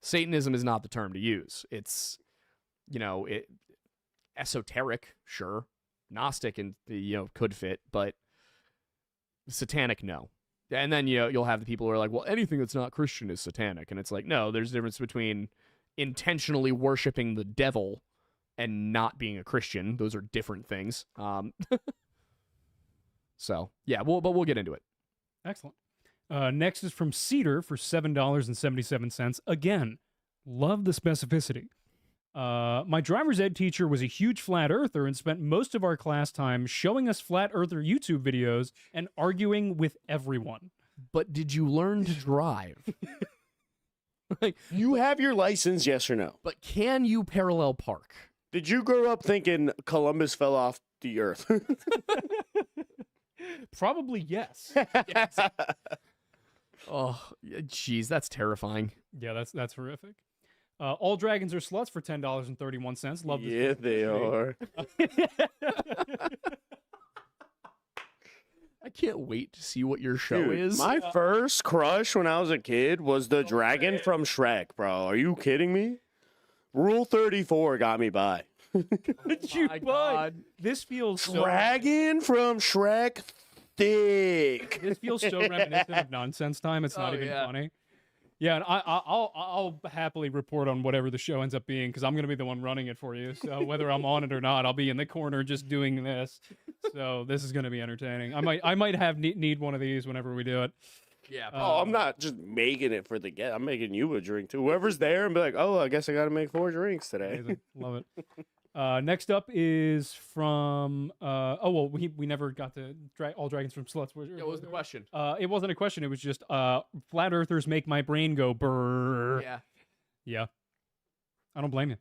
Satanism is not the term to use. It's, esoteric, sure. Gnostic and could fit, but satanic, no. And then you'll have the people who are like, well, anything that's not Christian is satanic, and it's like, no, there's a difference between intentionally worshiping the devil and not being a Christian. Those are different things. So yeah, we'll get into it. Excellent. Next is from Cedar for $7.77. Again, love the specificity. My driver's ed teacher was a huge flat earther and spent most of our class time showing us flat earther YouTube videos and arguing with everyone. But did you learn to drive? Like, You have your license, yes or no? but can you parallel park? Did you grow up thinking Columbus fell off the earth? Probably yes. Oh, jeez, that's terrifying. Yeah, that's horrific. All dragons are sluts for $10.31. Love this. Yeah, they are. I can't wait to see what your show Dude, is. my first crush when I was a kid was the dragon from Shrek, bro. Are you kidding me? Rule 34 got me by. Did you my buy? God. This feels so. Dragon from Shrek, thick. This feels so reminiscent of nonsense time. It's not Oh, even yeah. funny. Yeah, and I'll happily report on whatever the show ends up being because I'm gonna be the one running it for you. So whether I'm on it or not, I'll be in the corner just doing this. So this is gonna be entertaining. I might have need one of these whenever we do it. Yeah. Oh, I'm not just making it for the get. I'm making you a drink too. Whoever's there and be like, oh, I guess I got to make 4 drinks today. Amazing. Love it. Next up is from we never got to all dragons from sluts. What was the question? It wasn't a question. It was just flat earthers make my brain go brrr. Yeah. Yeah. I don't blame you.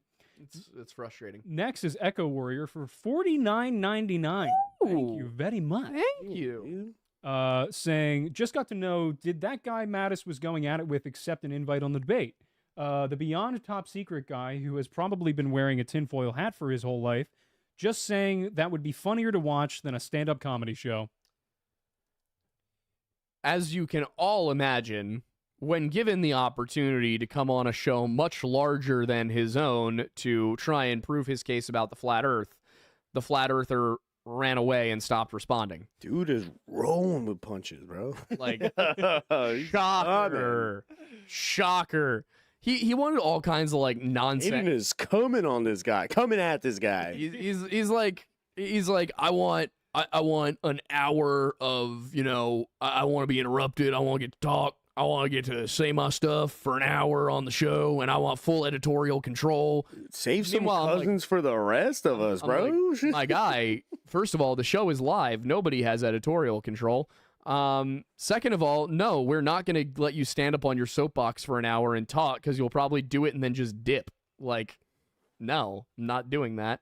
It's frustrating. Next is Echo Warrior for $49.99. Thank you very much. Thank you. Saying, just got to know, did that guy Mattis was going at it with accept an invite on the debate? The beyond top secret guy who has probably been wearing a tinfoil hat for his whole life, just saying that would be funnier to watch than a stand-up comedy show. As you can all imagine, when given the opportunity to come on a show much larger than his own to try and prove his case about the flat earther ran away and stopped responding. Dude is rolling with punches, bro. Like, shocker. He wanted all kinds of like Aiden nonsense. is coming on this guy, coming at this guy. He's like I want an hour of I want to be interrupted. I want to get to talk. I want to get to say my stuff for an hour on the show, and I want full editorial control. Save some Meanwhile, I'm cousins for the rest of us, I'm bro. like, my guy, first of all, the show is live. Nobody has editorial control. Second of all, no, we're not going to let you stand up on your soapbox for an hour and talk because you'll probably do it and then just dip. Like, no, I'm not doing that.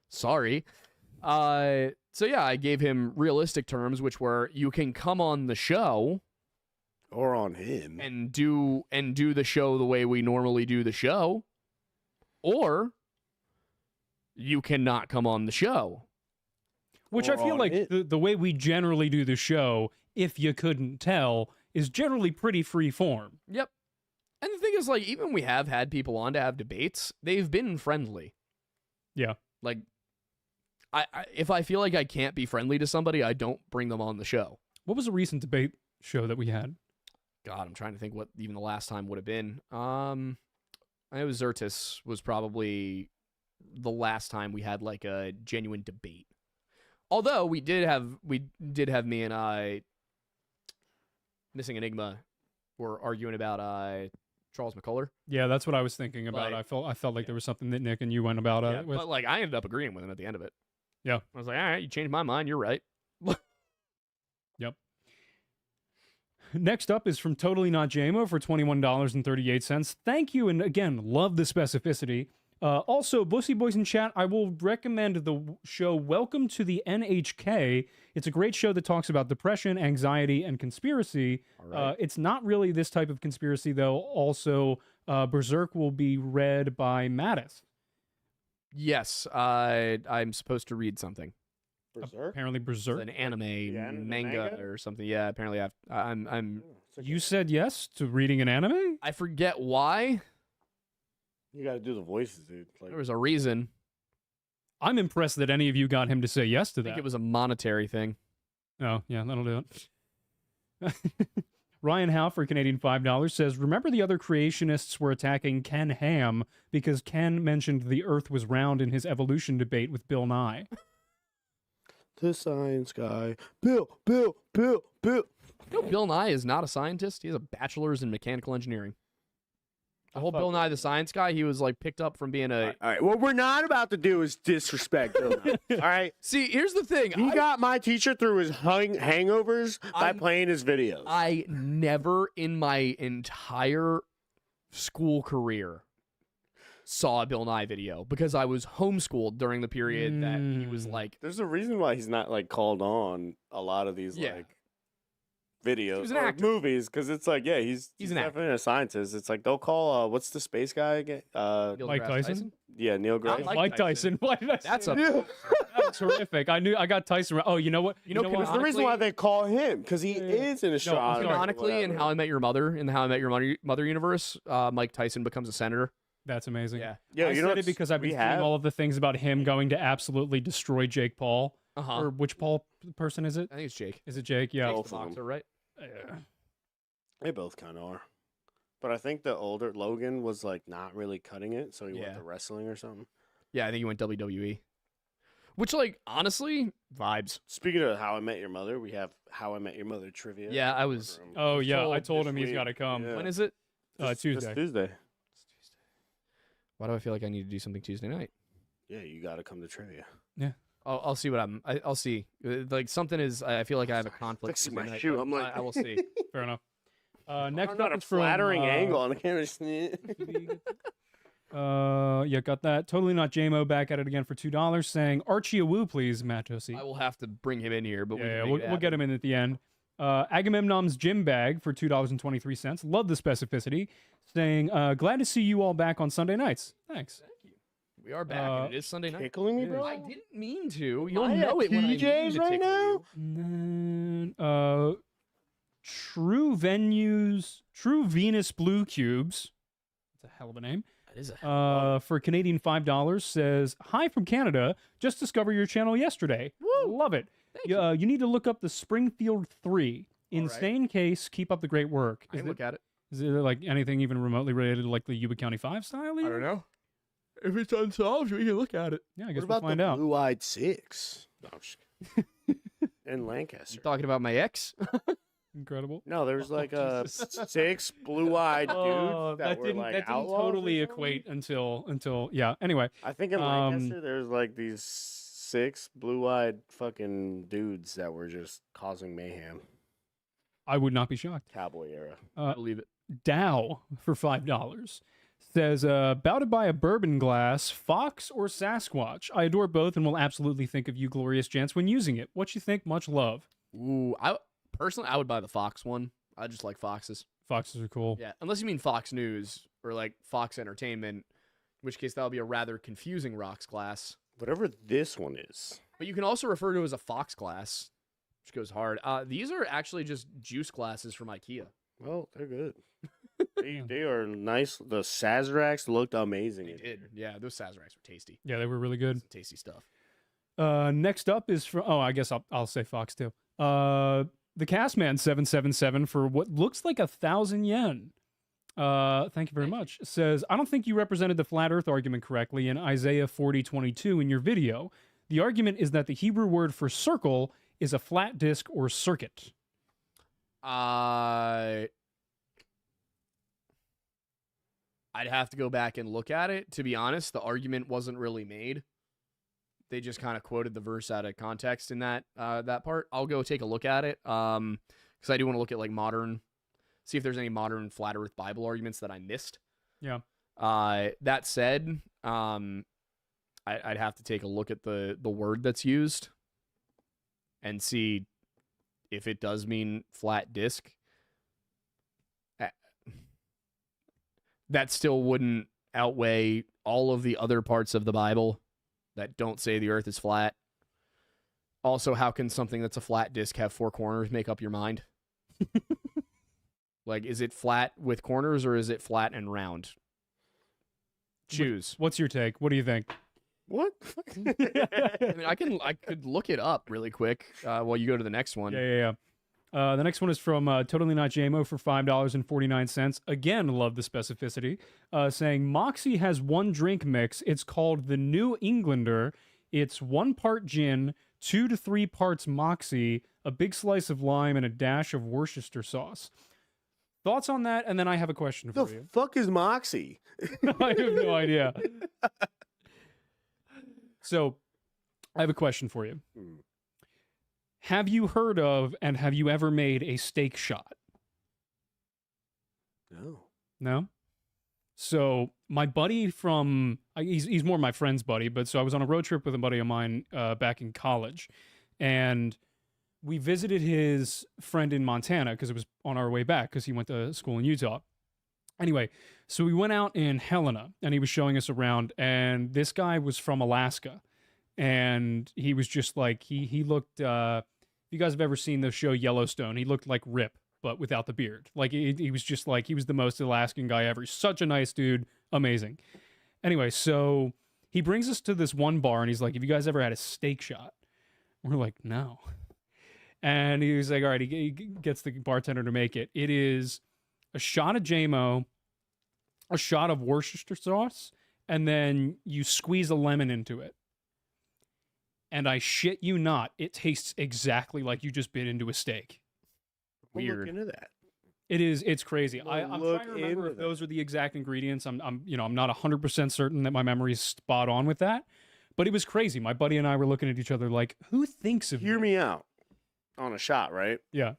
Sorry. So yeah, I gave him realistic terms, which were you can come on the show Or on him. and do the show the way we normally do the show, or you cannot come on the show. Which Or I feel on like it. the way we generally do the show, if you couldn't tell, is generally pretty free form. Yep. And the thing is, like, even we have had people on to have debates, they've been friendly. Yeah. Like, if I feel like I can't be friendly to somebody, I don't bring them on the show. What was a recent debate show that we had? God, I'm trying to think what even the last time would have been. I know Zertis was probably the last time we had like a genuine debate. Although we did have me and Missing Enigma were arguing about Charles McCuller. Yeah, that's what I was thinking about. Like, I felt like there was something that Nick and you went about Yeah, it with. but like I ended up agreeing with him at the end of it. Yeah. I was like, all right, you changed my mind. You're right. Yep. Next up is from Totally Not JMO for $21.38. Thank you, and again, love the specificity. Also, Bussy Boys in chat, I will recommend the show Welcome to the NHK. It's a great show that talks about depression, anxiety, and conspiracy. All right. It's not really this type of conspiracy, though. Also, Berserk will be read by Mattis. Yes, I'm supposed to read something. Berserk? Apparently, Berserk. An anime Yeah, manga manga? or something. Yeah, apparently I'm It's okay. You said yes to reading an anime? I forget why. You got to do the voices, dude. Like, There was a reason. I'm impressed that any of you got him to say yes to I think that. it was a monetary thing. Oh, yeah, that'll do it. Ryan Howe for Canadian $5 says, remember the other creationists were attacking Ken Ham because Ken mentioned the Earth was round in his evolution debate with Bill Nye. the science guy. Bill. You know, Bill Nye is not a scientist. He has a bachelor's in mechanical engineering. The whole Bill Nye the Science Guy, he was like picked up from being a. All right. What we're not about to do is disrespect Bill Nye. All right. See, here's the thing. He got my teacher through his hangovers by playing his videos. I never in my entire school career saw a Bill Nye video because I was homeschooled during the period that he was like. There's a reason why he's not like called on a lot of these Yeah. like videos was an or actor. movies because it's like he's an actor. definitely a scientist. It's like they'll call what's the space guy again? Neil Mike deGrasse Tyson? Yeah, Neil Not deGrasse. Mike Mike Tyson. Why did I say That's that? a. That's horrific. I got Tyson. Oh, you know what? You know, what? It's the reason why they call him because he Yeah. is an astronomer. sorry. Canonically, in How I Met Your Mother, in the How I Met Your Mother universe, Mike Tyson becomes a senator. That's amazing. Yeah. Yeah, I you know said it what's- because I've been we seeing have- all of the things about him going to absolutely destroy Jake Paul. Uh-huh. Or which Paul person is it? I think it's Jake. Is it Jake? Yeah. Both Jake's the of them. boxer, right? They both kind of are. But I think the older Logan was like not really cutting it, so he went Yeah. to wrestling or something. Yeah, I think he went WWE. Which, like, honestly, vibes. Speaking of How I Met Your Mother, we have How I Met Your Mother trivia. Yeah, I was- Oh yeah, I told told this him he's week. got to come. Yeah. When is it? This Tuesday. Tuesday. Why do I feel like I need to do something Tuesday night? Yeah, you got to come to trivia. I'll see what I'll see. Like something is. I feel like I have a conflict. Fixing Tuesday my night, shoe. but I'm like- I will see. Fair enough. Next Next not up a is from flattering angle on the camera. Yeah, got that. Totally Not JMO back at it again for $2, saying Archie Awu, please, Matt Tosi. I will have to bring him in here, but Yeah, we can we'll get him in at the end. Agamemnon's Gym Bag for $2.23. Love the specificity. Saying, glad to see you all back on Sunday nights. Thanks. We are back. and it is Sunday night. Tickling me, bro? I didn't mean to. You'll I know at it when I mean TJ's to right tickle now? you. And then, True Venus Blue Cubes. That's a hell of a name. That is a. For Canadian $5 says, hi from Canada. Just discovered your channel yesterday. Love it. You need to look up the Springfield 3. Insane case. Keep up the great work. I can look at it. Is there like anything even remotely related to like the Yuba County 5 style? I don't know. If it's unsolved, we can look at it. Yeah, I What guess about we'll find the out. Blue-Eyed Six? No, I'm just in Lancaster. You talking about my ex? Incredible. No, there's like Jesus. 6 blue-eyed dudes that, were didn't, like that didn't outlaws or totally something? equate until yeah. Anyway, I think in Lancaster there's like these 6 blue-eyed fucking dudes that were just causing mayhem. I would not be shocked. Cowboy era. I believe it. Dow for $5 says, about to buy a bourbon glass, Fox or Sasquatch? I adore both and will absolutely think of you glorious gents when using it. What you think? Much love. Ooh, personally, I would buy the Fox one. I just like Foxes. Foxes are cool. Yeah, unless you mean Fox News or like Fox Entertainment, in which case that would be a rather confusing rocks glass. Whatever this one is. But you can also refer to it as a Fox glass, which goes hard. These are actually just juice glasses from IKEA. Well, they're good. they are nice. The Sazeracs looked amazing. They did. Yeah, those Sazeracs were tasty. Yeah, they were really good. Tasty stuff. Next up is from, I guess I'll say Fox too. The Castman 777 for what looks like 1,000 yen. Thank you very much. Says, I don't think you represented the flat earth argument correctly in Isaiah 40:22 in your video. The argument is that the Hebrew word for circle is a flat disc or circuit. I'd have to go back and look at it. To be honest, the argument wasn't really made. They just kind of quoted the verse out of context in that part. I'll go take a look at it because I do want to look at like see if there's any modern flat earth Bible arguments that I missed. Yeah. That said, I'd have to take a look at the word that's used and see if it does mean flat disc. That still wouldn't outweigh all of the other parts of the Bible that don't say the earth is flat. Also, how can something that's a flat disc have 4 corners? Make up your mind. Like, is it flat with corners or is it flat and round? Choose. What's your take? What do you think? What? I mean, I could look it up really quick while you go to the next one. Yeah. The next one is from Totally Not JMO for $5.49. Again, love the specificity. Saying, Moxie has one drink mix. It's called the New Englander. It's 1 part gin, 2 to 3 parts Moxie, a big slice of lime, and a dash of Worcester sauce. Thoughts on that? And then I have a question for you. The fuck is Moxie? I have no idea. So, I have a question for you. Have you heard of and have you ever made a steak shot? No. No? So, my buddy from, he's more my friend's buddy, but so I was on a road trip with a buddy of mine back in college, and we visited his friend in Montana because it was on our way back because he went to school in Utah. Anyway, so we went out in Helena, and he was showing us around, and this guy was from Alaska, and he was just like, he looked, if you guys have ever seen the show Yellowstone, he looked like Rip, but without the beard. Like, he was just like, he was the most Alaskan guy ever. He's such a nice dude. Amazing. Anyway, so he brings us to this one bar, and he's like, have you guys ever had a steak shot? We're like, no. And he was like, all right, he gets the bartender to make it. It is a shot of JMO, a shot of Worcester sauce, and then you squeeze a lemon into it. And I shit you not, it tastes exactly like you just bit into a steak. Weird. Look into that. It's crazy. I'm trying to remember if those are the exact ingredients. I'm not 100% certain that my memory is spot on with that. But it was crazy. My buddy and I were looking at each other like, who thinks of Hear this? me out. On a shot, right? Yeah.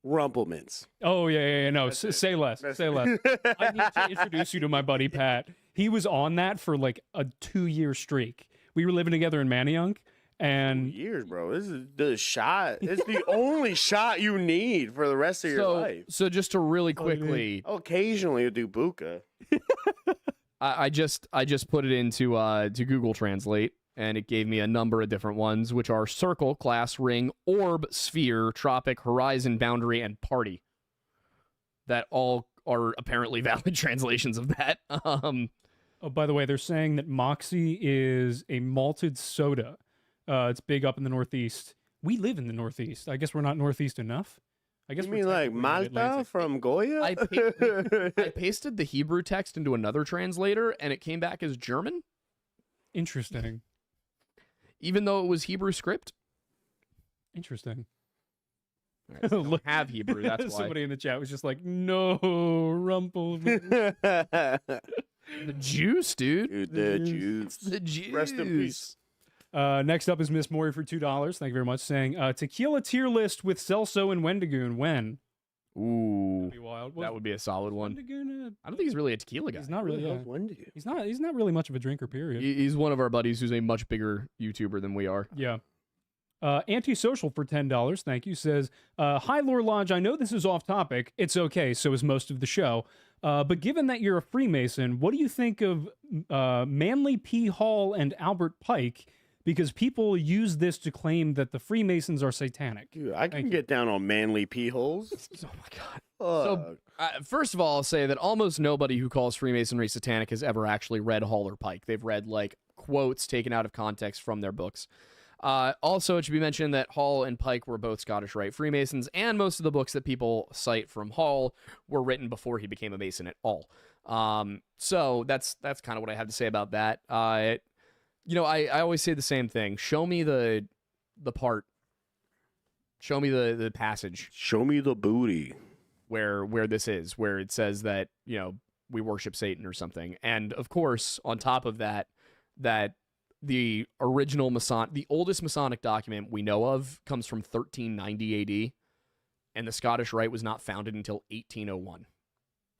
Rumplemans. Oh, yeah. No, That's it. say less. Say less. I need to introduce you to my buddy, Pat. He was on that for like a 2-year streak. We were living together in Manayunk, and Years, bro. This is the shot. It's the only shot you need for the rest of your life. So just to really quickly, Occasionally you'll do buka. I just put it into to Google Translate, and it gave me a number of different ones, which are circle, class, ring, orb, sphere, tropic, horizon, boundary, and party. That all are apparently valid translations of that. oh, by the way, they're saying that Moxie is a malted soda. It's big up in the Northeast. We live in the Northeast. I guess we're not Northeast enough. I guess You we're mean like technically Malta mid-Atlantic. from Goya? I pasted the Hebrew text into another translator, and it came back as German, Interesting. even though it was Hebrew script. Interesting. All right, so I don't have Hebrew, that's why. Somebody in the chat was just like, no, Rumple. The juice, dude. Dude, the juice. The juice. Rest in peace. Next up is Miss Mori for $2. Thank you very much. Saying, tequila tier list with Celso and Wendigoon. When? Ooh, That'd be wild. that would be a solid one. Wendigoon, I don't think he's really a tequila guy. he's not really. Yeah. Wendigo. He's not really much of a drinker. Period. He's one of our buddies who's a much bigger YouTuber than we are. Yeah. Antisocial for $10, thank you, says, hi, Lore Lodge, I know this is off topic. It's okay, so is most of the show. But given that you're a Freemason, what do you think of Manly P. Hall and Albert Pike? Because people use this to claim that the Freemasons are satanic. Dude, I can Thank you. get down on manly pee holes. Oh my god. So, first of all, I'll say that almost nobody who calls Freemasonry satanic has ever actually read Hall or Pike. They've read like quotes taken out of context from their books. Also, it should be mentioned that Hall and Pike were both Scottish Rite Freemasons, and most of the books that people cite from Hall were written before he became a Mason at all. So that's kind of what I have to say about that. I always say the same thing. Show me the part. Show me the passage. Show me the booty. Where this is, where it says that, we worship Satan or something. And of course, on top of that the original the oldest Masonic document we know of comes from 1390 AD, and the Scottish Rite was not founded until 1801.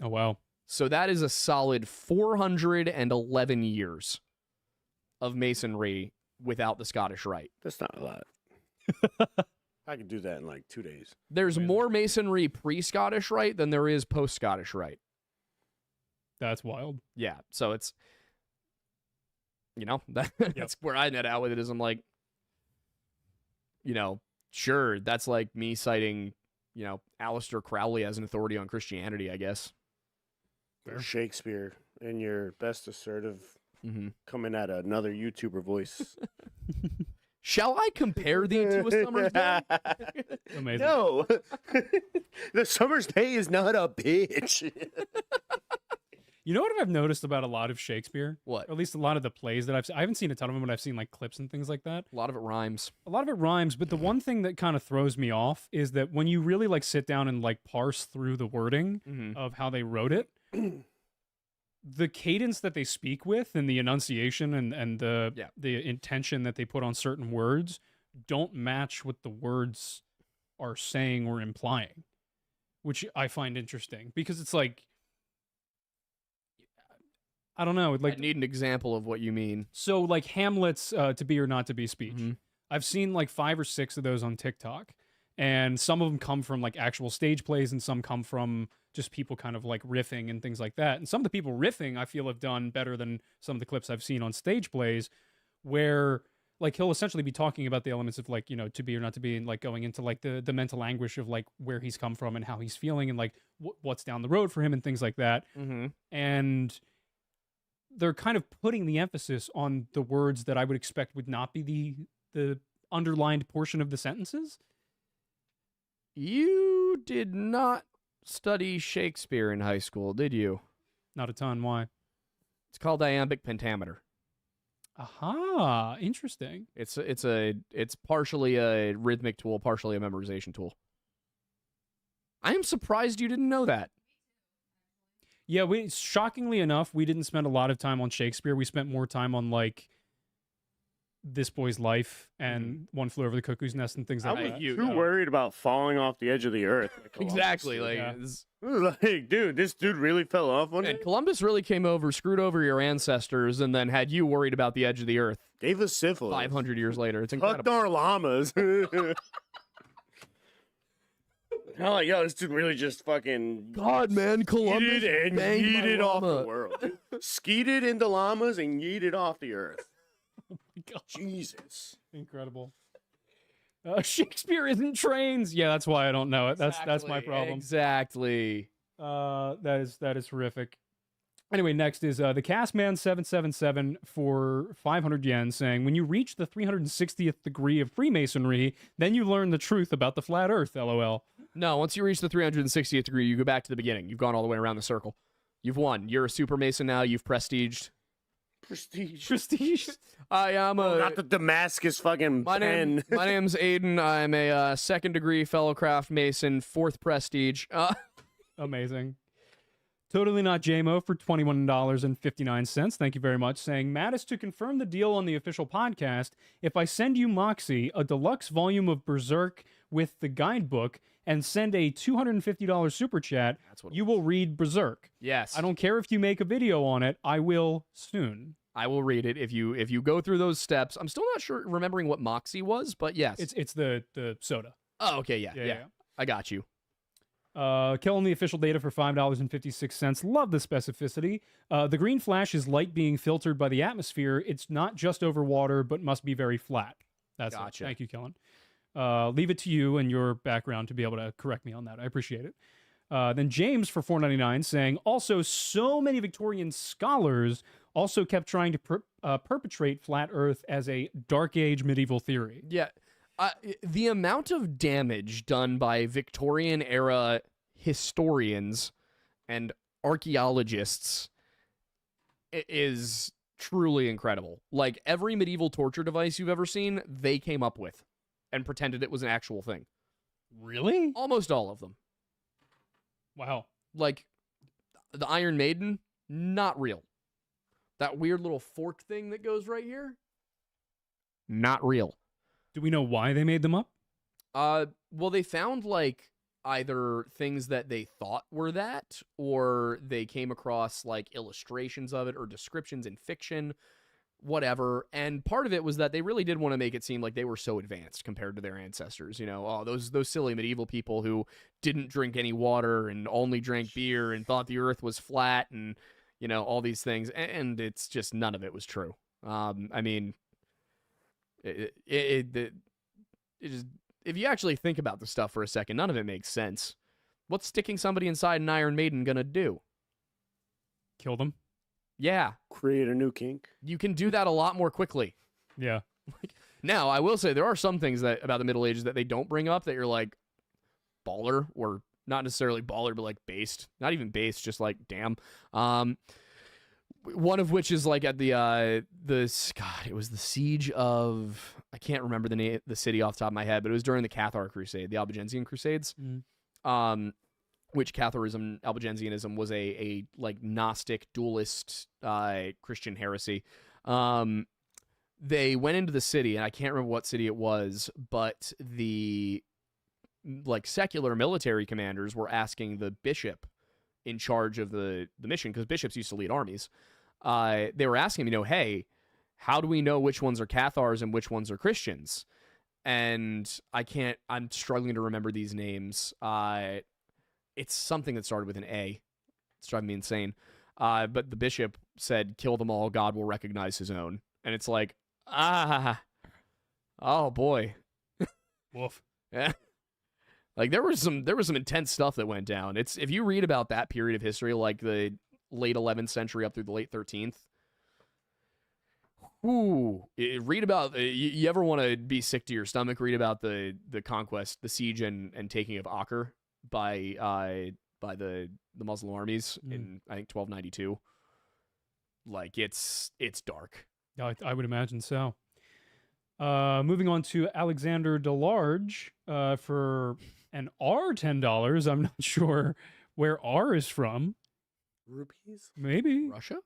Oh, wow. So that is a solid 411 years of Masonry without the Scottish Rite. That's not a lot. I could do that in like 2 days. There's more Masonry pre-Scottish Rite than there is post-Scottish Rite. That's wild. Yeah, so it's, that's where I net out with it, is I'm like, sure, that's like me citing, Aleister Crowley as an authority on Christianity, I guess. Or Shakespeare in your best assertive coming at another YouTuber voice. Shall I compare thee to a summer's day? Amazing. No. The summer's day is not a bitch. You know what I've noticed about a lot of Shakespeare? What? Or at least a lot of the plays that I've seen. I haven't seen a ton of them, but I've seen like clips and things like that. A lot of it rhymes. But the one thing that kind of throws me off is that when you really like sit down and like parse through the wording of how they wrote it, the cadence that they speak with and the enunciation and the intention that they put on certain words don't match what the words are saying or implying, which I find interesting, because it's like, I don't know. Like, I need an example of what you mean. So like Hamlet's to be or not to be speech. I've seen like 5 or 6 of those on TikTok, and some of them come from like actual stage plays, and some come from just people kind of like riffing and things like that. And some of the people riffing, I feel, have done better than some of the clips I've seen on stage plays, where like he'll essentially be talking about the elements of like, to be or not to be, and like going into like the mental anguish of like where he's come from and how he's feeling, and like what's down the road for him and things like that. And they're kind of putting the emphasis on the words that I would expect would not be the underlined portion of the sentences. You did not study Shakespeare in high school, did you? Not a ton. Why? It's called iambic pentameter. Aha, interesting. It's partially a rhythmic tool, partially a memorization tool. I am surprised you didn't know that. Yeah, shockingly enough, we didn't spend a lot of time on Shakespeare. We spent more time on like This Boy's Life and One Flew Over the Cuckoo's Nest and things like that. I was too worried about falling off the edge of the earth. Like Exactly. Like, dude, this dude really fell off one day. Columbus really came over, screwed over your ancestors, and then had you worried about the edge of the earth. Gave us syphilis. 500 years later. It's Fucked incredible. our llamas. I'm like, yo, this dude really just fucking God, man, Columbus yeeted and banged my yeeted off llama. the world. Skeeted into llamas and yeeted off the earth. Oh my God. Jesus. Incredible. Shakespeare isn't trains. Yeah, that's why I don't know it. That's my problem. Exactly. That is horrific. Anyway, next is the Castman777 for 500 yen, saying, when you reach the 360th degree of Freemasonry, then you learn the truth about the flat earth, LOL. No, once you reach the 360th degree, you go back to the beginning. You've gone all the way around the circle. You've won. You're a super Mason now. You've prestiged. Prestige. I am a... Not the Damascus fucking pen. My name's Aiden. I'm a second degree fellow craft Mason, 4th prestige. Amazing. Totally Not JMO for $21.59. Thank you very much. Saying, Mattis, to confirm the deal on the official podcast, if I send you Moxie, a deluxe volume of Berserk with the guidebook, and send a $250 super chat, you will read Berserk. Yes. I don't care if you make a video on it. I will soon. I will read it if you go through those steps. I'm still not sure remembering what Moxie was, but yes. It's the soda. Oh, okay, yeah. I got you. Killing the official data for $5.56. Love the specificity. The green flash is light being filtered by the atmosphere. It's not just over water, but must be very flat. That's Gotcha. it. Thank you, Kellen. Leave it to you and your background to be able to correct me on that. I appreciate it. Then James for $4.99 saying, also, so many Victorian scholars also kept trying to perpetrate flat Earth as a Dark Age medieval theory. Yeah. The amount of damage done by Victorian era historians and archaeologists is truly incredible. Like, every medieval torture device you've ever seen, they came up with and pretended it was an actual thing. Really? Almost all of them. Wow. Like, the Iron Maiden, not real. That weird little fork thing that goes right here, not real. Do we know why they made them up? Well, they found, like, either things that they thought were that, or they came across, like, illustrations of it or descriptions in fiction, whatever. And part of it was that they really did want to make it seem like they were so advanced compared to their ancestors. You know, oh, those silly medieval people who didn't drink any water and only drank beer and thought the earth was flat and, you know, all these things. And it's just none of it was true. I mean, it just, if you actually think about the stuff for a second, none of it makes sense. What's sticking somebody inside an Iron Maiden gonna do? Kill them? Yeah. Create a new kink. You can do that a lot more quickly. Yeah. Now, I will say there are some things that about the Middle Ages that they don't bring up that you're like, baller, or not necessarily baller, but like based. Not even based, just like, damn. One of which is like at the it was the siege of, I can't remember the city off the top of my head, but it was during the Cathar Crusade, the Albigensian Crusades. Which Catharism, Albigensianism was a like Gnostic dualist Christian heresy. They went into the city, and I can't remember what city it was, but the like secular military commanders were asking the bishop in charge of the mission, because bishops used to lead armies. They were asking him, you know, hey, how do we know which ones are Cathars and which ones are Christians? And I'm struggling to remember these names. It's something that started with an A. It's driving me insane. But the bishop said, kill them all, God will recognize his own. And it's like, oh boy. Woof. Yeah. Like there was some intense stuff that went down. It's, if you read about that period of history, like the late 11th century up through the late 13th, read about, you ever want to be sick to your stomach, read about the conquest, the siege and taking of Acre by the Muslim armies in, I think, 1292. Like, it's dark. I would imagine so. Moving on to Alexander Delarge for an R $10. I'm not sure where R is from. Rupees? Maybe. Russia?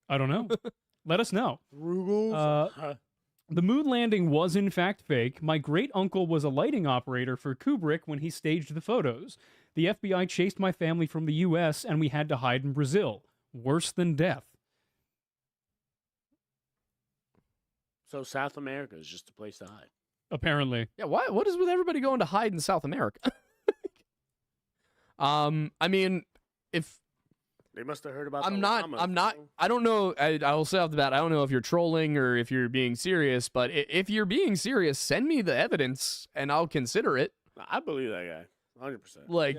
I don't know. Let us know. Rugals? The moon landing was in fact fake. My great uncle was a lighting operator for Kubrick when he staged the photos. The FBI chased my family from the U.S. and we had to hide in Brazil. Worse than death. So South America is just a place to hide. Apparently. Yeah, what is with everybody going to hide in South America? I mean, if They must have heard about. I'm not, I don't know. I will say off the bat, I don't know if you're trolling or if you're being serious, but if you're being serious, send me the evidence and I'll consider it. I believe that guy, 100%. Like,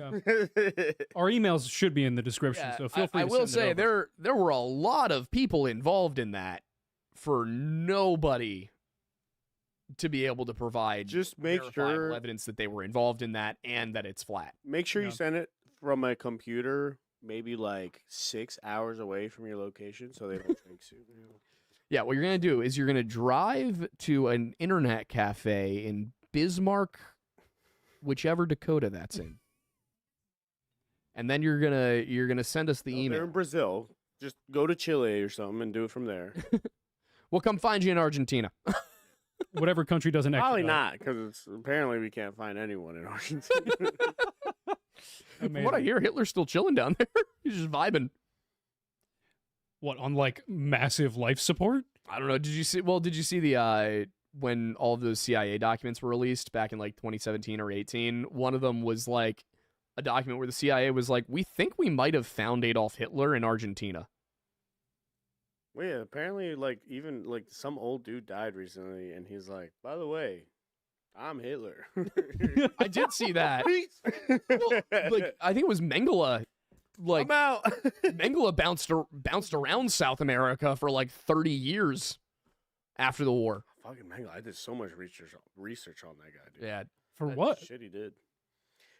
our emails should be in the description, yeah, so feel free I to will send it say over. there were a lot of people involved in that for nobody to be able to provide Just make verifiable sure evidence that they were involved in that and that it's flat. Make sure Yeah. you send it from a computer, maybe like 6 hours away from your location, so they don't drink soup. Yeah, what you're going to do is you're going to drive to an internet cafe in Bismarck, whichever Dakota that's in. And then you're going to send us the They're email. in Brazil. Just go to Chile or something and do it from there. We'll come find you in Argentina. Whatever country doesn't Probably extradite. not, because apparently we can't find anyone in Argentina. From what I hear, Hitler's still chilling down there. He's just vibing. What, on like massive life support? I don't know. Did you see the when all of those CIA documents were released back in like 2017 or 18? One of them was like a document where the CIA was like, we think we might have found Adolf Hitler in Argentina. Well, yeah, apparently, like, even like some old dude died recently, and he's like, by the way, I'm Hitler. I did see that. Peace. Well, like I think it was Mengele. Like I'm out. Mengele bounced around South America for like 30 years after the war. Fucking Mengele. I did so much research on that guy, dude. Yeah. For That what? shit he did.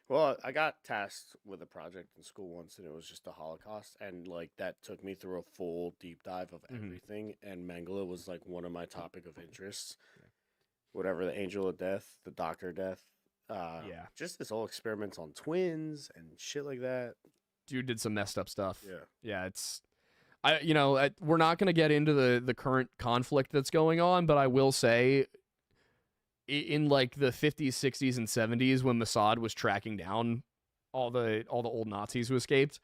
Well, I got tasked with a project in school once, and it was just the Holocaust, and like that took me through a full deep dive of everything. And Mengele was like one of my topic of interests. Whatever, the Angel of Death, the Doctor of Death, Yeah. just this whole experiments on twins and shit like that. Dude did some messed up stuff. Yeah, Yeah, it's we're not going to get into the current conflict that's going on, but I will say in like the 50s, 60s and 70s when Mossad was tracking down all the old Nazis who escaped,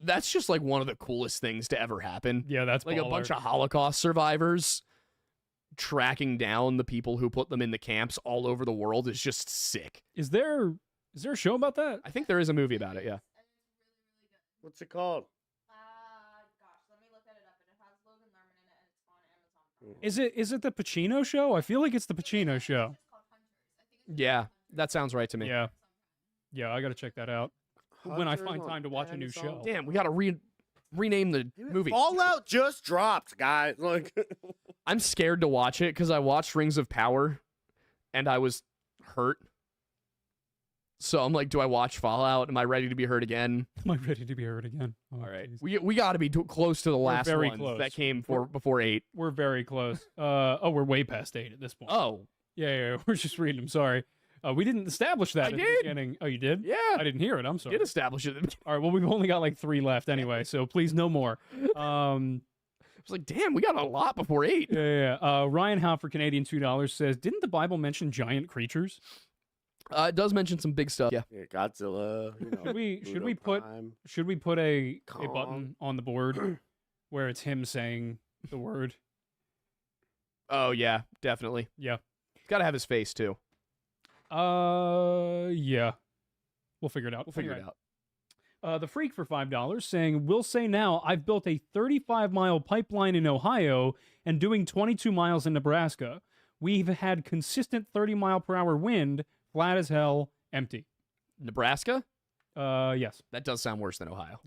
that's just like one of the coolest things to ever happen. Yeah, that's Like a baller. bunch of Holocaust survivors tracking down the people who put them in the camps all over the world is just sick. Is there a show about that? I think there is a movie about it, yeah. what's it called? Gosh, let me look at it up. And it has Logan Lerman in it, and it's on Amazon Prime. Is it the Pacino show? I feel like it's the Pacino show. It's called Hunters. I think it's Yeah, that sounds right to me. Yeah. Yeah, I got to check that out. When I Hunters find on time to watch a new Amazon? show. Damn, we got to rename the movie. Fallout just dropped, guys. Like, I'm scared to watch it because I watched Rings of Power and I was hurt. So I'm like, do I watch Fallout? Am I ready to be hurt again? Am I ready to be heard again? Oh, All right, geez. we got to be close to the last very one close. that came before 8. We're very close. We're way past 8 at this point. Oh, Yeah, we're just reading them. Sorry. We didn't establish that I at the did. beginning. Oh, you did? yeah, I didn't hear it. I'm I sorry. did establish it. All right, well, we've only got like 3 left anyway, so please no more. I was like, damn, we got a lot before 8. Yeah. Ryan Howe for Canadian $2 says, didn't the Bible mention giant creatures? It does mention some big stuff. Yeah. yeah, Godzilla. You know, Should we put Prime. should we put a Kong. button on the board where it's him saying the word? Oh yeah, definitely. Yeah. He's got to have his face too. Yeah. We'll figure it out. We'll figure Anyway. it out. The Freak for $5 saying, will say now, I've built a 35-mile pipeline in Ohio and doing 22 miles in Nebraska. We've had consistent 30-mile-per-hour wind, flat as hell, empty. Nebraska? Yes. That does sound worse than Ohio.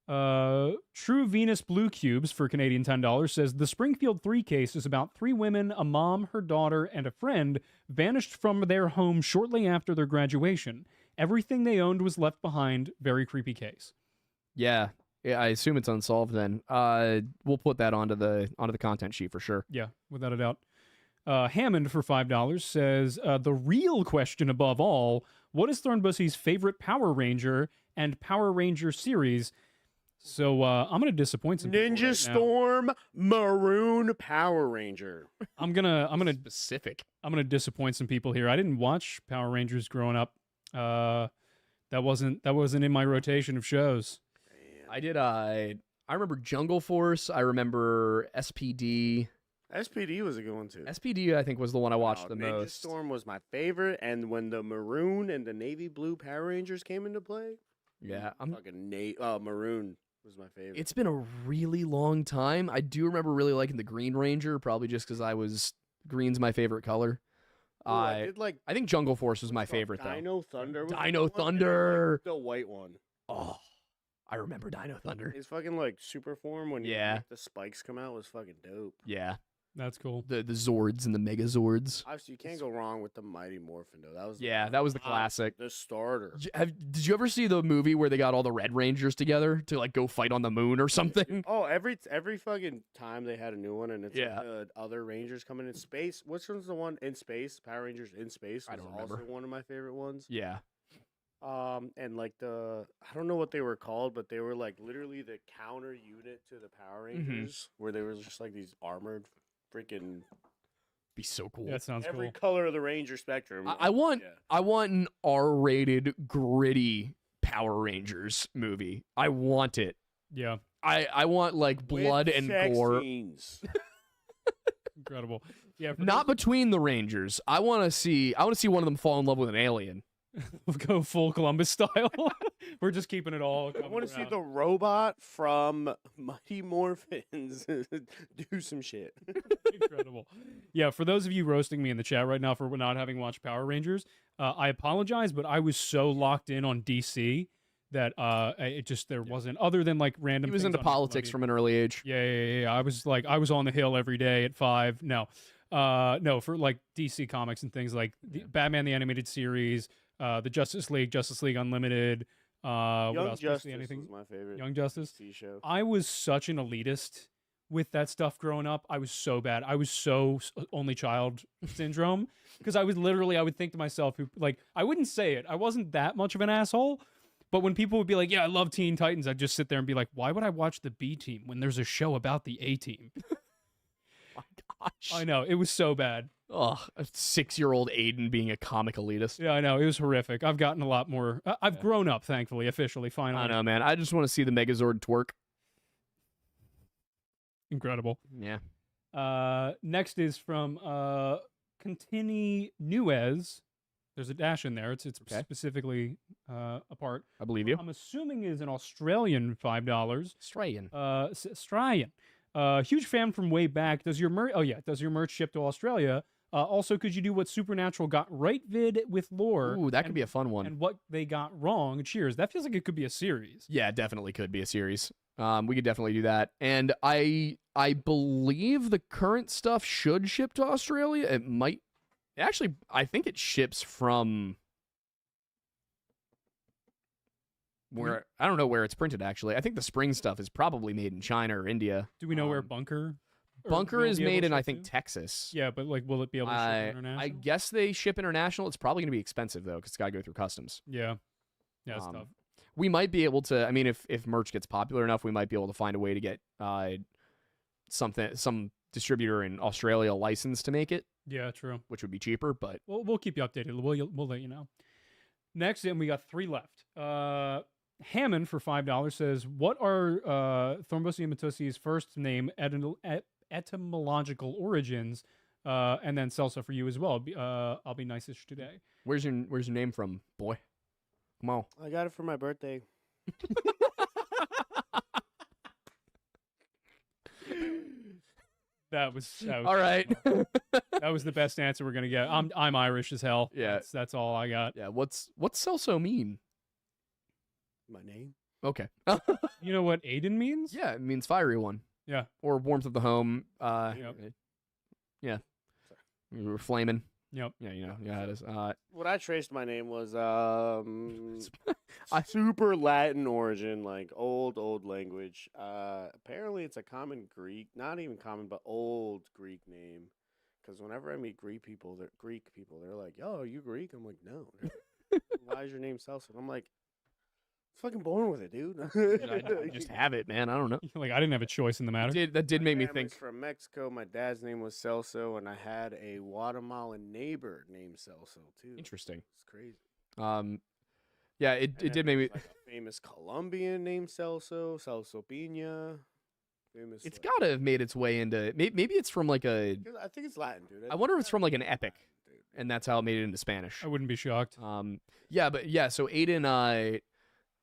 True Venus Blue Cubes for Canadian $10 says, the Springfield 3 case is about 3 women, a mom, her daughter, and a friend vanished from their home shortly after their graduation. Everything they owned was left behind. Very creepy case. Yeah. Yeah, I assume it's unsolved then. We'll put that onto the content sheet for sure. Yeah, without a doubt. Hammond for $5 says, the real question above all, what is Thornbussy's favorite Power Ranger and Power Ranger series? So I'm going to disappoint some people Ninja right now. Storm Maroon Power Ranger. I'm gonna Specific. disappoint some people here. I didn't watch Power Rangers growing up. That wasn't in my rotation of shows. I did. I remember Jungle Force. I remember SPD. SPD was a good one too. SPD, I think, was the one I watched Wow, the Ninja most. Storm was my favorite, and when the maroon and the navy blue Power Rangers came into play, Yeah, fucking maroon was my favorite. it's been a really long time. I do remember really liking the Green Ranger, probably just because green's my favorite color. Ooh, I did like I think Jungle Force was my what's it called? favorite though. Dino Thunder. was the Dino one, and then, Thunder. like, the white one. Oh, I remember Dino Thunder. His fucking like super form when Yeah. the spikes come out was fucking dope. Yeah, That's cool. the Zords and the Megazords. Obviously, you can't go wrong with the Mighty Morphin though. That was That was the classic. the starter. Did you ever see the movie where they got all the Red Rangers together to like go fight on the moon or something? Oh, every fucking time they had a new one, and it's Yeah. like, other Rangers coming in space. Which one's the one in space? Power Rangers in space. I Was don't also remember. one of my favorite ones. Yeah. And like I don't know what they were called, but they were like literally the counter unit to the Power Mm-hmm. Rangers, where they were just like these armored freaking Be so cool. That sounds every cool. color of the Ranger spectrum. I want Yeah. I want an R-rated gritty Power Rangers movie. I want it. Yeah, I want like blood With and sex gore. scenes. incredible. Yeah, for Not between the Rangers. I want to see one of them fall in love with an alien. those- go full Columbus style. We're just keeping it all. I want to see the robot from Mighty Morphins do some shit. Incredible. Yeah, for those of you roasting me in the chat right now for not having watched Power Rangers, I apologize, but I was so locked in on DC that there wasn't, other than like random. He was things into on politics Nickelodeon. from an early age. Yeah. I was on the hill every day at 5. No, for like DC comics and things like Batman the Animated Series, the Justice League Unlimited. What Young else? Justice Anything? was my favorite. Young Justice. DC show. I was such an elitist with that stuff growing up. I was so bad. I was so only child syndrome because I would think to myself, like, I wouldn't say it. I wasn't that much of an asshole. But when people would be like, yeah, I love Teen Titans, I'd just sit there and be like, why would I watch the B team when there's a show about the A team? My gosh. I know. It was so bad. Ugh, a 6-year-old Aiden being a comic elitist. Yeah, I know. It was horrific. I've gotten a lot more. I've grown up, thankfully, officially, finally. I know, man. I just want to see the Megazord twerk. Incredible. Yeah. Next is from Contini Nuez. There's a dash in there. It's Okay. specifically apart. I believe you. I'm assuming is an Australian $5. Australian. Australian. Huge fan from way back. Does your merch ship to Australia? Also, could you do what Supernatural got right vid with lore? Ooh, that could be a fun one. And what they got wrong. Cheers. That feels like it could be a series. Yeah, it definitely could be a series. We could definitely do that. And I believe the current stuff should ship to Australia. It might. Actually, I think it ships from where I don't know where it's printed. Actually, I think the spring stuff is probably made in China or India. Do we know where Bunker? Bunker is made in, I think, to? Texas. Yeah, but like, will it be able to ship international? I guess they ship international. It's probably going to be expensive though, because it's got to go through customs. Yeah, that's tough. We might be able to. I mean, if merch gets popular enough, we might be able to find a way to get some distributor in Australia licensed to make it. Yeah, true. Which would be cheaper, but We'll keep you updated. We'll let you know. Next, and we got 3 left. Hammond for $5 says, "What are Thrombocytomatosis' first name etymological origins?" And then Celso for you as well. I'll be nice-ish today. Where's your name from, boy? Come on. I got it for my birthday. That was all right. That was the best answer we're gonna get. I'm Irish as hell. Yeah, that's all I got. Yeah. What's Celso mean? My name. Okay. You know what Aiden means? Yeah, it means fiery one. Yeah. Or warmth of the home. Yep. Yeah. We were flaming. Yep. Yeah, yeah, it is. What I traced my name was super Latin origin, like old language. Apparently it's a common Greek, not even common, but old Greek name. Because whenever I meet Greek people, they're like, "Yo, are you Greek?" I'm like, "No." Like, "Why is your name Celso?" I'm like, "Fucking born with it, dude." I just have it, man. I don't know. Like, I didn't have a choice in the matter. That did make me My think. family's from Mexico. My dad's name was Celso, and I had a Guatemalan neighbor named Celso too. Interesting. It's crazy. Yeah, it did make me. Like a famous Colombian named Celso Pina. Famous. It's got to have made its way into. Maybe it's from like a. I think it's Latin, dude. I wonder if it's from like an epic, and that's how it made it into Spanish. I wouldn't be shocked. Yeah, but yeah. So Aiden,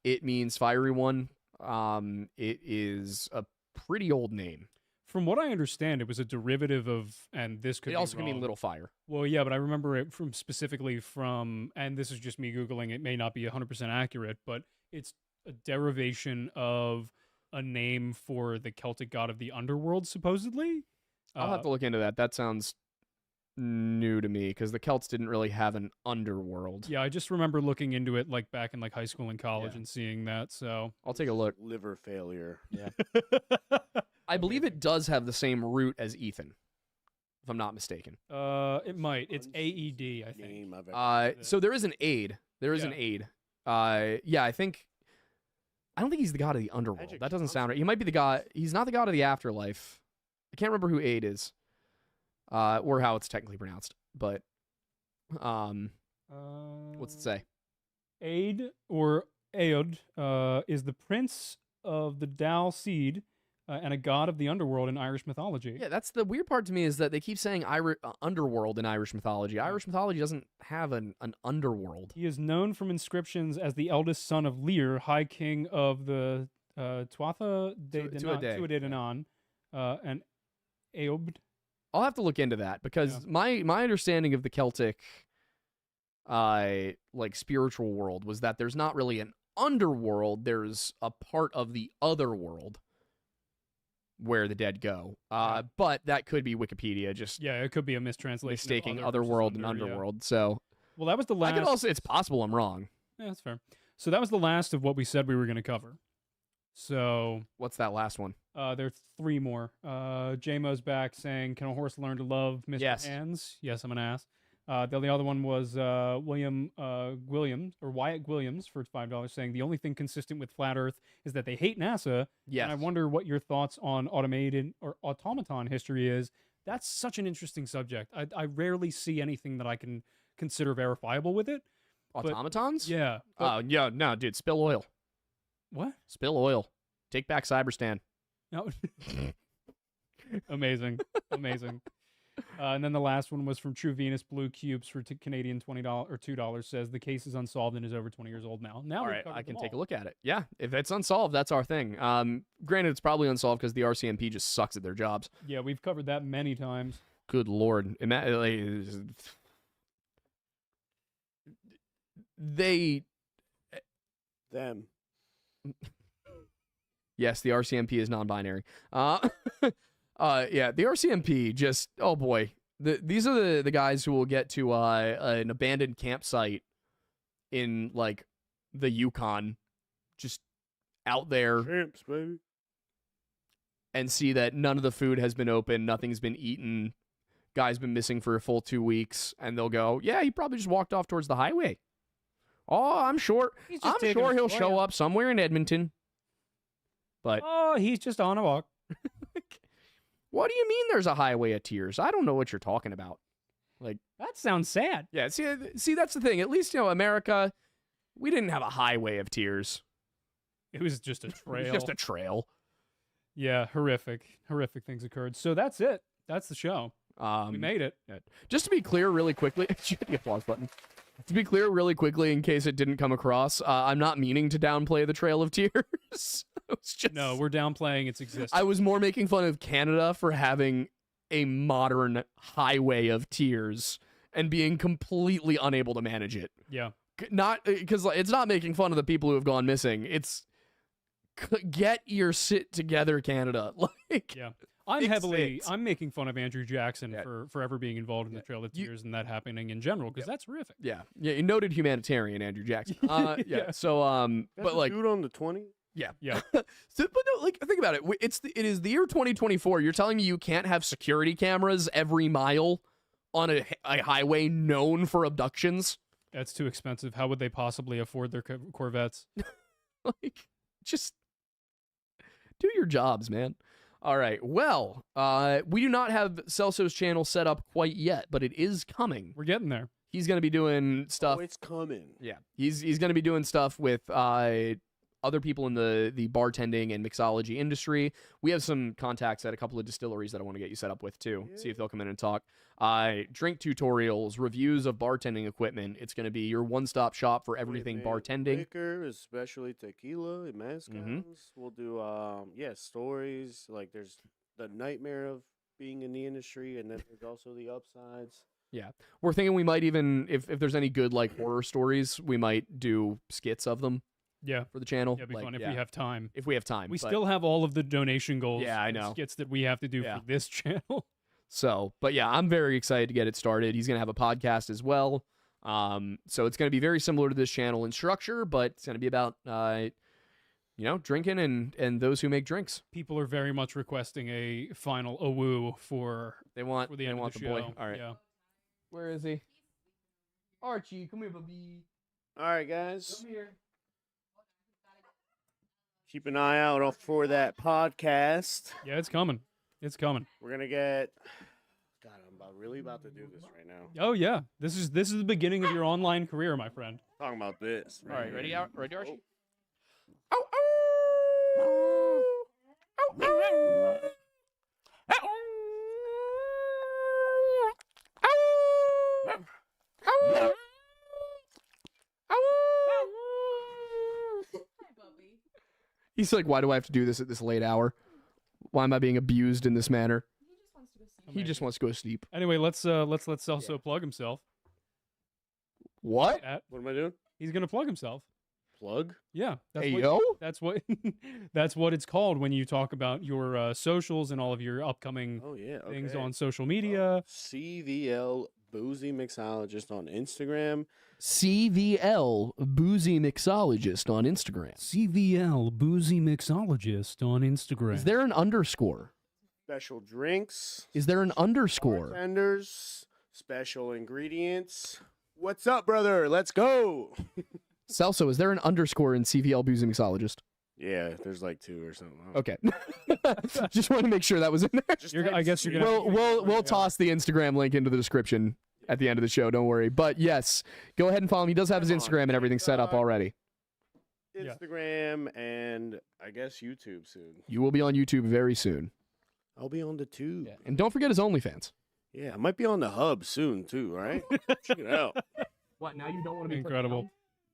it means fiery one. It is a pretty old name. From what I understand, it was a derivative of, and this could It be also can wrong. mean little fire. Well, yeah, but I remember it specifically from, and this is just me Googling, it may not be 100% accurate, but it's a derivation of a name for the Celtic god of the underworld, supposedly. I'll have to look into that. That sounds new to me because the Celts didn't really have an underworld. Yeah, I just remember looking into it like back in like high school and college Yeah. and seeing that, so. I'll take a look. Liver failure. Yeah. I believe it does have the same root as Ethan, if I'm not mistaken. It might. It's AED, I think. Name I've ever So there is an aid. There is an Yeah. aid. Yeah, I don't think he's the god of the underworld. Magic That doesn't sound right. Johnson. He might be the god. He's not the god of the afterlife. I can't remember who aid is, or how it's technically pronounced. But, what's it say? Aed or Aod is the prince of the Dal seed, and a god of the underworld in Irish mythology. Yeah, that's the weird part to me is that they keep saying underworld in Irish mythology. Irish mythology doesn't have an underworld. He is known from inscriptions as the eldest son of Lear, High King of the Tuatha De Danann, and Eobd. I'll have to look into that because my understanding of the Celtic like spiritual world was that there's not really an underworld, there's a part of the other world where the dead go. But that could be Wikipedia just it could be a mistranslation. Mistaking otherworld and underworld. Yeah. So well, that was the last. I could also, it's possible I'm wrong. Yeah, that's fair. So that was the last of what we said we were going to cover. So what's that last one? There's 3 more. J-Mo's back saying, "Can a horse learn to love Mr. Hands?" Yes, I'm an ass. The other one was Wyatt Williams for $5 saying the only thing consistent with Flat Earth is that they hate NASA. Yes. And I wonder what your thoughts on automated or automaton history is. That's such an interesting subject. I rarely see anything that I can consider verifiable with it. Automatons? Yeah. Oh, yeah, no, dude, spill oil. What? Spill oil. Take back Cyberstan. No. Amazing. And then the last one was from True Venus Blue Cubes for Canadian $20 or $2 says the case is unsolved and is over 20 years old now. All right, I can take a look at it. Yeah, if it's unsolved, that's our thing. Granted, it's probably unsolved because the RCMP just sucks at their jobs. Yeah, we've covered that many times. Good Lord. Them. Yes, the RCMP is non-binary. Yeah, the RCMP just, oh boy. These are the guys who will get to an abandoned campsite in, like, the Yukon, just out there. Champs, baby. And see that none of the food has been opened, nothing's been eaten, guy's been missing for a full 2 weeks, and they'll go, yeah, he probably just walked off towards the highway. Oh, I'm sure he'll show up somewhere in Edmonton. But he's just on a walk. What do you mean there's a highway of tears? I don't know what you're talking about. Like, that sounds sad. Yeah, see that's the thing. At least, America, we didn't have a highway of tears. It was just a trail. It was just a trail. Yeah, horrific things occurred. So that's it. That's the show. We made it. Just to be clear really quickly, the applause button. To be clear really quickly, in case it didn't come across, I'm not meaning to downplay the Trail of Tears. No, we're downplaying its existence. I was more making fun of Canada for having a modern highway of tears and being completely unable to manage it. Yeah. Not because it's not making fun of the people who have gone missing. It's get your shit together, Canada. Like, yeah. I'm making fun of Andrew Jackson for forever being involved in the Trail of Tears and that happening in general because that's horrific. Yeah, noted humanitarian Andrew Jackson. Yeah. So, but like, dude on the 20. Yeah. So, but no, like, think about it. It is the year 2024. You're telling me you can't have security cameras every mile on a highway known for abductions? That's too expensive. How would they possibly afford their Corvettes? Like, just do your jobs, man. All right. Well, we do not have Celso's channel set up quite yet, but it is coming. We're getting there. He's going to be doing stuff. Oh, it's coming. Yeah. He's going to be doing stuff with other people in the bartending and mixology industry. We have some contacts at a couple of distilleries that I want to get you set up with too. Yeah. See if they'll come in and talk. Drink tutorials, reviews of bartending equipment. It's going to be your one-stop shop for everything bartending. Liquor, especially tequila and mezcals. Mm-hmm. We'll do stories. Like, there's the nightmare of being in the industry, and then there's also the upsides. Yeah. We're thinking we might even, if there's any good, like, horror stories, we might do skits of them. Yeah, for the channel. Yeah, it'd be fun if we have time. If we have time. We still have all of the donation goals. Yeah, I know. Skits that we have to do for this channel. So, but yeah, I'm very excited to get it started. He's going to have a podcast as well. So it's going to be very similar to this channel in structure, but it's going to be about, drinking and those who make drinks. People are very much requesting a final awoo for the end of the show. Boy. All right. Yeah. Where is he? Archie, come here, baby. All right, guys. Come here. Keep an eye out for that podcast. Yeah, it's coming. It's coming. We're gonna get. God, I'm really about to do this right now. Oh yeah, this is the beginning of your online career, my friend. Talking about this. All right, ready, Archie? Oh. Bubby. He's like, why do I have to do this at this late hour? Why am I being abused in this manner? He just wants to go see. He just wants to go sleep. Anyway, let's also plug himself. What? What am I doing? He's gonna plug himself. Plug? Yeah. That's Hey, what, yo? That's what. That's what it's called when you talk about your socials and all of your upcoming Oh yeah. Okay. things on social media. CVL Boozy Mixologist on Instagram. CVL Boozy Mixologist on Instagram. CVL Boozy Mixologist on Instagram. Is there an underscore? Special drinks. Is there an underscore? Bartenders. Special ingredients. What's up, brother? Let's go. Celso, is there an underscore in CVL Boozy Mixologist? Yeah, there's like 2 or something. Okay. Just want to make sure that was in there. Just I guess you're gonna- We'll toss the Instagram link into the description at the end of the show. Don't worry. But yes, go ahead and follow him. He does have his I'm on Instagram and everything set up TikTok. already. Instagram and I guess YouTube soon. You will be on YouTube very soon. I'll be on the tube. Yeah. And don't forget his OnlyFans. Yeah, I might be on the hub soon too. All right, check it out. What? Now you don't want to Incredible.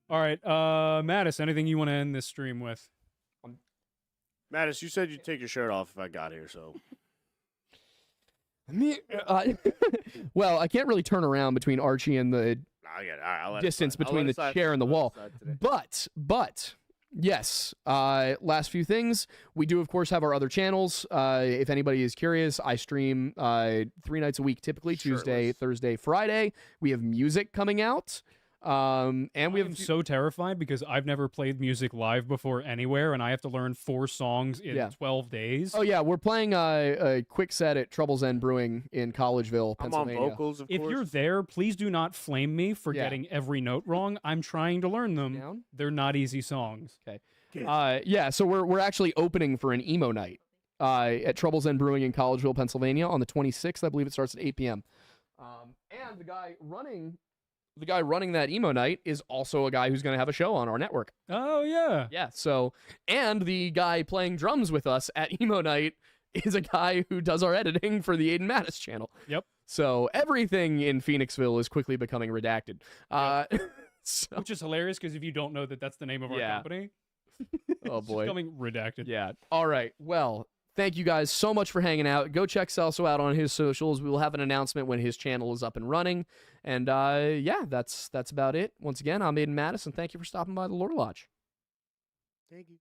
All right, Mattis, anything you want to end this stream with? Mattis, you said you'd take your shirt off if I got here, so Well, I can't really turn around between Archie and the I get it. All right, I'll let it distance slide. I'll between let the it slide chair today. and the I'll let it wall. slide today. But yes, last few things. We do, of course, have our other channels. If anybody is curious, I stream 3 nights a week, typically Tuesday, Shirtless. Thursday, Friday. We have music coming out. And we I'm have so terrified because I've never played music live before anywhere, and I have to learn 4 songs in Yeah. 12 days. Oh yeah, we're playing a quick set at Trouble's End Brewing in Collegeville, I'm on Pennsylvania. vocals, of If course. you're there, please do not flame me for Yeah. getting every note wrong. I'm trying to learn them. Down? They're not easy songs. Yeah, so we're actually opening for an emo night at Trouble's End Brewing in Collegeville, Pennsylvania on the 26th. I believe it starts at 8 p.m. And the guy running that emo night is also a guy who's going to have a show on our network. Oh, yeah. Yeah, so and the guy playing drums with us at emo night is a guy who does our editing for the Aiden Mattis channel. Yep. So everything in Phoenixville is quickly becoming redacted. So, Which is hilarious because if you don't know that that's the name of our Yeah. company, oh it's boy. becoming redacted. Yeah. All right. Well, thank you guys so much for hanging out. Go check Celso out on his socials. We will have an announcement when his channel is up and running. And yeah, that's about it. Once again, I'm Aiden Madison. Thank you for stopping by the Lore Lodge. Thank you.